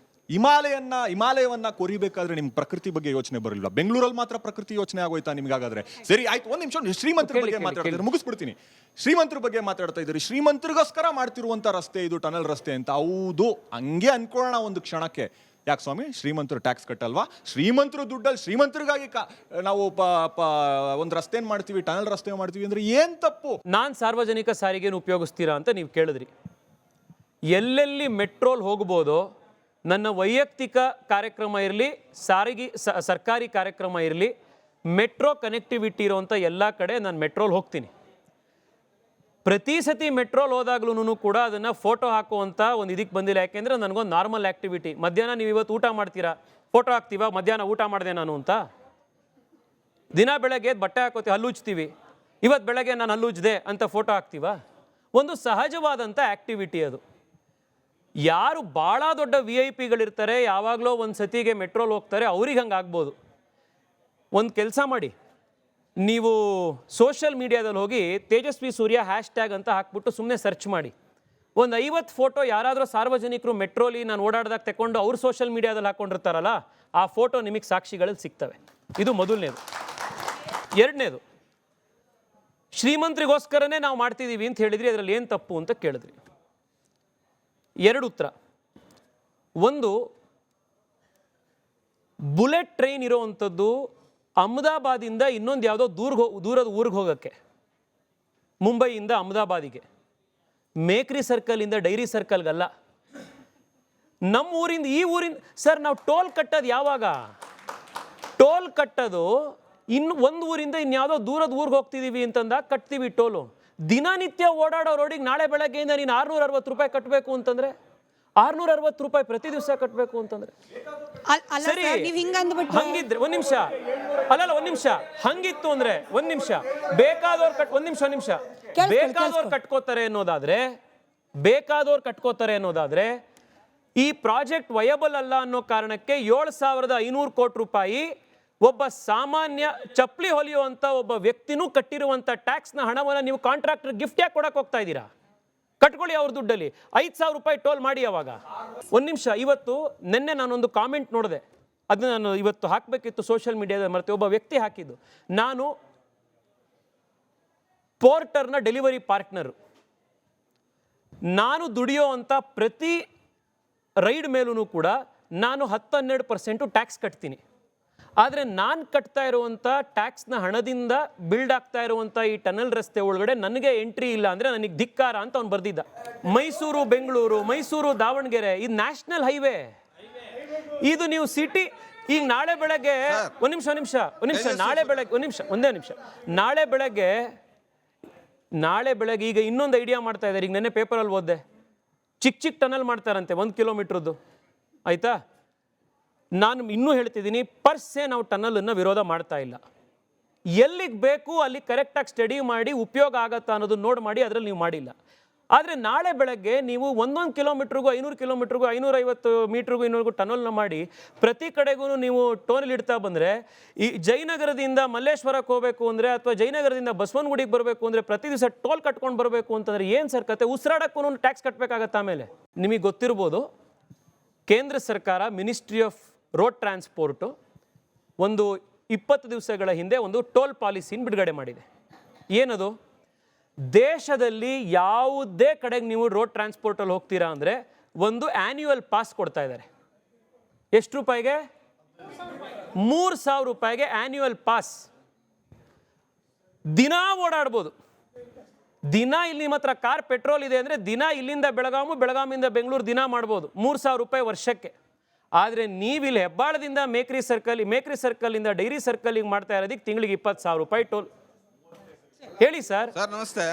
ಹಿಮಾಲಯವನ್ನು ಕೊರಿಬೇಕಾದ್ರೆ ನಿಮ್ಗೆ ಪ್ರಕೃತಿ ಬಗ್ಗೆ ಯೋಚನೆ ಬರಲಿಲ್ಲ. ಬೆಂಗಳೂರಲ್ಲಿ ಮಾತ್ರ ಪ್ರಕೃತಿ ಯೋಚನೆ ಆಗೋಯ್ತಾ ನಿಮ್ಗಾಗಾದ್ರೆ? ಸರಿ ಆಯ್ತು, ಒಂದು ನಿಮಿಷ. ಶ್ರೀಮಂತರ ಬಗ್ಗೆ ಮಾತಾಡ್ತಾ ಇದ್ದಾರೆ, ಮುಗಿಸ್ಬಿಡ್ತೀನಿ. ಶ್ರೀಮಂತರ ಬಗ್ಗೆ ಮಾತಾಡ್ತಾ ಇದ್ದೀರಿ, ಶ್ರೀಮಂತರಿಗೋಸ್ಕರ ಮಾಡ್ತಿರುವಂಥ ರಸ್ತೆ ಇದು, ಟನಲ್ ರಸ್ತೆ ಅಂತ. ಹೌದು, ಹಂಗೆ ಅನ್ಕೊಳ್ಳೋಣ ಒಂದು ಕ್ಷಣಕ್ಕೆ. ಯಾಕೆ ಸ್ವಾಮಿ ಶ್ರೀಮಂತರು ಟ್ಯಾಕ್ಸ್ ಕಟ್ಟಲ್ವಾ? ಶ್ರೀಮಂತರು ದುಡ್ಡಲ್ಲಿ ಶ್ರೀಮಂತರಿಗಾಗಿ ನಾವು ಒಂದು ರಸ್ತೆ ಮಾಡ್ತೀವಿ, ಟನಲ್ ರಸ್ತೆ ಮಾಡ್ತೀವಿ ಅಂದ್ರೆ ಏನ್ ತಪ್ಪು? ನಾನು ಸಾರ್ವಜನಿಕ ಸಾರಿಗೆಯನ್ನು ಉಪಯೋಗಿಸ್ತೀರಾ ಅಂತ ನೀವು ಕೇಳಿದ್ರಿ. ಎಲ್ಲೆಲ್ಲಿ ಮೆಟ್ರೋಲ್ ಹೋಗ್ಬೋದೋ, ನನ್ನ ವೈಯಕ್ತಿಕ ಕಾರ್ಯಕ್ರಮ ಇರಲಿ, ಸರ್ಕಾರಿ ಕಾರ್ಯಕ್ರಮ ಇರಲಿ, ಮೆಟ್ರೋ ಕನೆಕ್ಟಿವಿಟಿ ಇರೋವಂಥ ಎಲ್ಲ ಕಡೆ ನಾನು ಮೆಟ್ರೋಲ್ ಹೋಗ್ತೀನಿ. ಪ್ರತಿ ಸತಿ ಮೆಟ್ರೋಲ್ ಹೋದಾಗ್ಲೂ ಕೂಡ ಅದನ್ನು ಫೋಟೋ ಹಾಕುವಂಥ ಒಂದು ಇದಕ್ಕೆ ಬಂದಿಲ್ಲ. ಯಾಕೆಂದರೆ ನನಗೊಂದು ನಾರ್ಮಲ್ ಆ್ಯಕ್ಟಿವಿಟಿ. ಮಧ್ಯಾಹ್ನ ನೀವು ಇವತ್ತು ಊಟ ಮಾಡ್ತೀರಾ, ಫೋಟೋ ಹಾಕ್ತೀವ ಮಧ್ಯಾಹ್ನ ಊಟ ಮಾಡಿದೆ ನಾನು ಅಂತ. ದಿನ ಬೆಳಗ್ಗೆ ಬಟ್ಟೆ ಹಾಕೋತೀವಿ, ಹಲ್ಲುಜ್ತೀವಿ, ಇವತ್ತು ಬೆಳಗ್ಗೆ ನಾನು ಹಲ್ಲುಜ್ದೆ ಅಂತ ಫೋಟೋ ಹಾಕ್ತೀವ? ಒಂದು ಸಹಜವಾದಂಥ ಆ್ಯಕ್ಟಿವಿಟಿ ಅದು. ಯಾರು ಭಾಳ ದೊಡ್ಡ VIP ಗಳಿರ್ತಾರೆ, ಯಾವಾಗಲೋ ಒಂದು ಸತಿಗೆ ಮೆಟ್ರೋಲ್ ಹೋಗ್ತಾರೆ, ಅವ್ರಿಗೆ ಹಂಗೆ ಆಗ್ಬೋದು. ಒಂದು ಕೆಲಸ ಮಾಡಿ, ನೀವು ಸೋಷಿಯಲ್ ಮೀಡಿಯಾದಲ್ಲಿ ಹೋಗಿ ತೇಜಸ್ವಿ ಸೂರ್ಯ #, ಅಂತ ಹಾಕ್ಬಿಟ್ಟು ಸುಮ್ಮನೆ ಸರ್ಚ್ ಮಾಡಿ. ಒಂದು 50 ಫೋಟೋ ಯಾರಾದರೂ ಸಾರ್ವಜನಿಕರು ಮೆಟ್ರೋಲಿ ನಾನು ಓಡಾಡ್ದಾಗ ತಗೊಂಡು ಅವ್ರು ಸೋಷಿಯಲ್ ಮೀಡಿಯಾದಲ್ಲಿ ಹಾಕ್ಕೊಂಡಿರ್ತಾರಲ್ಲ, ಆ ಫೋಟೋ ನಿಮಗೆ ಸಾಕ್ಷಿಗಳಲ್ಲಿ ಸಿಗ್ತವೆ. ಇದು ಮೊದಲನೇದು. ಎರಡನೇದು, ಶ್ರೀಮಂತರಿಗೋಸ್ಕರನೇ ನಾವು ಮಾಡ್ತಿದ್ದೀವಿ ಅಂತ ಹೇಳಿದ್ರಿ, ಅದರಲ್ಲಿ ಏನು ತಪ್ಪು ಅಂತ ಕೇಳಿದ್ರಿ. ಎರಡು ಉತ್ತರ. ಒಂದು, ಬುಲೆಟ್ ಟ್ರೈನ್ ಇರೋವಂಥದ್ದು ಅಹಮದಾಬಾದಿಂದ ಇನ್ನೊಂದು ಯಾವುದೋ ದೂರದ ಊರಿಗೆ ಹೋಗೋಕ್ಕೆ, ಮುಂಬೈಯಿಂದ ಅಹಮದಾಬಾದಿಗೆ, ಮೇಕ್ರಿ ಸರ್ಕಲಿಂದ ಡೈರಿ ಸರ್ಕಲ್ಗಲ್ಲ. ನಮ್ಮ ಊರಿಂದ ಈ ಊರಿಂದ ಸರ್ ನಾವು ಟೋಲ್ ಕಟ್ಟೋದು ಯಾವಾಗ? ಟೋಲ್ ಕಟ್ಟೋದು ಒಂದು ಊರಿಂದ ಇನ್ಯಾವುದೋ ದೂರದ ಊರಿಗೆ ಹೋಗ್ತಿದ್ದೀವಿ ಅಂತಂದಾಗ ಕಟ್ತೀವಿ ಟೋಲು. ದಿನನಿತ್ಯ ಓಡಾಡೋ ರೋಡಿಗೆ ನಾಳೆ ಬೆಳಗ್ಗೆಯಿಂದ ನೀನು 660 ರೂಪಾಯಿ ಕಟ್ಟಬೇಕು ಅಂತಂದರೆ, 660 ರೂಪಾಯಿ ಪ್ರತಿ ದಿವಸ ಕಟ್ಟಬೇಕು ಅಂತಂದ್ರೆ ಸರಿ. ಹಂಗಿದ್ರೆ ಒಂದು ನಿಮಿಷ, ಒಂದು ನಿಮಿಷ, ಹಂಗಿತ್ತು ಅಂದ್ರೆ ಒಂದು ನಿಮಿಷ, ಬೇಕಾದವ್ರು ಕಟ್ಕೋತಾರೆ ಅನ್ನೋದಾದ್ರೆ ಈ ಪ್ರಾಜೆಕ್ಟ್ ವಯಬಲ್ ಅಲ್ಲ ಅನ್ನೋ ಕಾರಣಕ್ಕೆ 7,500 ಕೋಟಿ ರೂಪಾಯಿ ಒಬ್ಬ ಸಾಮಾನ್ಯ ಚಪ್ಪಲಿ ಹೊಲಿಯುವಂತ ಒಬ್ಬ ವ್ಯಕ್ತಿನೂ ಕಟ್ಟಿರುವಂತ ಟ್ಯಾಕ್ಸ್ನ ಹಣವನ್ನು ನೀವು ಕಾಂಟ್ರಾಕ್ಟರ್ ಗಿಫ್ಟ್ ಯಾಕೆ ಕೊಡಕ್ಕೆ ಹೋಗ್ತಾ ಇದ್ದೀರಾ? ಕಟ್ಕೊಳ್ಳಿ ಅವ್ರ ದುಡ್ಡಲ್ಲಿ 5,000 ರೂಪಾಯಿ ಟೋಲ್ ಮಾಡಿ. ಅವಾಗ ಒಂದು ನಿಮಿಷ, ಇವತ್ತು ನಿನ್ನೆ ನಾನೊಂದು ಕಾಮೆಂಟ್ ನೋಡಿದೆ, ಅದನ್ನ ನಾನು ಇವತ್ತು ಹಾಕಬೇಕಿತ್ತು ಸೋಷಿಯಲ್ ಮೀಡಿಯಾದಲ್ಲಿ, ಮರೆತೆ ಒಬ್ಬ ವ್ಯಕ್ತಿ ಹಾಕಿದ್ದು, ನಾನು ಪೋರ್ಟರ್ನ ಡೆಲಿವರಿ ಪಾರ್ಟ್ನರು, ನಾನು ದುಡಿಯೋ ಅಂತ ಪ್ರತಿ ರೈಡ್ ಮೇಲೂ ಕೂಡ ನಾನು 10-12% ಟ್ಯಾಕ್ಸ್ ಕಟ್ತೀನಿ. ಆದರೆ ನಾನು ಕಟ್ತಾ ಇರುವಂಥ ಟ್ಯಾಕ್ಸ್ನ ಹಣದಿಂದ ಬಿಲ್ಡ್ ಆಗ್ತಾ ಇರುವಂಥ ಈ ಟನಲ್ ರಸ್ತೆ ಒಳಗಡೆ ನನಗೆ ಎಂಟ್ರಿ ಇಲ್ಲ ಅಂದರೆ ನನಗೆ ಧಿಕ್ಕಾರ ಅಂತ ಅವ್ನು ಬರ್ದಿದ್ದ. ಮೈಸೂರು ಬೆಂಗಳೂರು, ಮೈಸೂರು ದಾವಣಗೆರೆ, ಇದು ನ್ಯಾಷನಲ್ ಹೈವೇ. ಇದು ನೀವು ಸಿಟಿ, ಈಗ ನಾಳೆ ಬೆಳಗ್ಗೆ ನಾಳೆ ಬೆಳಗ್ಗೆ ಈಗ ಇನ್ನೊಂದು ಐಡಿಯಾ ಮಾಡ್ತಾ ಇದ್ದಾರೆ. ಈಗ ನೆನ್ನೆ ಪೇಪರಲ್ಲಿ ಓದಿದೆ, ಚಿಕ್ಕ ಟನಲ್ ಮಾಡ್ತಾರಂತೆ 1 ಕಿಲೋಮೀಟ್ರದ್ದು, ಆಯ್ತಾ? ನಾನು ಇನ್ನೂ ಹೇಳ್ತಿದ್ದೀನಿ, ಪರ್ಸೆ ನಾವು ಟನಲನ್ನು ವಿರೋಧ ಮಾಡ್ತಾ ಇಲ್ಲ. ಎಲ್ಲಿಗೆ ಬೇಕು ಅಲ್ಲಿ ಕರೆಕ್ಟಾಗಿ ಸ್ಟಡಿ ಮಾಡಿ ಉಪಯೋಗ ಆಗತ್ತಾ ಅನ್ನೋದು ನೋಡಿ ಮಾಡಿ, ಅದರಲ್ಲಿ ನೀವು ಮಾಡಿಲ್ಲ. ಆದರೆ ನಾಳೆ ಬೆಳಗ್ಗೆ ನೀವು 1 ಕಿಲೋಮೀಟ್ರಿಗೂ 500 ಕಿಲೋಮೀಟ್ರಿಗೂ 550 ಮೀಟ್ರಿಗೂ ಇನ್ನೂರಿಗೂ ಟನಲ್ನ ಮಾಡಿ ಪ್ರತಿ ಕಡೆಗೂ ನೀವು ಟೋನಲ್ ಇಡ್ತಾ ಬಂದರೆ, ಈ ಜಯನಗರದಿಂದ ಮಲ್ಲೇಶ್ವರಕ್ಕೆ ಹೋಗಬೇಕು ಅಂದರೆ ಅಥವಾ ಜಯನಗರದಿಂದ ಬಸವನಗುಡಿಗೆ ಬರಬೇಕು ಅಂದರೆ ಪ್ರತಿ ದಿವಸ ಟೋಲ್ ಕಟ್ಕೊಂಡು ಬರಬೇಕು ಅಂತಂದರೆ ಏನು ಸರ್ ಕತೆ? ಉಸಿರಾಡಕ್ಕೂ ಟ್ಯಾಕ್ಸ್ ಕಟ್ಟಬೇಕಾಗತ್ತೆ. ಆಮೇಲೆ ನಿಮಗೆ ಗೊತ್ತಿರ್ಬೋದು, ಕೇಂದ್ರ ಸರ್ಕಾರ ಮಿನಿಸ್ಟ್ರಿ ಆಫ್ ರೋಡ್ ಟ್ರಾನ್ಸ್ಪೋರ್ಟು ಒಂದು 20 ದಿವಸಗಳ ಹಿಂದೆ ಒಂದು ಟೋಲ್ ಪಾಲಿಸಿನ ಬಿಡುಗಡೆ ಮಾಡಿದೆ. ಏನದು? ದೇಶದಲ್ಲಿ ಯಾವುದೇ ಕಡೆಗೆ ನೀವು ರೋಡ್ ಟ್ರಾನ್ಸ್ಪೋರ್ಟಲ್ಲಿ ಹೋಗ್ತೀರಾ ಅಂದರೆ ಒಂದು ಆ್ಯನ್ಯುವಲ್ ಪಾಸ್ ಕೊಡ್ತಾ ಇದ್ದಾರೆ. ಎಷ್ಟು ರೂಪಾಯಿಗೆ? 3,000 ರೂಪಾಯಿಗೆ ಆ್ಯನ್ಯುವಲ್ ಪಾಸ್. ದಿನ ಓಡಾಡ್ಬೋದು. ದಿನ ಇಲ್ಲಿ ನಿಮ್ಮ ಹತ್ರ ಕಾರ್ ಪೆಟ್ರೋಲ್ ಇದೆ ಅಂದರೆ ದಿನ ಇಲ್ಲಿಂದ ಬೆಳಗಾಮಿಂದ ಬೆಂಗಳೂರು ದಿನ ಮಾಡ್ಬೋದು, 3,000 ರೂಪಾಯಿ ವರ್ಷಕ್ಕೆ. ಆದರೆ ನೀವಿಲ್ಲಿ ಹೆಬ್ಬಾಳದಿಂದ ಮೇಕ್ರಿ ಸರ್ಕಲಿಂದ ಡೈರಿ ಸರ್ಕಲಿಗೆ ಮಾಡ್ತಾ ಇರೋದಕ್ಕೆ ತಿಂಗಳಿಗೆ 20,000 ರೂಪಾಯಿ ಟೋಲ್. ಹೇಳಿ ಸರ್. ನಮಸ್ತೆ.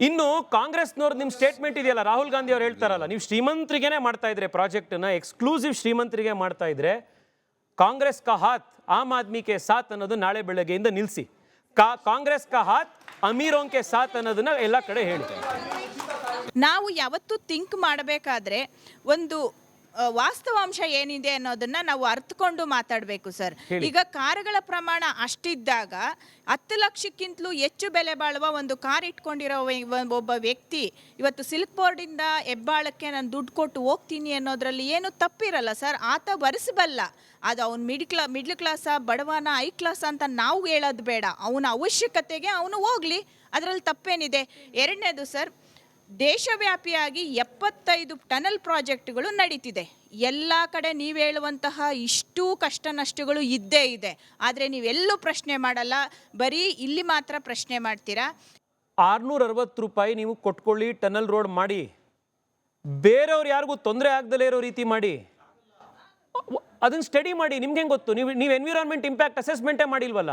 ಇನ್ನು ಕಾಂಗ್ರೆಸ್ನವ್ರು ನಿಮ್ಮ ಸ್ಟೇಟ್ಮೆಂಟ್ ಇದೆಯಲ್ಲ, ರಾಹುಲ್ ಗಾಂಧಿ ಅವ್ರು ಹೇಳ್ತಾರಲ್ಲ, ನೀವು ಶ್ರೀಮಂತರಿಗೇನೆ ಮಾಡ್ತಾ ಇದ್ರೆ ಪ್ರಾಜೆಕ್ಟನ್ನ, ಎಕ್ಸ್ಕ್ಲೂಸಿವ್ ಶ್ರೀಮಂತರಿಗೆ ಮಾಡ್ತಾ ಇದ್ರೆ ಕಾಂಗ್ರೆಸ್ ಕಾ ಹಾತ್ ಆಮ್ ಆದ್ಮಿ ಕೆ ಸಾಥ್ ಅನ್ನೋದು ನಾಳೆ ಬೆಳಗ್ಗೆಯಿಂದ ನಿಲ್ಲಿಸಿ. ಕಾಂಗ್ರೆಸ್ ಕಾ ಹಾತ್ ಅಮೀರೋಂ ಕೆ ಸಾಥ್ ಅನ್ನೋದನ್ನ ಎಲ್ಲ ಕಡೆ ಹೇಳಿ. ನಾವು ಯಾವತ್ತೂ ಥಿಂಕ್ ಮಾಡಬೇಕಾದ್ರೆ ಒಂದು ವಾಸ್ತವಾಂಶ ಏನಿದೆ ಅನ್ನೋದನ್ನ ನಾವು ಅರ್ಥಕೊಂಡು ಮಾತಾಡಬೇಕು ಸರ್. ಈಗ ಕಾರುಗಳ ಪ್ರಮಾಣ ಅಷ್ಟಿದ್ದಾಗ 10 ಲಕ್ಷಕ್ಕಿಂತಲೂ ಹೆಚ್ಚು ಬೆಲೆ ಬಾಳುವ ಒಂದು ಕಾರ್ ಇಟ್ಕೊಂಡಿರೋ ಒಬ್ಬ ವ್ಯಕ್ತಿ ಇವತ್ತು ಸಿಲ್ಕ್ ಬೋರ್ಡಿಂದ ಹೆಬ್ಬಾಳಕ್ಕೆ ನಾನು ದುಡ್ಡು ಕೊಟ್ಟು ಹೋಗ್ತೀನಿ ಅನ್ನೋದ್ರಲ್ಲಿ ಏನು ತಪ್ಪಿರಲ್ಲ ಸರ್. ಆತ ಭರಿಸಬಲ್ಲ. ಅದು ಅವ್ನು ಮಿಡ್ಲ್ ಕ್ಲಾಸಾ ಬಡವನ ಹೈ ಕ್ಲಾಸ್ ಅಂತ ನಾವು ಹೇಳೋದು ಬೇಡ. ಅವನ ಅವಶ್ಯಕತೆಗೆ ಅವನು ಹೋಗಲಿ, ಅದರಲ್ಲಿ ತಪ್ಪೇನಿದೆ. ಎರಡನೇದು ಸರ್, ದೇಶವ್ಯಾಪಿಯಾಗಿ 75 ಟನಲ್ ಪ್ರಾಜೆಕ್ಟ್ಗಳು ನಡೀತಿದೆ. ಎಲ್ಲ ಕಡೆ ನೀವು ಹೇಳುವಂತಹ ಇಷ್ಟು ಕಷ್ಟ ನಷ್ಟಗಳು ಇದ್ದೇ ಇದೆ. ಆದರೆ ನೀವೆಲ್ಲೂ ಪ್ರಶ್ನೆ ಮಾಡಲ್ಲ, ಬರೀ ಇಲ್ಲಿ ಮಾತ್ರ ಪ್ರಶ್ನೆ ಮಾಡ್ತೀರಾ. 660 ರೂಪಾಯಿ ನೀವು ಕೊಟ್ಕೊಳ್ಳಿ, ಟನಲ್ ರೋಡ್ ಮಾಡಿ, ಬೇರೆಯವ್ರು ಯಾರಿಗೂ ತೊಂದರೆ ಆಗದಲ್ಲೇ ಇರೋ ರೀತಿ ಮಾಡಿ, ಅದನ್ನ ಸ್ಟಡಿ ಮಾಡಿ. ನಿಮ್ಗೆ ಹೆಂಗೆ ಗೊತ್ತು? ನೀವು ಎನ್ವಿರಾನ್ಮೆಂಟ್ ಇಂಪ್ಯಾಕ್ಟ್ ಅಸೆಸ್ಮೆಂಟೇ ಮಾಡಿಲ್ವಲ್ಲ,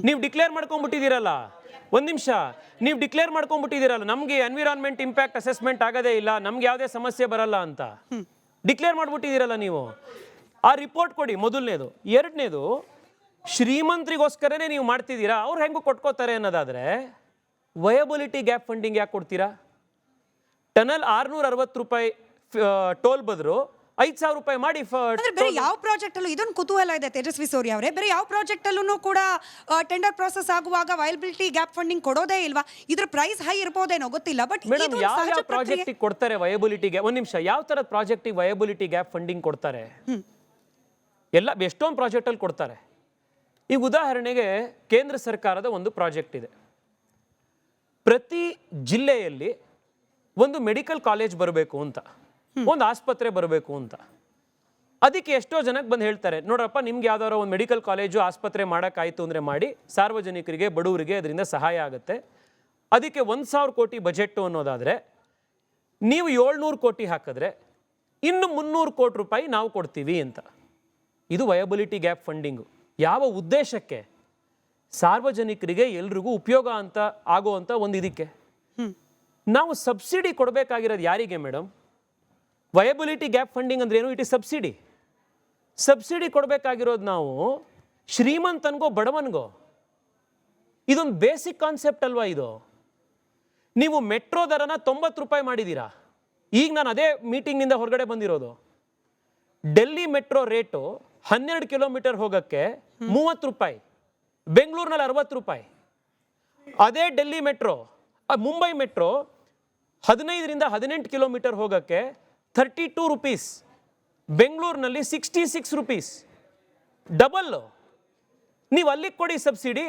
ನೀವು ಡಿಕ್ಲೇರ್ ಮಾಡ್ಕೊಂಡ್ಬಿಟ್ಟಿದ್ದೀರಲ್ಲ. ಒಂದು ನಿಮಿಷ, ನೀವು ಡಿಕ್ಲೇರ್ ಮಾಡ್ಕೊಂಡ್ಬಿಟ್ಟಿದ್ದೀರಲ್ಲ, ನಮಗೆ ಎನ್ವಿರಾನ್ಮೆಂಟ್ ಇಂಪ್ಯಾಕ್ಟ್ ಅಸೆಸ್ಮೆಂಟ್ ಆಗೋದೇ ಇಲ್ಲ, ನಮ್ಗೆ ಯಾವುದೇ ಸಮಸ್ಯೆ ಬರಲ್ಲ ಅಂತ ಡಿಕ್ಲೇರ್ ಮಾಡ್ಬಿಟ್ಟಿದ್ದೀರಲ್ಲ ನೀವು. ಆ ರಿಪೋರ್ಟ್ ಕೊಡಿ, ಮೊದಲನೇದು. ಎರಡನೇದು, ಶ್ರೀಮಂತರಿಗೋಸ್ಕರನೇ ನೀವು ಮಾಡ್ತಿದ್ದೀರಾ, ಅವ್ರು ಹೆಂಗೂ ಕೊಟ್ಕೋತಾರೆ ಅನ್ನೋದಾದರೆ ವಯಬಿಲಿಟಿ ಗ್ಯಾಪ್ ಫಂಡಿಂಗ್ ಯಾಕೆ ಕೊಡ್ತೀರಾ? ಟನಲ್ 660 ರೂಪಾಯಿ ಟೋಲ್ ಬದಲು 5,000 ರೂಪಾಯಿ ಮಾಡಿ. ಅಂದ್ರೆ ಬೇರೆ ಯಾವ ಪ್ರಾಜೆಕ್ಟ್ ಅಲ್ಲೂ ಇದೊಂದು ಕುತೂಹಲ ಇದೆ ತೇಜಸ್ವಿ ಸೂರ್ಯ ಅವರೇ, ಬೇರೆ ಯಾವ ಪ್ರಾಜೆಕ್ಟ್ ಅಲ್ಲೂ ಕೂಡ ಟೆಂಡರ್ ಪ್ರಾಸೆಸ್ ಆಗುವಾಗ ವಯಬಿಲಿಟಿ ಗ್ಯಾಪ್ ಫಂಡಿಂಗ್ ಕೊಡೋದೇ ಇಲ್ವಾ? ಇದ್ರ ಪ್ರೈಸ್ ಹೈ ಇರ್ಬೋದೇನೋ ಗೊತ್ತಿಲ್ಲ, ಬಟ್ ಮೇಡಮ್ ಯಾವ ಪ್ರಾಜೆಕ್ಟ್ ಕೊಡ್ತಾರೆ ವಯಬಿಲಿಟಿಗೆ? ಒಂದ್ ನಿಮಿಷ, ಯಾವ ತರದ ಪ್ರಾಜೆಕ್ಟಿಗೆ ವಯಬಿಲಿಟಿ ಗ್ಯಾಪ್ ಫಂಡಿಂಗ್ ಕೊಡ್ತಾರೆ? ಎಲ್ಲ ಎಷ್ಟೊಂದು ಪ್ರಾಜೆಕ್ಟ್ ಅಲ್ಲಿ ಕೊಡ್ತಾರೆ. ಈಗ ಉದಾಹರಣೆಗೆ ಕೇಂದ್ರ ಸರ್ಕಾರದ ಒಂದು ಪ್ರಾಜೆಕ್ಟ್ ಇದೆ. ಪ್ರತಿ ಜಿಲ್ಲೆಯಲ್ಲಿ ಒಂದು ಮೆಡಿಕಲ್ ಕಾಲೇಜ್ ಬರಬೇಕು ಅಂತ, ಒಂದು ಆಸ್ಪತ್ರೆ ಬರಬೇಕು ಅಂತ. ಅದಕ್ಕೆ ಎಷ್ಟೋ ಜನಕ್ಕೆ ಬಂದು ಹೇಳ್ತಾರೆ, ನೋಡ್ರಪ್ಪ ನಿಮ್ಗೆ ಯಾವ್ದಾದ್ರು ಒಂದು ಮೆಡಿಕಲ್ ಕಾಲೇಜು ಆಸ್ಪತ್ರೆ ಮಾಡೋಕ್ಕಾಯ್ತು ಅಂದರೆ ಮಾಡಿ, ಸಾರ್ವಜನಿಕರಿಗೆ ಬಡವರಿಗೆ ಅದರಿಂದ ಸಹಾಯ ಆಗುತ್ತೆ. ಅದಕ್ಕೆ 1,000 ಕೋಟಿ ಬಜೆಟ್ಟು ಅನ್ನೋದಾದರೆ ನೀವು 700 ಕೋಟಿ ಹಾಕಿದ್ರೆ ಇನ್ನು 300 ಕೋಟಿ ರೂಪಾಯಿ ನಾವು ಕೊಡ್ತೀವಿ ಅಂತ. ಇದು ವಯಬಿಲಿಟಿ ಗ್ಯಾಪ್ ಫಂಡಿಂಗು. ಯಾವ ಉದ್ದೇಶಕ್ಕೆ? ಸಾರ್ವಜನಿಕರಿಗೆ ಎಲ್ರಿಗೂ ಉಪಯೋಗ ಅಂತ ಆಗೋವಂಥ ಒಂದು ಇದಕ್ಕೆ. ನಾವು ಸಬ್ಸಿಡಿ ಕೊಡಬೇಕಾಗಿರೋದು ಯಾರಿಗೆ ಮೇಡಮ್? ವಯಬಿಲಿಟಿ ಗ್ಯಾಪ್ ಫಂಡಿಂಗ್ ಅಂದ್ರೆ ಏನು? It is subsidy. ಸಬ್ಸಿಡಿ ಕೊಡಬೇಕಾಗಿರೋದು ನಾವು ಶ್ರೀಮಂತನಿಗೋ ಬಡವನಿಗೋ? ಇದೊಂದು ಬೇಸಿಕ್ ಕಾನ್ಸೆಪ್ಟ್ ಅಲ್ವಾ ಇದು? ನೀವು ಮೆಟ್ರೋ ದರನ 90 ರೂಪಾಯಿ ಮಾಡಿದ್ದೀರಾ. ಈಗ ನಾನು ಅದೇ ಮೀಟಿಂಗ್ನಿಂದ ಹೊರಗಡೆ ಬಂದಿರೋದು. ಡೆಲ್ಲಿ ಮೆಟ್ರೋ ರೇಟು 12 ಕಿಲೋಮೀಟರ್ ಹೋಗೋಕ್ಕೆ 30 ರೂಪಾಯಿ, ಬೆಂಗಳೂರಿನಲ್ಲಿ 60 ರೂಪಾಯಿ. ಅದೇ ಡೆಲ್ಲಿ ಮೆಟ್ರೋ, ಮುಂಬೈ ಮೆಟ್ರೋ 15ರಿಂದ 18 ಕಿಲೋಮೀಟರ್ ಹೋಗೋಕ್ಕೆ 32 ರೂಪೀಸ್, ಬೆಂಗಳೂರಿನಲ್ಲಿ 66 ರೂಪೀಸ್. ಡಬಲ್. ನೀವು ಅಲ್ಲಿಗೆ ಕೊಡಿ ಸಬ್ಸಿಡಿ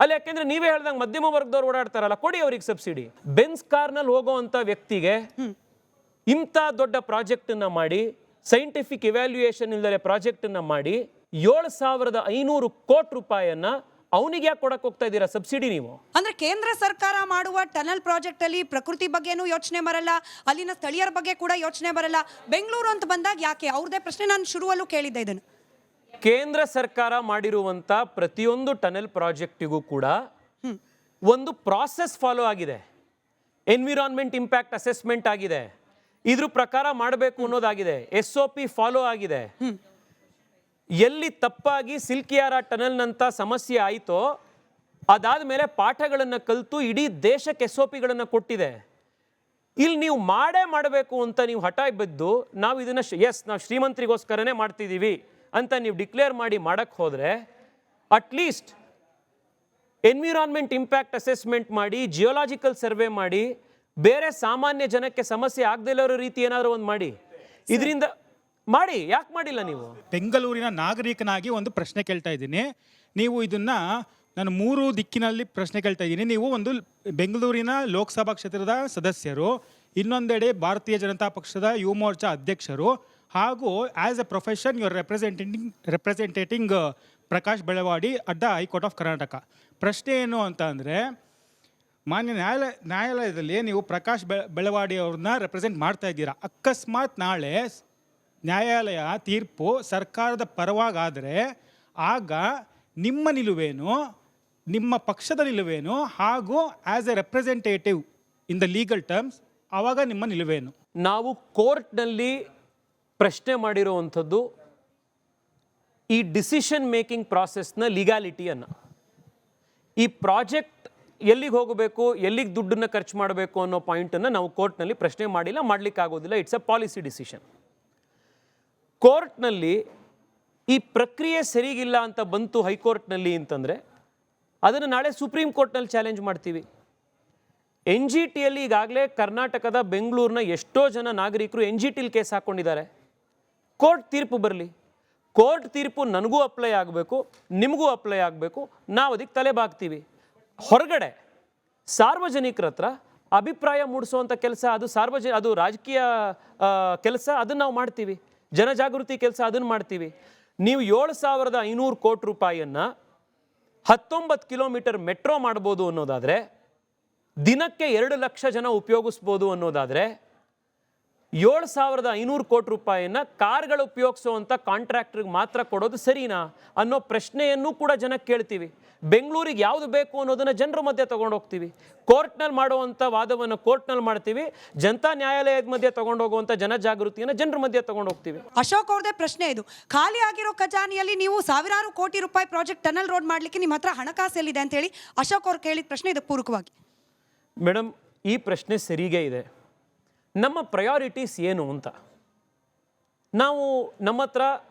ಅಲ್ಲಿ, ಯಾಕೆಂದ್ರೆ ನೀವೇ ಹೇಳ್ದಂಗೆ ಮಧ್ಯಮ ವರ್ಗದವ್ರು ಓಡಾಡ್ತಾರಲ್ಲ, ಕೊಡಿ ಅವ್ರಿಗೆ ಸಬ್ಸಿಡಿ. ಬೆನ್ಸ್ ಕಾರ್ನಲ್ಲಿ ಹೋಗೋವಂಥ ವ್ಯಕ್ತಿಗೆ ಇಂಥ ದೊಡ್ಡ ಪ್ರಾಜೆಕ್ಟನ್ನು ಮಾಡಿ, ಸೈಂಟಿಫಿಕ್ ಇವ್ಯಾಲ್ಯೂಯೇಷನ್ ಇಲ್ಲದೆ ಪ್ರಾಜೆಕ್ಟನ್ನು ಮಾಡಿ 7,500 ಕೋಟಿ ರೂಪಾಯಿಯನ್ನ ಅವನಿಗೆ ಯಾಕೆ ಕೊಡಕ್ಕೆ ಹೋಗ್ತಾ ಇದ್ದೀರಾ ಸಬ್ಸಿಡಿ ನೀವು? ಅಂದ್ರೆ ಕೇಂದ್ರ ಸರ್ಕಾರ ಮಾಡುವ ಟನಲ್ ಪ್ರಾಜೆಕ್ಟ್ ಅಲ್ಲಿ ಪ್ರಕೃತಿ ಬಗ್ಗೆನೂ ಯೋಚನೆ ಬರಲ್ಲ, ಅಲ್ಲಿನ ಸ್ಥಳೀಯರ ಬಗ್ಗೆ ಕೂಡ ಯೋಚನೆ ಬರಲ್ಲ. ಬೆಂಗಳೂರು ಅಂತ ಬಂದಾಗ ಯಾಕೆ? ಅವ್ರದೇ ಪ್ರಶ್ನೆ ನಾನು ಶುರುವಲ್ಲೂ ಕೇಳಿದ್ದೆ ಇದನ್ನು. ಕೇಂದ್ರ ಸರ್ಕಾರ ಮಾಡಿರುವಂತ ಪ್ರತಿಯೊಂದು ಟನಲ್ ಪ್ರಾಜೆಕ್ಟಿಗೂ ಕೂಡ ಒಂದು ಪ್ರಾಸೆಸ್ ಫಾಲೋ ಆಗಿದೆ. ಎನ್ವಿರಾನ್ಮೆಂಟ್ ಇಂಪ್ಯಾಕ್ಟ್ ಅಸೆಸ್ಮೆಂಟ್ ಆಗಿದೆ, ಇದ್ರ ಪ್ರಕಾರ ಮಾಡಬೇಕು ಅನ್ನೋದಾಗಿದೆ, SOP ಫಾಲೋ ಆಗಿದೆ. ಎಲ್ಲಿ ತಪ್ಪಾಗಿ ಸಿಲ್ಕಿಯಾರ ಟನಲ್ನಂಥ ಸಮಸ್ಯೆ ಆಯಿತೋ ಅದಾದ ಮೇಲೆ ಪಾಠಗಳನ್ನು ಕಲಿತು ಇಡೀ ದೇಶಕ್ಕೆ SOPಗಳನ್ನು ಕೊಟ್ಟಿದೆ. ಇಲ್ಲಿ ನೀವು ಮಾಡಬೇಕು ಅಂತ ನೀವು ಹಠ ಬಿದ್ದು ನಾವು ಇದನ್ನು ನಾವು ಶ್ರೀಮಂತರಿಗೋಸ್ಕರನೇ ಮಾಡ್ತಿದ್ದೀವಿ ಅಂತ ನೀವು ಡಿಕ್ಲೇರ್ ಮಾಡಿ ಮಾಡಕ್ಕೆ ಹೋದರೆ, ಅಟ್ಲೀಸ್ಟ್ ಎನ್ವಿರಾನ್ಮೆಂಟ್ ಇಂಪ್ಯಾಕ್ಟ್ ಅಸೆಸ್ಮೆಂಟ್ ಮಾಡಿ, ಜಿಯೋಲಾಜಿಕಲ್ ಸರ್ವೆ ಮಾಡಿ, ಬೇರೆ ಸಾಮಾನ್ಯ ಜನಕ್ಕೆ ಸಮಸ್ಯೆ ಆಗದೇ ಇರೋ ರೀತಿ ಏನಾದರೂ ಒಂದು ಮಾಡಿ. ಇದರಿಂದ ಮಾಡಿ. ಯಾಕೆ ಮಾಡಿಲ್ಲ ನೀವು? ಬೆಂಗಳೂರಿನ ನಾಗರಿಕನಾಗಿ ಒಂದು ಪ್ರಶ್ನೆ ಕೇಳ್ತಾ ಇದ್ದೀನಿ. ನೀವು ಇದನ್ನ ನಾನು 3 ದಿಕ್ಕಿನಲ್ಲಿ ಪ್ರಶ್ನೆ ಕೇಳ್ತಾ ಇದ್ದೀನಿ. ನೀವು ಒಂದು ಬೆಂಗಳೂರಿನ ಲೋಕಸಭಾ ಕ್ಷೇತ್ರದ ಸದಸ್ಯರು, ಇನ್ನೊಂದೆಡೆ ಭಾರತೀಯ ಜನತಾ ಪಕ್ಷದ ಯುವ ಮೋರ್ಚಾ ಅಧ್ಯಕ್ಷರು, ಹಾಗೂ as a profession you are representing Prakash Belawadi at the high court of Karnataka. ಪ್ರಶ್ನೆ ಏನು ಅಂತ ಅಂದರೆ, ಮಾನ್ಯ ನ್ಯಾಯಾಲಯದಲ್ಲಿ ನೀವು ಪ್ರಕಾಶ್ ಬೆಳವಾಡಿ ಅವ್ರನ್ನ ರೆಪ್ರೆಸೆಂಟ್ ಮಾಡ್ತಾ ಇದ್ದೀರಾ. ಅಕಸ್ಮಾತ್ ನಾಳೆ ನ್ಯಾಯಾಲಯ ತೀರ್ಪು ಸರ್ಕಾರದ ಪರವಾಗಾದರೆ ಆಗ ನಿಮ್ಮ ನಿಲುವೇನು, ನಿಮ್ಮ ಪಕ್ಷದ ನಿಲುವೇನು, ಹಾಗೂ as A representative in the legal terms ಆವಾಗ ನಿಮ್ಮ ನಿಲುವೇನು? ನಾವು ಕೋರ್ಟ್ನಲ್ಲಿ ಪ್ರಶ್ನೆ ಮಾಡಿರುವಂಥದ್ದು ಈ ಡಿಸಿಷನ್ ಮೇಕಿಂಗ್ ಪ್ರಾಸೆಸ್ನ ಲೀಗಾಲಿಟಿಯನ್ನು. ಈ ಪ್ರಾಜೆಕ್ಟ್ ಎಲ್ಲಿಗೆ ಹೋಗಬೇಕು, ಎಲ್ಲಿಗೆ ದುಡ್ಡನ್ನು ಖರ್ಚು ಮಾಡಬೇಕು ಅನ್ನೋ ಪಾಯಿಂಟನ್ನು ನಾವು ಕೋರ್ಟ್ನಲ್ಲಿ ಪ್ರಶ್ನೆ ಮಾಡಿಲ್ಲ, ಮಾಡಲಿಕ್ಕಾಗೋದಿಲ್ಲ. It's a policy decision. ಕೋರ್ಟ್ನಲ್ಲಿ ಈ ಪ್ರಕ್ರಿಯೆ ಸರಿಗಿಲ್ಲ ಅಂತ ಬಂತು ಹೈಕೋರ್ಟ್ನಲ್ಲಿ ಅಂತಂದರೆ ಅದನ್ನು ನಾಳೆ ಸುಪ್ರೀಂ ಕೋರ್ಟ್ನಲ್ಲಿ ಚಾಲೆಂಜ್ ಮಾಡ್ತೀವಿ. NGTಯಲ್ಲಿ ಈಗಾಗಲೇ ಕರ್ನಾಟಕದ ಬೆಂಗಳೂರಿನ ಎಷ್ಟೋ ಜನ ನಾಗರಿಕರು NGTಲಿ ಕೇಸ್ ಹಾಕ್ಕೊಂಡಿದ್ದಾರೆ. ಕೋರ್ಟ್ ತೀರ್ಪು ಬರಲಿ. ಕೋರ್ಟ್ ತೀರ್ಪು ನನಗೂ ಅಪ್ಲೈ ಆಗಬೇಕು, ನಿಮಗೂ ಅಪ್ಲೈ ಆಗಬೇಕು, ನಾವು ಅದಕ್ಕೆ ತಲೆ ಬಾಗ್ತೀವಿ. ಹೊರಗಡೆ ಸಾರ್ವಜನಿಕರ ಹತ್ರ ಅಭಿಪ್ರಾಯ ಮೂಡಿಸುವಂಥ ಕೆಲಸ ಅದು ಅದು ರಾಜಕೀಯ ಕೆಲಸ, ಅದನ್ನು ನಾವು ಮಾಡ್ತೀವಿ. ಜನಜಾಗೃತಿ ಕೆಲಸ ಅದನ್ನು ಮಾಡ್ತೀವಿ. ನೀವು 7,500 ಕೋಟಿ ರೂಪಾಯಿಯನ್ನು 19 ಕಿಲೋಮೀಟರ್ ಮೆಟ್ರೋ ಮಾಡ್ಬೋದು ಅನ್ನೋದಾದರೆ, ದಿನಕ್ಕೆ 2 ಲಕ್ಷ ಜನ ಉಪಯೋಗಿಸ್ಬೋದು ಅನ್ನೋದಾದರೆ, 7,500 ಕೋಟಿ ರೂಪಾಯಿಯನ್ನು ಕಾರ್ಗಳು ಉಪಯೋಗಿಸುವಂಥ ಕಾಂಟ್ರಾಕ್ಟ್ರಿಗೆ ಮಾತ್ರ ಕೊಡೋದು ಸರಿನಾ ಅನ್ನೋ ಪ್ರಶ್ನೆಯನ್ನು ಕೂಡ ಜನಕ್ಕೆ ಕೇಳ್ತೀವಿ. ಬೆಂಗಳೂರಿಗೆ ಯಾವುದು ಬೇಕು ಅನ್ನೋದನ್ನು ಜನರ ಮಧ್ಯೆ ತೊಗೊಂಡು ಹೋಗ್ತೀವಿ. ಕೋರ್ಟ್ನಲ್ಲಿ ಮಾಡುವಂಥ ವಾದವನ್ನು ಕೋರ್ಟ್ನಲ್ಲಿ ಮಾಡ್ತೀವಿ. ಜನತಾ ನ್ಯಾಯಾಲಯದ ಮಧ್ಯೆ ತೊಗೊಂಡು ಹೋಗುವಂಥ ಜನಜಾಗೃತಿಯನ್ನು ಜನರ ಮಧ್ಯೆ ತೊಗೊಂಡು ಹೋಗ್ತೀವಿ. ಅಶೋಕ್ ಅವ್ರದೇ ಪ್ರಶ್ನೆ ಇದು. ಖಾಲಿ ಆಗಿರೋ ಖಜಾನೆಯಲ್ಲಿ ನೀವು ಸಾವಿರಾರು ಕೋಟಿ ರೂಪಾಯಿ ಪ್ರಾಜೆಕ್ಟ್ ಟನಲ್ ರೋಡ್ ಮಾಡಲಿಕ್ಕೆ ನಿಮ್ಮ ಹತ್ರ ಹಣಕಾಸು ಎಲ್ಲಿದೆ ಅಂತ ಹೇಳಿ ಅಶೋಕ್ ಅವ್ರು ಕೇಳಿದ ಪ್ರಶ್ನೆ ಇದು ಪೂರಕವಾಗಿ. ಮೇಡಮ್, ಈ ಪ್ರಶ್ನೆ ಸರಿಗೆ ಇದೆ. ನಮ್ಮ ಪ್ರಯಾರಿಟೀಸ್ ಏನು ಅಂತ ನಾವು ನಮ್ಮ ಹತ್ರ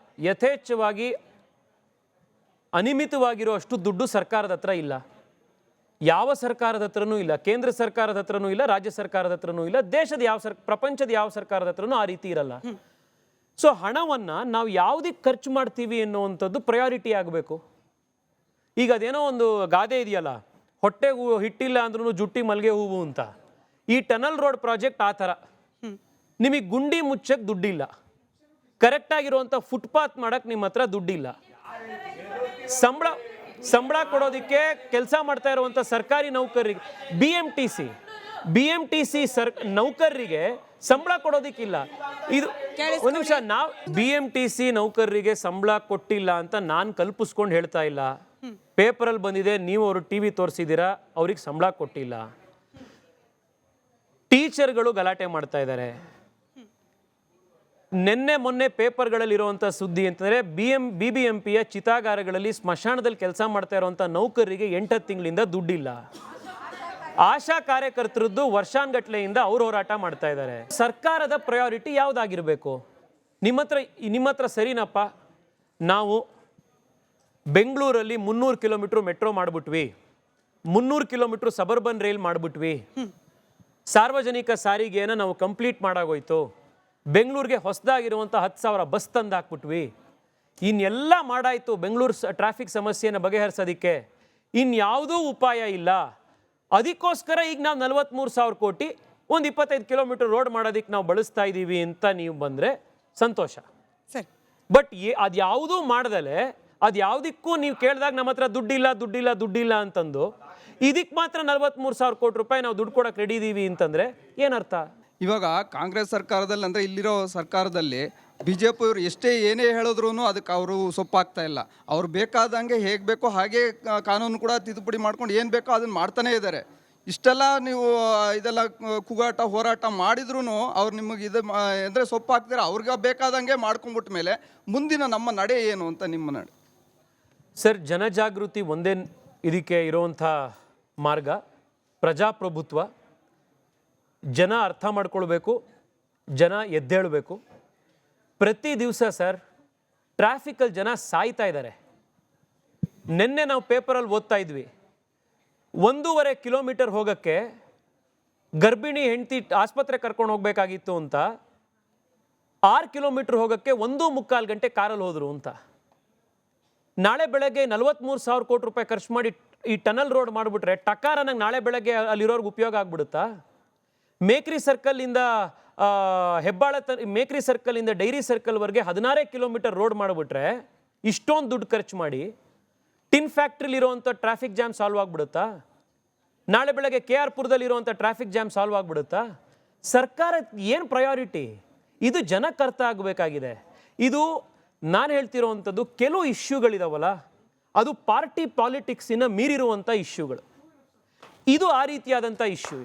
ಯಥೇಚ್ಛವಾಗಿ ಅನಿಮಿತವಾಗಿರೋ ಅಷ್ಟು ದುಡ್ಡು ಸರ್ಕಾರದ ಹತ್ರ ಇಲ್ಲ. ಯಾವ ಸರ್ಕಾರದ ಹತ್ರನೂ ಇಲ್ಲ. ಕೇಂದ್ರ ಸರ್ಕಾರದ ಹತ್ರನೂ ಇಲ್ಲ, ರಾಜ್ಯ ಸರ್ಕಾರದ ಹತ್ರನೂ ಇಲ್ಲ, ದೇಶದ ಪ್ರಪಂಚದ ಯಾವ ಸರ್ಕಾರದ ಹತ್ರನೂ ಆ ರೀತಿ ಇರಲ್ಲ. ಸೊ ಹಣವನ್ನು ನಾವು ಯಾವುದಕ್ಕೆ ಖರ್ಚು ಮಾಡ್ತೀವಿ ಅನ್ನುವಂಥದ್ದು ಪ್ರಯಾರಿಟಿ ಆಗಬೇಕು. ಈಗ ಅದೇನೋ ಒಂದು ಗಾದೆ ಇದೆಯಲ್ಲ, ಹೊಟ್ಟೆಗೂ ಹಿಟ್ಟಿಲ್ಲ ಅಂದ್ರೂ ಜುಟ್ಟಿ ಮಲ್ಗೆ ಹೂವು ಅಂತ. ಈ ಟನಲ್ ರೋಡ್ ಪ್ರಾಜೆಕ್ಟ್ ಆ ಥರ. ನಿಮಗೆ ಗುಂಡಿ ಮುಚ್ಚಕ್ಕೆ ದುಡ್ಡಿಲ್ಲ, ಕರೆಕ್ಟಾಗಿರುವಂಥ ಫುಟ್ಪಾತ್ ಮಾಡಕ್ಕೆ ನಿಮ್ಮ ಹತ್ರ ದುಡ್ಡಿಲ್ಲ, ಸಂಬಳ ಕೊಡೋದಕ್ಕೆ ಕೆಲಸ ಮಾಡ್ತಾ ಇರುವಂಥ ಸರ್ಕಾರಿ ನೌಕರರಿಗೆ BMTC ನೌಕರರಿಗೆ ಸಂಬಳ ಕೊಡೋದಕ್ಕಿಲ್ಲ. ಇದು ಒಂದು ನಿಮಿಷ, ನಾವು BMTC ನೌಕರರಿಗೆ ಸಂಬಳ ಕೊಟ್ಟಿಲ್ಲ ಅಂತ ನಾನು ಕಲ್ಪಿಸ್ಕೊಂಡು ಹೇಳ್ತಾ ಇಲ್ಲ. ಪೇಪರಲ್ಲಿ ಬಂದಿದೆ, ನೀವು ಅವರು TV ತೋರಿಸಿದ್ದೀರಾ, ಅವ್ರಿಗೆ ಸಂಬಳ ಕೊಟ್ಟಿಲ್ಲ. ಟೀಚರ್ಗಳು ಗಲಾಟೆ ಮಾಡ್ತಾ ಇದ್ದಾರೆ. ಮೊನ್ನೆ ಪೇಪರ್ಗಳಲ್ಲಿರುವಂಥ ಸುದ್ದಿ ಅಂತಂದರೆ BBMPಯ ಚಿತಾಗಾರಗಳಲ್ಲಿ ಸ್ಮಶಾನದಲ್ಲಿ ಕೆಲಸ ಮಾಡ್ತಾ ಇರುವಂಥ ನೌಕರರಿಗೆ 8 ತಿಂಗಳಿಂದ ದುಡ್ಡಿಲ್ಲ. ಆಶಾ ಕಾರ್ಯಕರ್ತರದ್ದು ವರ್ಷಾನ್ಗಟ್ಲೆಯಿಂದ ಅವ್ರು ಹೋರಾಟ ಮಾಡ್ತಾ ಇದ್ದಾರೆ. ಸರ್ಕಾರದ ಪ್ರಯಾರಿಟಿ ಯಾವುದಾಗಿರಬೇಕು? ನಿಮ್ಮ ಹತ್ರ ಸರಿನಪ್ಪ, ನಾವು ಬೆಂಗಳೂರಲ್ಲಿ 300 ಕಿಲೋಮೀಟ್ರ್ ಮೆಟ್ರೋ ಮಾಡಿಬಿಟ್ವಿ, 300 ಕಿಲೋಮೀಟ್ರ್ ಸಬರ್ಬನ್ ರೈಲ್ ಮಾಡಿಬಿಟ್ವಿ, ಸಾರ್ವಜನಿಕ ಸಾರಿಗೆಯನ್ನು ನಾವು ಕಂಪ್ಲೀಟ್ ಮಾಡಾಗೋಯ್ತು, ಬೆಂಗಳೂರಿಗೆ ಹೊಸದಾಗಿರುವಂಥ 10,000 ಬಸ್ ತಂದು ಹಾಕ್ಬಿಟ್ವಿ, ಇನ್ನೆಲ್ಲ ಮಾಡಾಯಿತು ಬೆಂಗಳೂರು ಟ್ರಾಫಿಕ್ ಸಮಸ್ಯೆಯನ್ನು ಬಗೆಹರಿಸೋದಕ್ಕೆ, ಇನ್ಯಾವುದೂ ಉಪಾಯ ಇಲ್ಲ. ಅದಕ್ಕೋಸ್ಕರ ಈಗ ನಾವು 43,000 ಕೋಟಿ 25 ಕಿಲೋಮೀಟರ್ ರೋಡ್ ಮಾಡೋದಕ್ಕೆ ನಾವು ಬಳಸ್ತಾ ಇದ್ದೀವಿ ಅಂತ ನೀವು ಬಂದರೆ ಸಂತೋಷ. ಸರಿ, ಬಟ್ ಅದ್ಯಾವುದೂ ಮಾಡ್ದಲೆ ಅದ್ಯಾವುದಕ್ಕೂ ನೀವು ಕೇಳಿದಾಗ ನಮ್ಮ ಹತ್ರ ದುಡ್ಡಿಲ್ಲ ಅಂತಂದು ಇದಕ್ಕೆ ಮಾತ್ರ 43,000 ಕೋಟಿ ರೂಪಾಯಿ ನಾವು ದುಡ್ಡು ಕೊಡೋಕೆ ರೆಡಿ ಇದ್ದೀವಿ ಅಂತಂದರೆ ಏನರ್ಥ? ಇವಾಗ ಕಾಂಗ್ರೆಸ್ ಸರ್ಕಾರದಲ್ಲಿ ಅಂದರೆ ಇಲ್ಲಿರೋ ಸರ್ಕಾರದಲ್ಲಿ BJP ಅವರು ಏನೇ ಹೇಳಿದ್ರು ಅದಕ್ಕೆ ಅವರು ಸೊಪ್ಪಾಗ್ತಾ ಇಲ್ಲ. ಅವ್ರು ಬೇಕಾದಂಗೆ ಹೇಗೆ ಬೇಕೋ ಹಾಗೆ ಕಾನೂನು ಕೂಡ ತಿದ್ದುಪಡಿ ಮಾಡ್ಕೊಂಡು ಏನು ಬೇಕೋ ಅದನ್ನು ಮಾಡ್ತಾನೇ ಇದ್ದಾರೆ. ಇಷ್ಟೆಲ್ಲ ನೀವು ಇದೆಲ್ಲ ಕೂಗಾಟ ಹೋರಾಟ ಮಾಡಿದ್ರು ಅವ್ರು ನಿಮಗೆ ಇದು ಅಂದರೆ ಸೊಪ್ಪಾಗ್ತಾರೆ. ಅವ್ರಿಗೆ ಬೇಕಾದಂಗೆ ಮಾಡ್ಕೊಂಡ್ಬಿಟ್ಟ ಮೇಲೆ ಮುಂದಿನ ನಮ್ಮ ನಡೆ ಏನು ಅಂತ ನಿಮ್ಮ ನಡೆ? ಸರ್, ಜನಜಾಗೃತಿ ಒಂದೇ ಇದಕ್ಕೆ ಇರುವಂಥ ಮಾರ್ಗ. ಪ್ರಜಾಪ್ರಭುತ್ವ, ಜನ ಅರ್ಥ ಮಾಡ್ಕೊಳ್ಬೇಕು, ಜನ ಎದ್ದೇಳಬೇಕು. ಪ್ರತಿ ದಿವಸ ಸರ್ ಟ್ರಾಫಿಕಲ್ಲಿ ಜನ ಸಾಯ್ತಾ ಇದ್ದಾರೆ. ನಿನ್ನೆ ನಾವು ಪೇಪರಲ್ಲಿ ಓದ್ತಾ ಇದ್ವಿ, 1.5 ಕಿಲೋಮೀಟರ್ ಹೋಗೋಕ್ಕೆ ಗರ್ಭಿಣಿ ಹೆಂಡತಿ ಆಸ್ಪತ್ರೆ ಕರ್ಕೊಂಡು ಹೋಗಬೇಕಾಗಿತ್ತು ಅಂತ 6 ಕಿಲೋಮೀಟರ್ ಹೋಗೋಕ್ಕೆ 1.25 ಗಂಟೆ ಕಾರಲ್ಲಿ ಹೋದರು ಅಂತ. ನಾಳೆ ಬೆಳಗ್ಗೆ 43,000 ಕೋಟಿ ರೂಪಾಯಿ ಖರ್ಚು ಮಾಡಿ ಈ ಟನಲ್ ರೋಡ್ ಮಾಡಿಬಿಟ್ರೆ ಟಕಾರ ನಂಗೆ ನಾಳೆ ಬೆಳಗ್ಗೆ ಅಲ್ಲಿರೋರ್ಗೆ ಉಪಯೋಗ ಆಗ್ಬಿಡುತ್ತಾ? ಮೇಕ್ರಿ ಸರ್ಕಲ್ಲಿಂದ ಮೇಕ್ರಿ ಸರ್ಕಲಿಂದ ಡೈರಿ ಸರ್ಕಲ್ವರೆಗೆ 16 ಕಿಲೋಮೀಟರ್ ರೋಡ್ ಮಾಡಿಬಿಟ್ರೆ ಇಷ್ಟೊಂದು ದುಡ್ಡು ಖರ್ಚು ಮಾಡಿ ಟಿನ್ ಫ್ಯಾಕ್ಟ್ರಿಲಿರುವಂಥ ಟ್ರಾಫಿಕ್ ಜಾಮ್ ಸಾಲ್ವ್ ಆಗಿಬಿಡುತ್ತಾ? ನಾಳೆ ಬೆಳಗ್ಗೆ KR ಪುರದಲ್ಲಿರುವಂಥ ಟ್ರಾಫಿಕ್ ಜಾಮ್ ಸಾಲ್ವ್ ಆಗಿಬಿಡುತ್ತಾ? ಸರ್ಕಾರಕ್ಕೆ ಏನು ಪ್ರಯಾರಿಟಿ? ಇದು ಜನಕ್ಕೆ ಅರ್ಥ ಆಗಬೇಕಾಗಿದೆ. ಇದು ನಾನು ಹೇಳ್ತಿರೋವಂಥದ್ದು ಕೆಲವು ಇಶ್ಯೂಗಳಿದಾವಲ್ಲ, ಅದು ಪಾರ್ಟಿ ಪಾಲಿಟಿಕ್ಸಿನ ಮೀರಿರುವಂಥ ಇಶ್ಯೂಗಳು. ಇದು ಆ ರೀತಿಯಾದಂಥ ಇಶ್ಯೂ.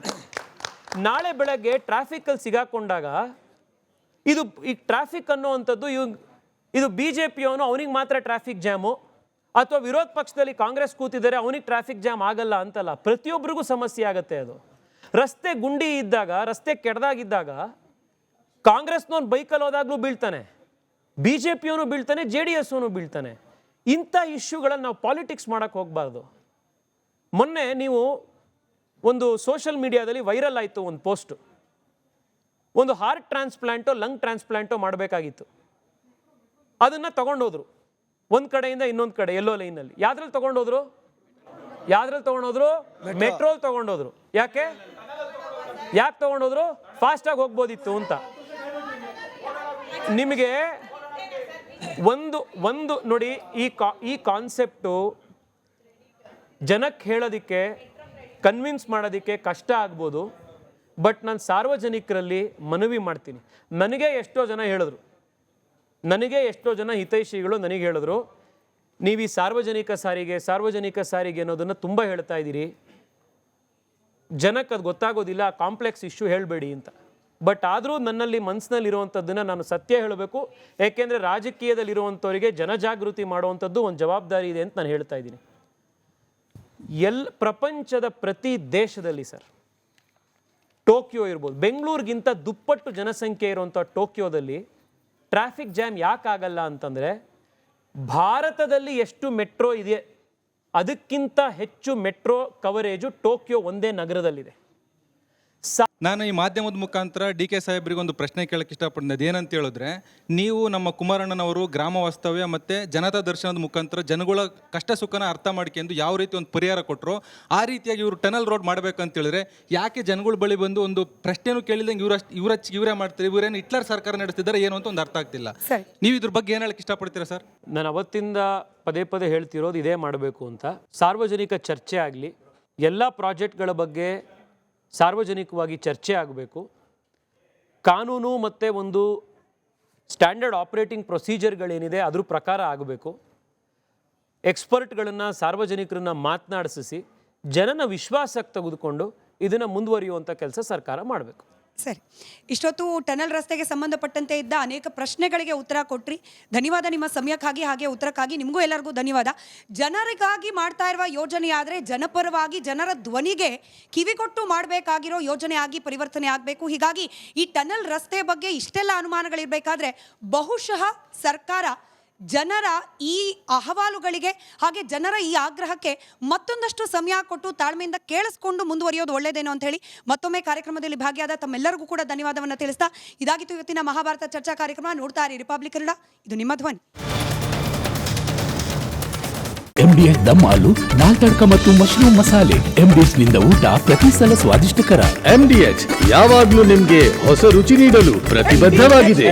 ನಾಳೆ ಬೆಳಗ್ಗೆ ಟ್ರಾಫಿಕಲ್ಲಿ ಸಿಗಾಕೊಂಡಾಗ ಇದು ಈ ಟ್ರಾಫಿಕ್ ಅನ್ನೋವಂಥದ್ದು ಇದು BJPಯವನು ಅವನಿಗೆ ಮಾತ್ರ ಟ್ರಾಫಿಕ್ ಜಾಮು, ಅಥವಾ ವಿರೋಧ ಪಕ್ಷದಲ್ಲಿ ಕಾಂಗ್ರೆಸ್ ಕೂತಿದ್ದಾರೆ ಅವನಿಗೆ ಟ್ರಾಫಿಕ್ ಜಾಮ್ ಆಗಲ್ಲ ಅಂತಲ್ಲ, ಪ್ರತಿಯೊಬ್ಬರಿಗೂ ಸಮಸ್ಯೆ ಆಗುತ್ತೆ. ಅದು ರಸ್ತೆ ಗುಂಡಿ ಇದ್ದಾಗ, ರಸ್ತೆ ಕೆಟ್ಟದಾಗಿದ್ದಾಗ ಕಾಂಗ್ರೆಸ್ನವನು ಬೈಕಲ್ಲಿ ಹೋದಾಗಲೂ ಬೀಳ್ತಾನೆ, BJPಯವನು ಬೀಳ್ತಾನೆ, JDSವನು ಬೀಳ್ತಾನೆ. ಇಂಥ ಇಶ್ಯೂಗಳನ್ನು ನಾವು ಪಾಲಿಟಿಕ್ಸ್ ಮಾಡೋಕ್ಕೆ ಹೋಗಬಾರ್ದು. ಮೊನ್ನೆ ನೀವು ಒಂದು ಸೋಷಿಯಲ್ ಮೀಡಿಯಾದಲ್ಲಿ ವೈರಲ್ ಆಯಿತು ಒಂದು ಪೋಸ್ಟು, ಒಂದು ಹಾರ್ಟ್ ಟ್ರಾನ್ಸ್ಪ್ಲಾಂಟೋ ಲಂಗ್ ಟ್ರಾನ್ಸ್ಪ್ಲಾಂಟೋ ಮಾಡಬೇಕಾಗಿತ್ತು. ಅದನ್ನು ತೊಗೊಂಡೋದ್ರು ಒಂದು ಕಡೆಯಿಂದ ಇನ್ನೊಂದು ಕಡೆ, ಎಲ್ಲೋ ಲೈನಲ್ಲಿ. ಯಾವ್ದ್ರಲ್ಲಿ ತೊಗೊಂಡೋದ್ರು? ಮೆಟ್ರೋಲ್ ತೊಗೊಂಡೋದ್ರು. ಯಾಕೆ? ಯಾಕೆ ತೊಗೊಂಡೋದ್ರು? ಫಾಸ್ಟಾಗಿ ಹೋಗ್ಬೋದಿತ್ತು ಅಂತ. ನಿಮಗೆ ಒಂದು ನೋಡಿ, ಈ ಕಾನ್ಸೆಪ್ಟು ಜನಕ್ಕೆ ಹೇಳೋದಕ್ಕೆ, ಕನ್ವಿನ್ಸ್ ಮಾಡೋದಕ್ಕೆ ಕಷ್ಟ ಆಗ್ಬೋದು. ಬಟ್ ನಾನು ಸಾರ್ವಜನಿಕರಲ್ಲಿ ಮನವಿ ಮಾಡ್ತೀನಿ. ನನಗೆ ಎಷ್ಟೋ ಜನ ಹಿತೈಷಿಗಳು ನನಗೆ ಹೇಳಿದ್ರು, ನೀವು ಈ ಸಾರ್ವಜನಿಕ ಸಾರಿಗೆ ಅನ್ನೋದನ್ನು ತುಂಬ ಹೇಳ್ತಾ ಇದ್ದೀರಿ, ಜನಕ್ಕೆ ಅದು ಗೊತ್ತಾಗೋದಿಲ್ಲ, ಕಾಂಪ್ಲೆಕ್ಸ್ ಇಶ್ಯೂ ಹೇಳಬೇಡಿ ಅಂತ. ಬಟ್ ಆದರೂ ನನ್ನಲ್ಲಿ ಮನಸ್ಸಿನಲ್ಲಿರುವಂಥದ್ದನ್ನು ನಾನು ಸತ್ಯ ಹೇಳಬೇಕು. ಏಕೆಂದರೆ ರಾಜಕೀಯದಲ್ಲಿರುವಂಥವರಿಗೆ ಜನಜಾಗೃತಿ ಮಾಡುವಂಥದ್ದು ಒಂದು ಜವಾಬ್ದಾರಿ ಇದೆ ಅಂತ ನಾನು ಹೇಳ್ತಾ ಇದ್ದೀನಿ. ಪ್ರಪಂಚದ ಪ್ರತಿ ದೇಶದಲ್ಲಿ ಸರ್, ಟೋಕಿಯೋ ಇರ್ಬೋದು, ಬೆಂಗಳೂರಿಗಿಂತ ದುಪ್ಪಟ್ಟು ಜನಸಂಖ್ಯೆ ಇರುವಂಥ ಟೋಕಿಯೋದಲ್ಲಿ ಟ್ರಾಫಿಕ್ ಜಾಮ್ ಯಾಕಾಗಲ್ಲ ಅಂತಂದರೆ, ಭಾರತದಲ್ಲಿ ಎಷ್ಟು ಮೆಟ್ರೋ ಇದೆ ಅದಕ್ಕಿಂತ ಹೆಚ್ಚು ಮೆಟ್ರೋ ಕವರೇಜು ಟೋಕಿಯೋ ಒಂದೇ ನಗರದಲ್ಲಿದೆ. ನಾನು ಈ ಮಾಧ್ಯಮದ ಮುಖಾಂತರ ಡಿ ಕೆ ಸಾಹೇಬ್ರಿಗೆ ಒಂದು ಪ್ರಶ್ನೆ ಕೇಳಕ್ಕೆ ಇಷ್ಟಪಡ್ತೀನಿ. ಅದೇನಂತ ಹೇಳಿದ್ರೆ, ನೀವು ನಮ್ಮ ಕುಮಾರಣ್ಣನವರು ಗ್ರಾಮ ವಾಸ್ತವ್ಯ ಮತ್ತು ಜನತಾ ದರ್ಶನದ ಮುಖಾಂತರ ಜನಗಳ ಕಷ್ಟ ಸುಖನ ಅರ್ಥ ಮಾಡ್ಕೊಂಡು ಯಾವ ರೀತಿ ಒಂದು ಪರಿಹಾರ ಕೊಟ್ಟರು, ಆ ರೀತಿಯಾಗಿ ಇವರು ಟನಲ್ ರೋಡ್ ಮಾಡಬೇಕಂತ ಹೇಳಿದ್ರೆ ಯಾಕೆ ಜನಗಳ ಬಳಿ ಬಂದು ಒಂದು ಪ್ರಶ್ನೆನೂ ಕೇಳಿದಂಗೆ ಇವರೇ ಮಾಡ್ತಾರೆ, ಇವರೇನು ಹಿಟ್ಲರ್ ಸರ್ಕಾರ ನಡೆಸ್ತಿದ್ದಾರೆ ಏನು ಅಂತ ಒಂದು ಅರ್ಥ ಆಗ್ತಿಲ್ಲ. ನೀವು ಇದ್ರ ಬಗ್ಗೆ ಏನು ಹೇಳಕ್ಕೆ ಇಷ್ಟಪಡ್ತೀರಾ ಸರ್? ನಾನು ಅವತ್ತಿಂದ ಪದೇ ಹೇಳ್ತಿರೋದು ಇದೇ ಮಾಡಬೇಕು ಅಂತ. ಸಾರ್ವಜನಿಕ ಚರ್ಚೆ ಆಗಲಿ, ಎಲ್ಲ ಪ್ರಾಜೆಕ್ಟ್ಗಳ ಬಗ್ಗೆ ಸಾರ್ವಜನಿಕವಾಗಿ ಚರ್ಚೆ ಆಗಬೇಕು. ಕಾನೂನು ಮತ್ತು ಒಂದು ಸ್ಟ್ಯಾಂಡರ್ಡ್ ಆಪರೇಟಿಂಗ್ ಪ್ರೊಸೀಜರ್ಗಳೇನಿದೆ ಅದ್ರ ಪ್ರಕಾರ ಆಗಬೇಕು. ಎಕ್ಸ್ಪರ್ಟ್ಗಳನ್ನು, ಸಾರ್ವಜನಿಕರನ್ನ ಮಾತನಾಡಿಸಿ ಜನನ ವಿಶ್ವಾಸಕ್ಕೆ ತೆಗೆದುಕೊಂಡು ಇದನ್ನು ಮುಂದುವರಿಯುವಂಥ ಕೆಲಸ ಸರ್ಕಾರ ಮಾಡಬೇಕು. ಸರಿ, ಇಷ್ಟೊತ್ತು ಟನಲ್ ರಸ್ತೆಗೆ ಸಂಬಂಧಪಟ್ಟಂತೆ ಇದ್ದ ಅನೇಕ ಪ್ರಶ್ನೆಗಳಿಗೆ ಉತ್ತರ ಕೊಟ್ರಿ. ಧನ್ಯವಾದ ನಿಮ್ಮ ಸಮಯಕ್ಕಾಗಿ, ಹಾಗೆ ಉತ್ತರಕ್ಕಾಗಿ. ನಿಮಗೂ ಎಲ್ಲರಿಗೂ ಧನ್ಯವಾದ. ಜನರಿಗಾಗಿ ಮಾಡ್ತಾ ಇರುವ ಯೋಜನೆ ಆದರೆ ಜನಪರವಾಗಿ ಜನರ ಧ್ವನಿಗೆ ಕಿವಿಗೊಟ್ಟು ಮಾಡಬೇಕಾಗಿರೋ ಯೋಜನೆ ಆಗಿ ಪರಿವರ್ತನೆ ಆಗಬೇಕು. ಹೀಗಾಗಿ ಈ ಟನಲ್ ರಸ್ತೆ ಬಗ್ಗೆ ಇಷ್ಟೆಲ್ಲ ಅನುಮಾನಗಳಿರಬೇಕಾದ್ರೆ ಬಹುಶಃ ಸರ್ಕಾರ ಜನರ ಈ ಅಹವಾಲುಗಳಿಗೆ ಹಾಗೆ ಜನರ ಈ ಆಗ್ರಹಕ್ಕೆ ಮತ್ತೊಂದಷ್ಟು ಸಮಯ ಕೊಟ್ಟು ತಾಳ್ಮೆಯಿಂದ ಕೇಳಿಸ್ಕೊಂಡು ಮುಂದುವರಿಯೋದು ಒಳ್ಳೆಯದೇನೋ ಅಂತ ಹೇಳಿ ಮತ್ತೊಮ್ಮೆ ಕಾರ್ಯಕ್ರಮದಲ್ಲಿ ಭಾಗಿಯಾದ ತಮ್ಮೆಲ್ಲರಿಗೂ ಕೂಡ ಧನ್ಯವಾದವನ್ನು ತಿಳಿಸ್ತಾ ಇದಾಗಿತ್ತು ಇವತ್ತಿನ ಮಹಾಭಾರತ ಚರ್ಚಾ ಕಾರ್ಯಕ್ರಮ. ನೋಡ್ತಾ ಇರಿ ರಿಪಬ್ಲಿಕ್ ಕನ್ನಡ, ಇದು ನಿಮ್ಮ ಧ್ವನಿ. MDS ದಮ್ ಹಾಲು, ದಾಲ್ ತಡ್ಕ ಮತ್ತು ಮಶ್ರೂಮ್ ಮಸಾಲೆ. MDS ನಿಂದ ಊಟ ಪ್ರತಿ ಸಲ ಸ್ವಾದಿಷ್ಟಕರ. MDH ಯಾವಾಗ್ಲೂ ನಿಮ್ಗೆ ಹೊಸ ರುಚಿ ನೀಡಲು ಪ್ರತಿಬದ್ಧವಾಗಿದೆ.